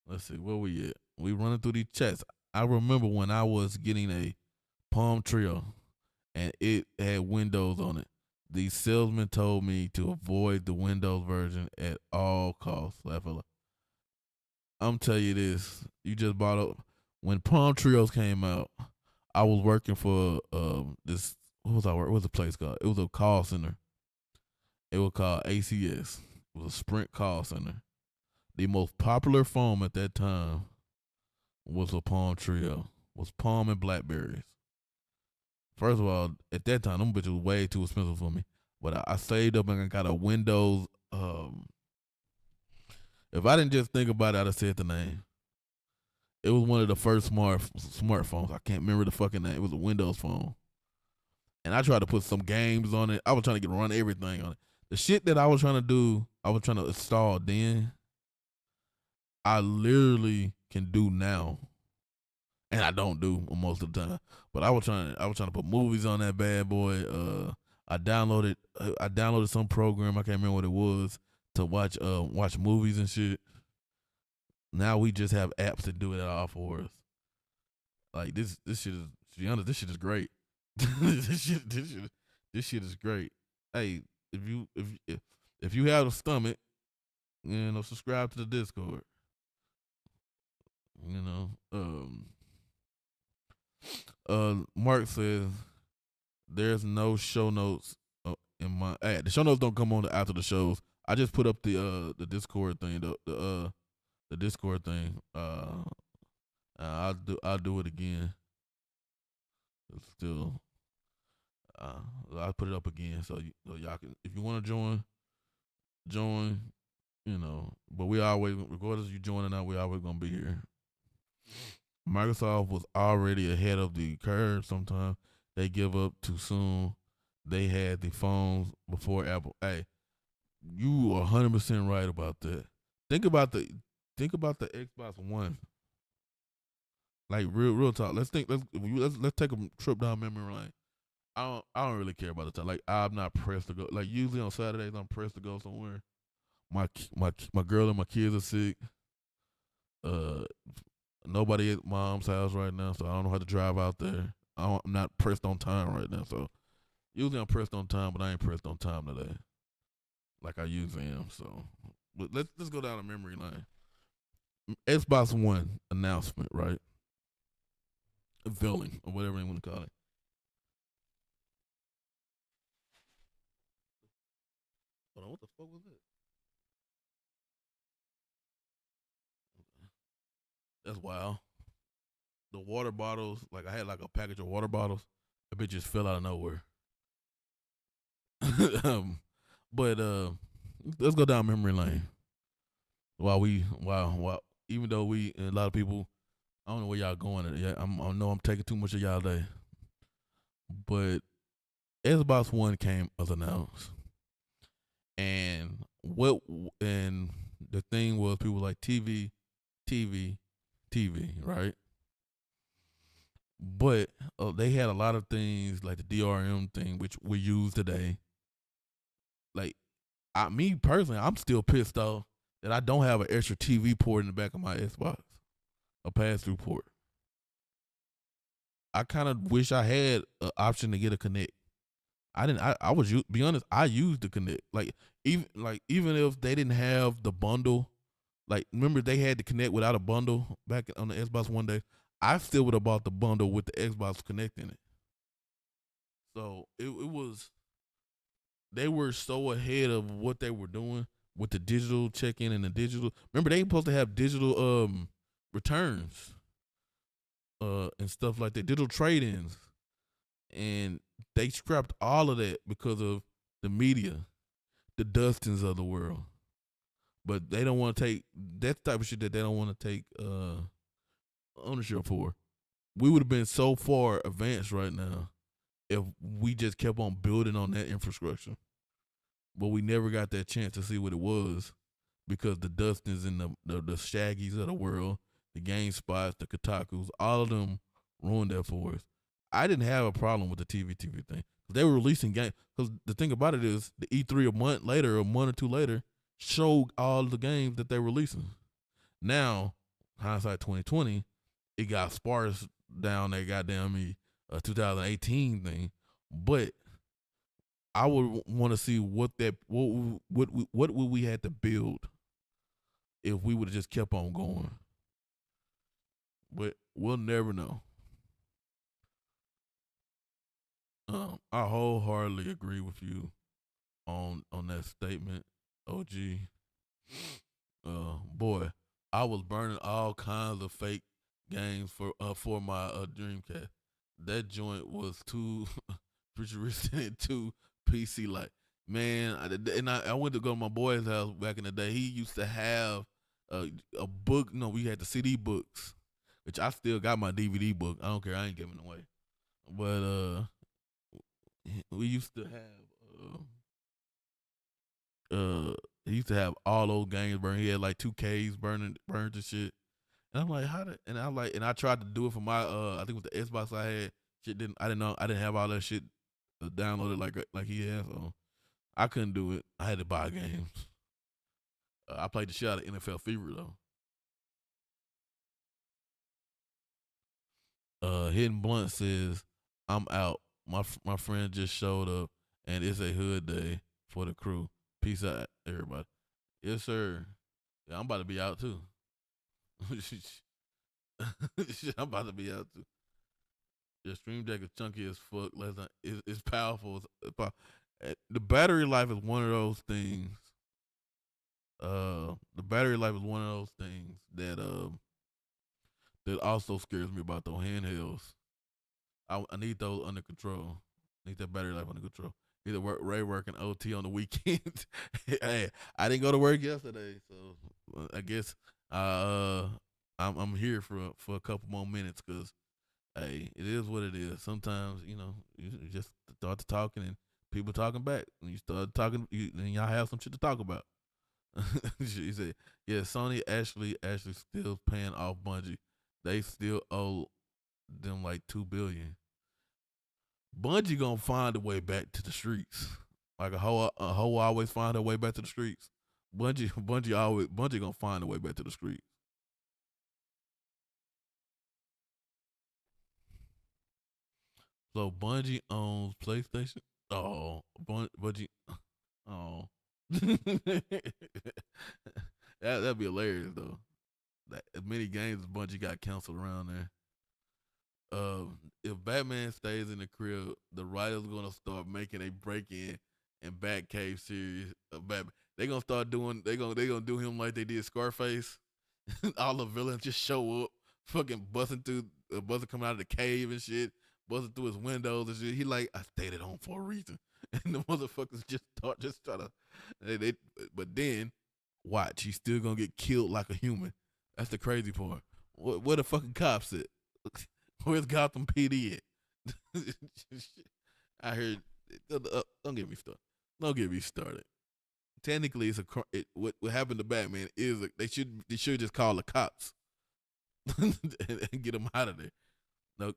Let's see where we at. We running through these chats. I remember when I was getting a Palm Trio and it had Windows on it. The salesman told me to avoid the Windows version at all costs. I'm telling you this. You just bought up when Palm Trios came out. I was working for this. What was I work? What was the place called? It was a call center. It was called ACS. It was a Sprint call center. The most popular phone at that time was a Palm Trio. Was Palm and Blackberries. First of all, at that time, them bitches was way too expensive for me. But I saved up and I got a Windows. If I didn't just think about it, I'd have said the name. It was one of the first smartphones. I can't remember the fucking name. It was a Windows phone. And I tried to put some games on it. I was trying to run everything on it. The shit that I was trying to do, I was trying to install then. I literally can do now. And I don't do most of the time. But I was trying to put movies on that bad boy. I downloaded some program, I can't remember what it was, to watch movies and shit. Now we just have apps that do it all for us. Like this shit is, to be honest, this shit is great. this shit is great. Hey, if you have a stomach, subscribe to the Discord. Mark says there's no show notes in my. Hey, the show notes don't come on after the shows. I just put up the Discord thing, the Discord thing. I'll do it again. It's still, I'll put it up again so y'all can, if you want to join. But we always, regardless if you join or not, we always gonna be here. Microsoft was already ahead of the curve. Sometimes they give up too soon. They had the phones before Apple. Hey, you are 100% right about that. Think about the Xbox One. Like real talk. Let's take a trip down memory lane. I don't really care about the time. Like I'm not pressed to go. Like usually on Saturdays I'm pressed to go somewhere. My girl and my kids are sick. Nobody at mom's house right now, so I don't know how to drive out there. I'm not pressed on time right now, so usually I'm pressed on time, but I ain't pressed on time today, like I usually am. So, but let's go down a memory lane. Xbox One announcement, right? Unveiling or whatever you want to call it. Hold on, what the fuck was that? That's wild. The water bottles, like I had like a package of water bottles. The bitch just fell out of nowhere. um, but let's go down memory lane. While even though we and a lot of people, I don't know where y'all going. Yeah, I know I'm taking too much of y'all day. But Xbox One came as announced, and the thing was people like TV, right? But they had a lot of things like the DRM thing, which we use today. Like, me personally, I'm still pissed off that I don't have an extra TV port in the back of my Xbox, a pass-through port. I kind of wish I had an option to get a Connect. I didn't. I was be honest. I used the Connect. Even if they didn't have the bundle, like remember they had the Connect without a bundle back on the Xbox One day. I still would have bought the bundle with the Xbox Connect in it. So it was. They were so ahead of what they were doing with the digital check-in and the digital. Remember they supposed to have digital returns and stuff like that, digital trade-ins, and they scrapped all of that because of the media, the Dustins of the world. But they don't want to take that type of shit that they don't want to take ownership for. We would have been so far advanced right now if we just kept on building on that infrastructure. But we never got that chance to see what it was because the Dustins and the Shaggies of the world, the GameSpots, the Kotakus, all of them ruined that for us. I didn't have a problem with the TV thing. They were releasing games. Because the thing about it is, the E3 a month later, a month or two later, showed all the games that they're releasing. Now, hindsight 2020, it got sparse down that goddamn 2018 thing. But I would want to see what would we had to build if we would have just kept on going. But we'll never know. I wholeheartedly agree with you on that statement, OG. Boy, I was burning all kinds of fake games for my Dreamcast. That joint was too futuristic and too PC like. Man, I went to go to my boy's house back in the day. He used to have a book. No, we had the CD books, which I still got my DVD book. I don't care. I ain't giving it away. But we used to have he used to have all those games burned. He had like 2Ks burned and shit. And I'm like, how did? And I'm like, and I tried to do it for my I think with the Xbox I had. I didn't know. I didn't have all that shit downloaded like he had. So I couldn't do it. I had to buy games. I played the shit out of NFL Fever though. Hidden Blunt says, "I'm out. My friend just showed up, and it's a hood day for the crew. Peace out, everybody." Yes, sir. Yeah, I'm about to be out too. I'm about to be out too. Your Stream Deck is chunky as fuck. It's powerful. The battery life is one of those things. The battery life is one of those things that also scares me about those handhelds. I need those under control. Need that battery life under control. Need to working OT on the weekend. Hey, I didn't go to work yesterday, so I guess I'm here for a couple more minutes because hey, it is what it is. Sometimes you just start talking and people talking back. When you start talking, then y'all have some shit to talk about. He said, "Yeah, Sony actually still paying off Bungie. They still owe them like $2 billion. Bungie gonna find a way back to the streets. Like a hoe always find her way back to the streets. Bungie gonna find a way back to the streets. So Bungie owns PlayStation. Oh, Bungie. Oh, that'd be hilarious though. That as many games as Bungie got canceled around there. If Batman stays in the crib, the writers gonna start making a break in and Batcave series of Batman. They gonna start doing. They gonna do him like they did Scarface. All the villains just show up, fucking busting coming out of the cave and shit, busting through his windows and shit. He like, I stayed at home for a reason, and the motherfuckers just try to. But then watch, he's still gonna get killed like a human. That's the crazy part. Where the fucking cops at? Where's Gotham PD at? I heard. Don't get me started. Don't get me started. Technically, what happened to Batman is they should just call the cops and get him out of there. No,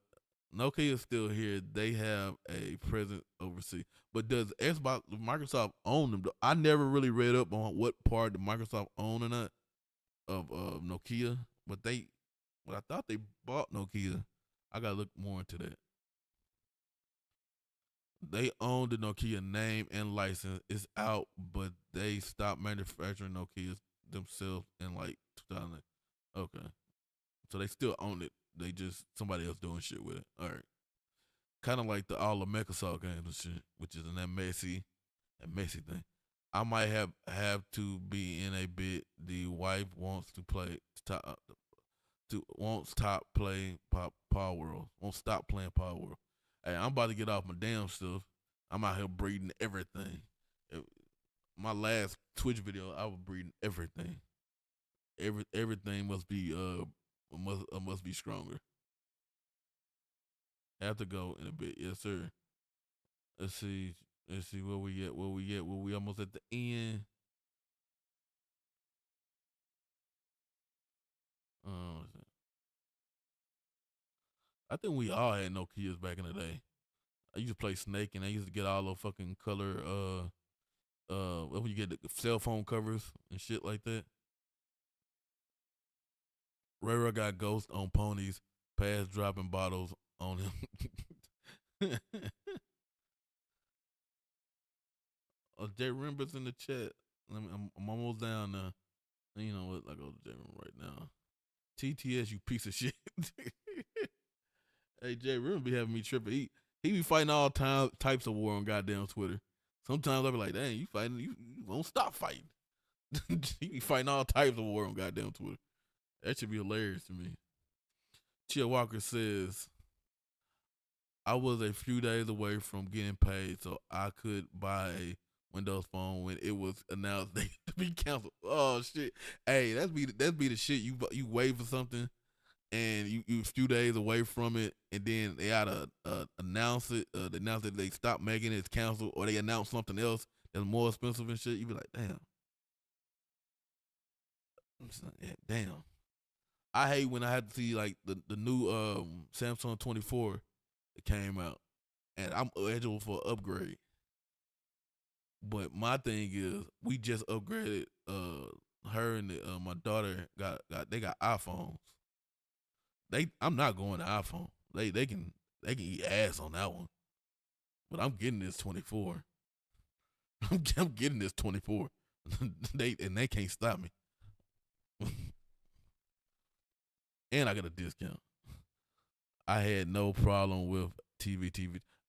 Nokia is still here. They have a presence overseas. But does Microsoft own them? I never really read up on what part the Microsoft own or not of Nokia, but I thought they bought Nokia. I gotta look more into that. They own the Nokia name and license. It's out, but they stopped manufacturing Nokia themselves in like 2000. Okay, so they still own it. They just somebody else doing shit with it. All right, kind of like all the Microsoft games and shit, which is in that messy thing. I might have to be in a bit. The wife wants to play won't stop playing Power World. Won't stop playing Power World. Hey, I'm about to get off my damn stuff. I'm out here breeding everything. My last Twitch video, I was breeding everything. Everything must be stronger. Have to go in a bit, yes sir. Let's see. Let's see where we at. Where we at? Where we almost at the end. Uh, I think we all had no kids back in the day. I used to play Snake, and I used to get all the fucking color. When you get the cell phone covers and shit like that. Ray Ray got ghost on ponies, pass dropping bottles on him. Jay Rimbers in the chat. I'm almost down now. You know what? I go to Jay Rim right now. TTS, you piece of shit. Hey, Jay Rim be having me tripping. He be fighting all types of war on goddamn Twitter. Sometimes I be like, dang, you fighting, you won't stop fighting. He be fighting all types of war on goddamn Twitter. That should be hilarious to me. Chia Walker says, I was a few days away from getting paid, so I could buy a Windows phone when it was announced they to be canceled. Oh shit! Hey, that's be the shit. You wait for something, and you a few days away from it, and then they gotta announce it. They announce that they stopped making it, it's canceled, or they announce something else that's more expensive and shit. You be like, damn. Yeah, damn. I hate when I had to see like the new Samsung 24 that came out, and I'm eligible for an upgrade. But my thing is, we just upgraded. Her and my daughter got iPhones. I'm not going to iPhone. They can eat ass on that one. But I'm getting this 24. I'm getting this 24. they can't stop me. And I got a discount. I had no problem with TV.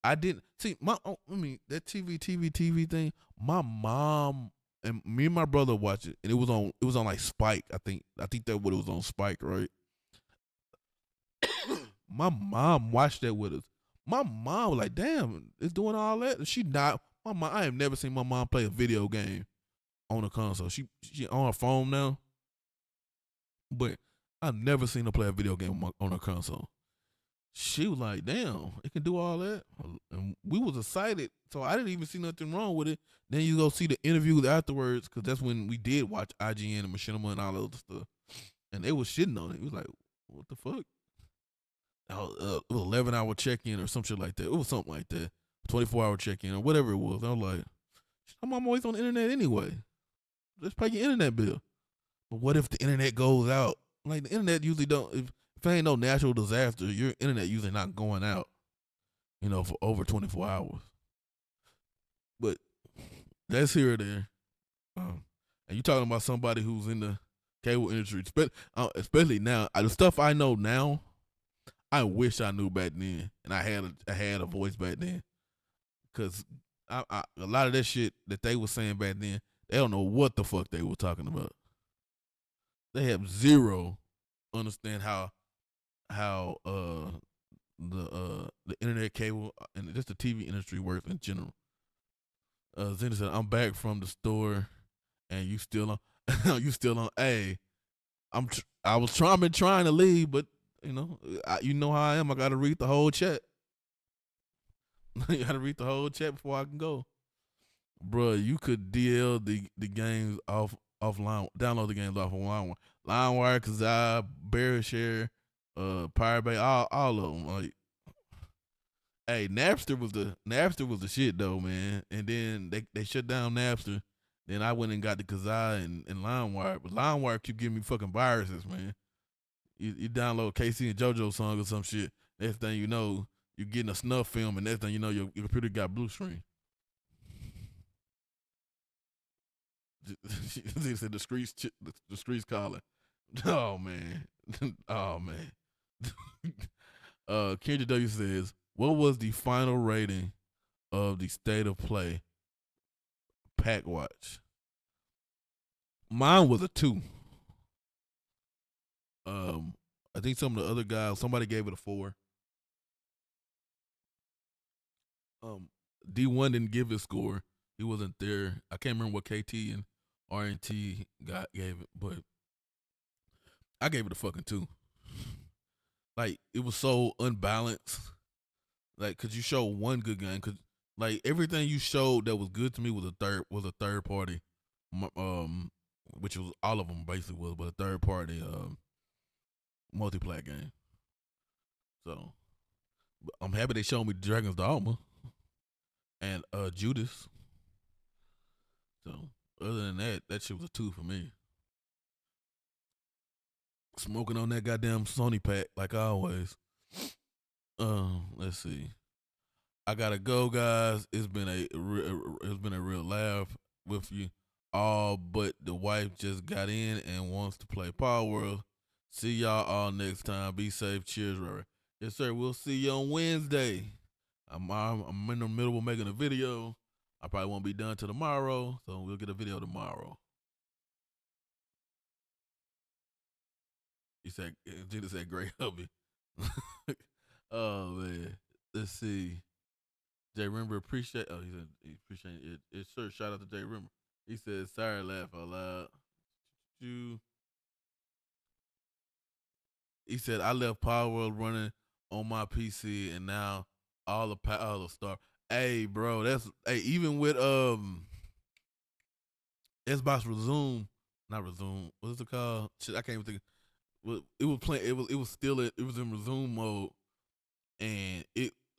I didn't see that TV thing. My mom and me and my brother watched it, and it was on like Spike. I think that what it was on Spike, right? My mom watched that with us. My mom was like, "Damn, it's doing all that." She not my mom. I have never seen my mom play a video game on a console. She on her phone now, but I've never seen her play a video game on her console. She was like, "Damn, it can do all that," and we was excited. So I didn't even see nothing wrong with it. Then you go see the interviews afterwards, because that's when we did watch IGN and Machinima and all that other stuff, and they was shitting on it. It was like, "What the fuck?" It was 11-hour check-in or some shit like that. It was something like that, 24-hour check-in or whatever it was. I was like, "I'm always on the internet anyway. Just pay your internet bill." But what if the internet goes out? Like, the internet usually don't. If ain't no natural disaster, your internet usually not going out, for over 24 hours. But that's here or there. And you talking about somebody who's in the cable industry, especially now. The stuff I know now, I wish I knew back then, and I had a voice back then, because a lot of that shit that they were saying back then, they don't know what the fuck they were talking about. They have zero understand how the internet cable and just the TV industry works in general. Zena said, "I'm back from the store, and you still on you still on." Hey, I've been trying to leave, but you know how I am. I got to read the whole chat. You got to read the whole chat before I can go, bruh. You could DL the games offline, download the games off of LimeWire, Kazaa, BearShare, Pirate Bay, all of them. Like, hey, Napster was the shit though, man. And then they shut down Napster. Then I went and got the Kazaa and LimeWire, but LimeWire keep giving me fucking viruses, man. You download KC and JoJo song or some shit. Next thing you know, you're getting a snuff film, and next thing you know, your computer got blue screen. She said the streets calling. Oh man, oh man. Kendra W says, "What was the final rating of the State of Play Pack Watch?" Mine was a 2. I think some of the other guys, somebody gave it a 4. D1 didn't give his score. He wasn't there. I can't remember what KT and RNT gave it, but I gave it a fucking 2. Like it was so unbalanced. Like, could you show one good game? Cause like everything you showed that was good to me was a third party, which was all of them basically was, but a third party multiplayer game. So I'm happy they showed me Dragon's Dogma and Judas. So other than that, that shit was a 2 for me. Smoking on that goddamn Sony pack like always. Let's see. I gotta go, guys. It's been a real laugh with you all, but the wife just got in and wants to play Power World. See y'all all next time. Be safe. Cheers, Rory. Yes, sir. We'll see you on Wednesday. I'm in the middle of making a video. I probably won't be done till tomorrow, so we'll get a video tomorrow. He said, Gina said, great hubby. Oh man, let's see. Jay Rimmer appreciate. Oh, he said he appreciate it. It's sure. Shout out to Jay Rimmer. He said, "Sorry, laugh out loud." You. He said, "I left Power World running on my PC, and now all the stuff." Hey, bro, that's even with Xbox Resume, not Resume. What is it called? Shit, I can't even think. It was playing. It was still it was in resume mode, and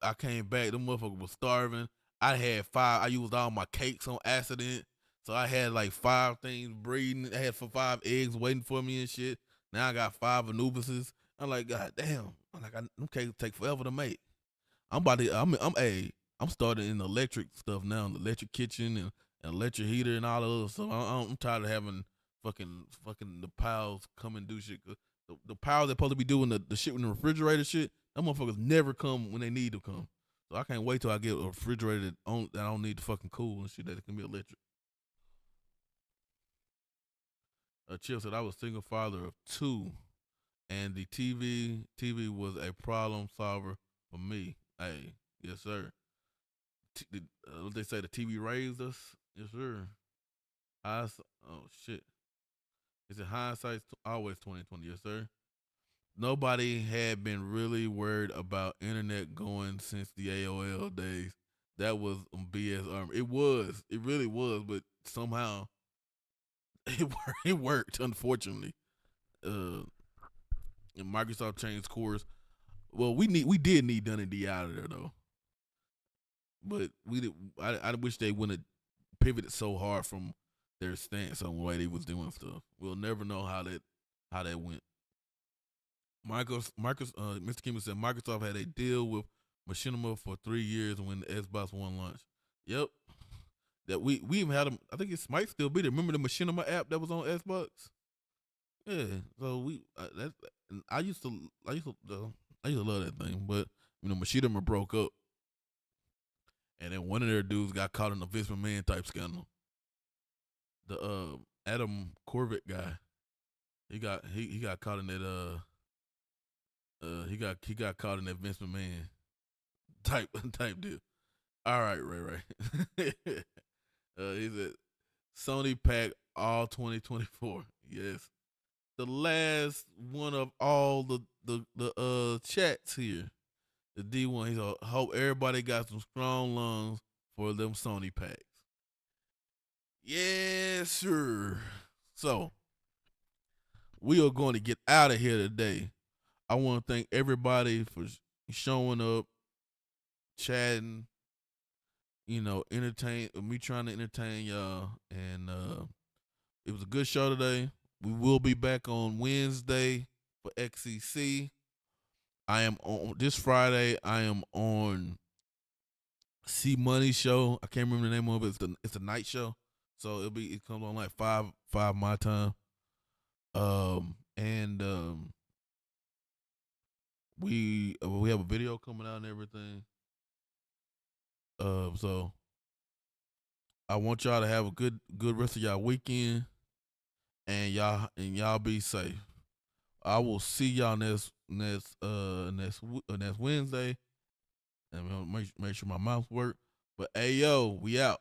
I came back. The motherfucker was starving. I had 5. I used all my cakes on accident, so I had like 5 things breeding. I had 5 eggs waiting for me and shit. Now I got 5 Anubises. I'm like, God damn! I'm like, them cakes take forever to make. I'm about to. I'm starting in the electric stuff now, the electric kitchen and electric heater and all the other stuff. I'm tired of having fucking the pals come and do shit. The pals that supposed to be doing the shit in the refrigerator shit, them motherfuckers never come when they need to come. So I can't wait till I get a refrigerator that I don't need to fucking cool and shit that it can be electric. Chill said I was single father of 2, and the TV was a problem solver for me. Hey, yes sir. What they say, the TV raised us. Yes sir. Oh shit. Is it hindsight's always 2020? Yes sir. Nobody had been really worried about internet going since the AOL days. That was BS armor. It was. It really was. But somehow it worked. Unfortunately, and Microsoft changed course. Well, we did need Dun and D out of there though. But we did. I wish they wouldn't have pivoted so hard from their stance on the way they was doing stuff. We'll never know how that went. Mr. Kimball said Microsoft had a deal with Machinima for 3 years when the Xbox One launched. Yep. That we even had them. I think it might still be there. Remember the Machinima app that was on Xbox? Yeah. So I used to love that thing, but Machinima broke up, and then one of their dudes got caught in a Vince McMahon type scandal. The Adam Corbett guy, he got caught in that he got caught in that Vince McMahon type deal. All right, Ray. He said Sony pack all 2024. Yes, the last one of all the chats here. The D1. He said, hope everybody got some strong lungs for them Sony packs. Yes, sir. So we are going to get out of here today. I want to thank everybody for showing up, chatting, me trying to entertain y'all. And it was a good show today. We will be back on Wednesday for XCC. I am on this Friday. I am on C Money show. I can't remember the name of it. It's a night show, so it comes on like 5 my time. And we have a video coming out and everything. So I want y'all to have a good rest of y'all weekend, and y'all be safe. I will see y'all next Wednesday. and we'll make sure my mouth work. But hey, yo, we out.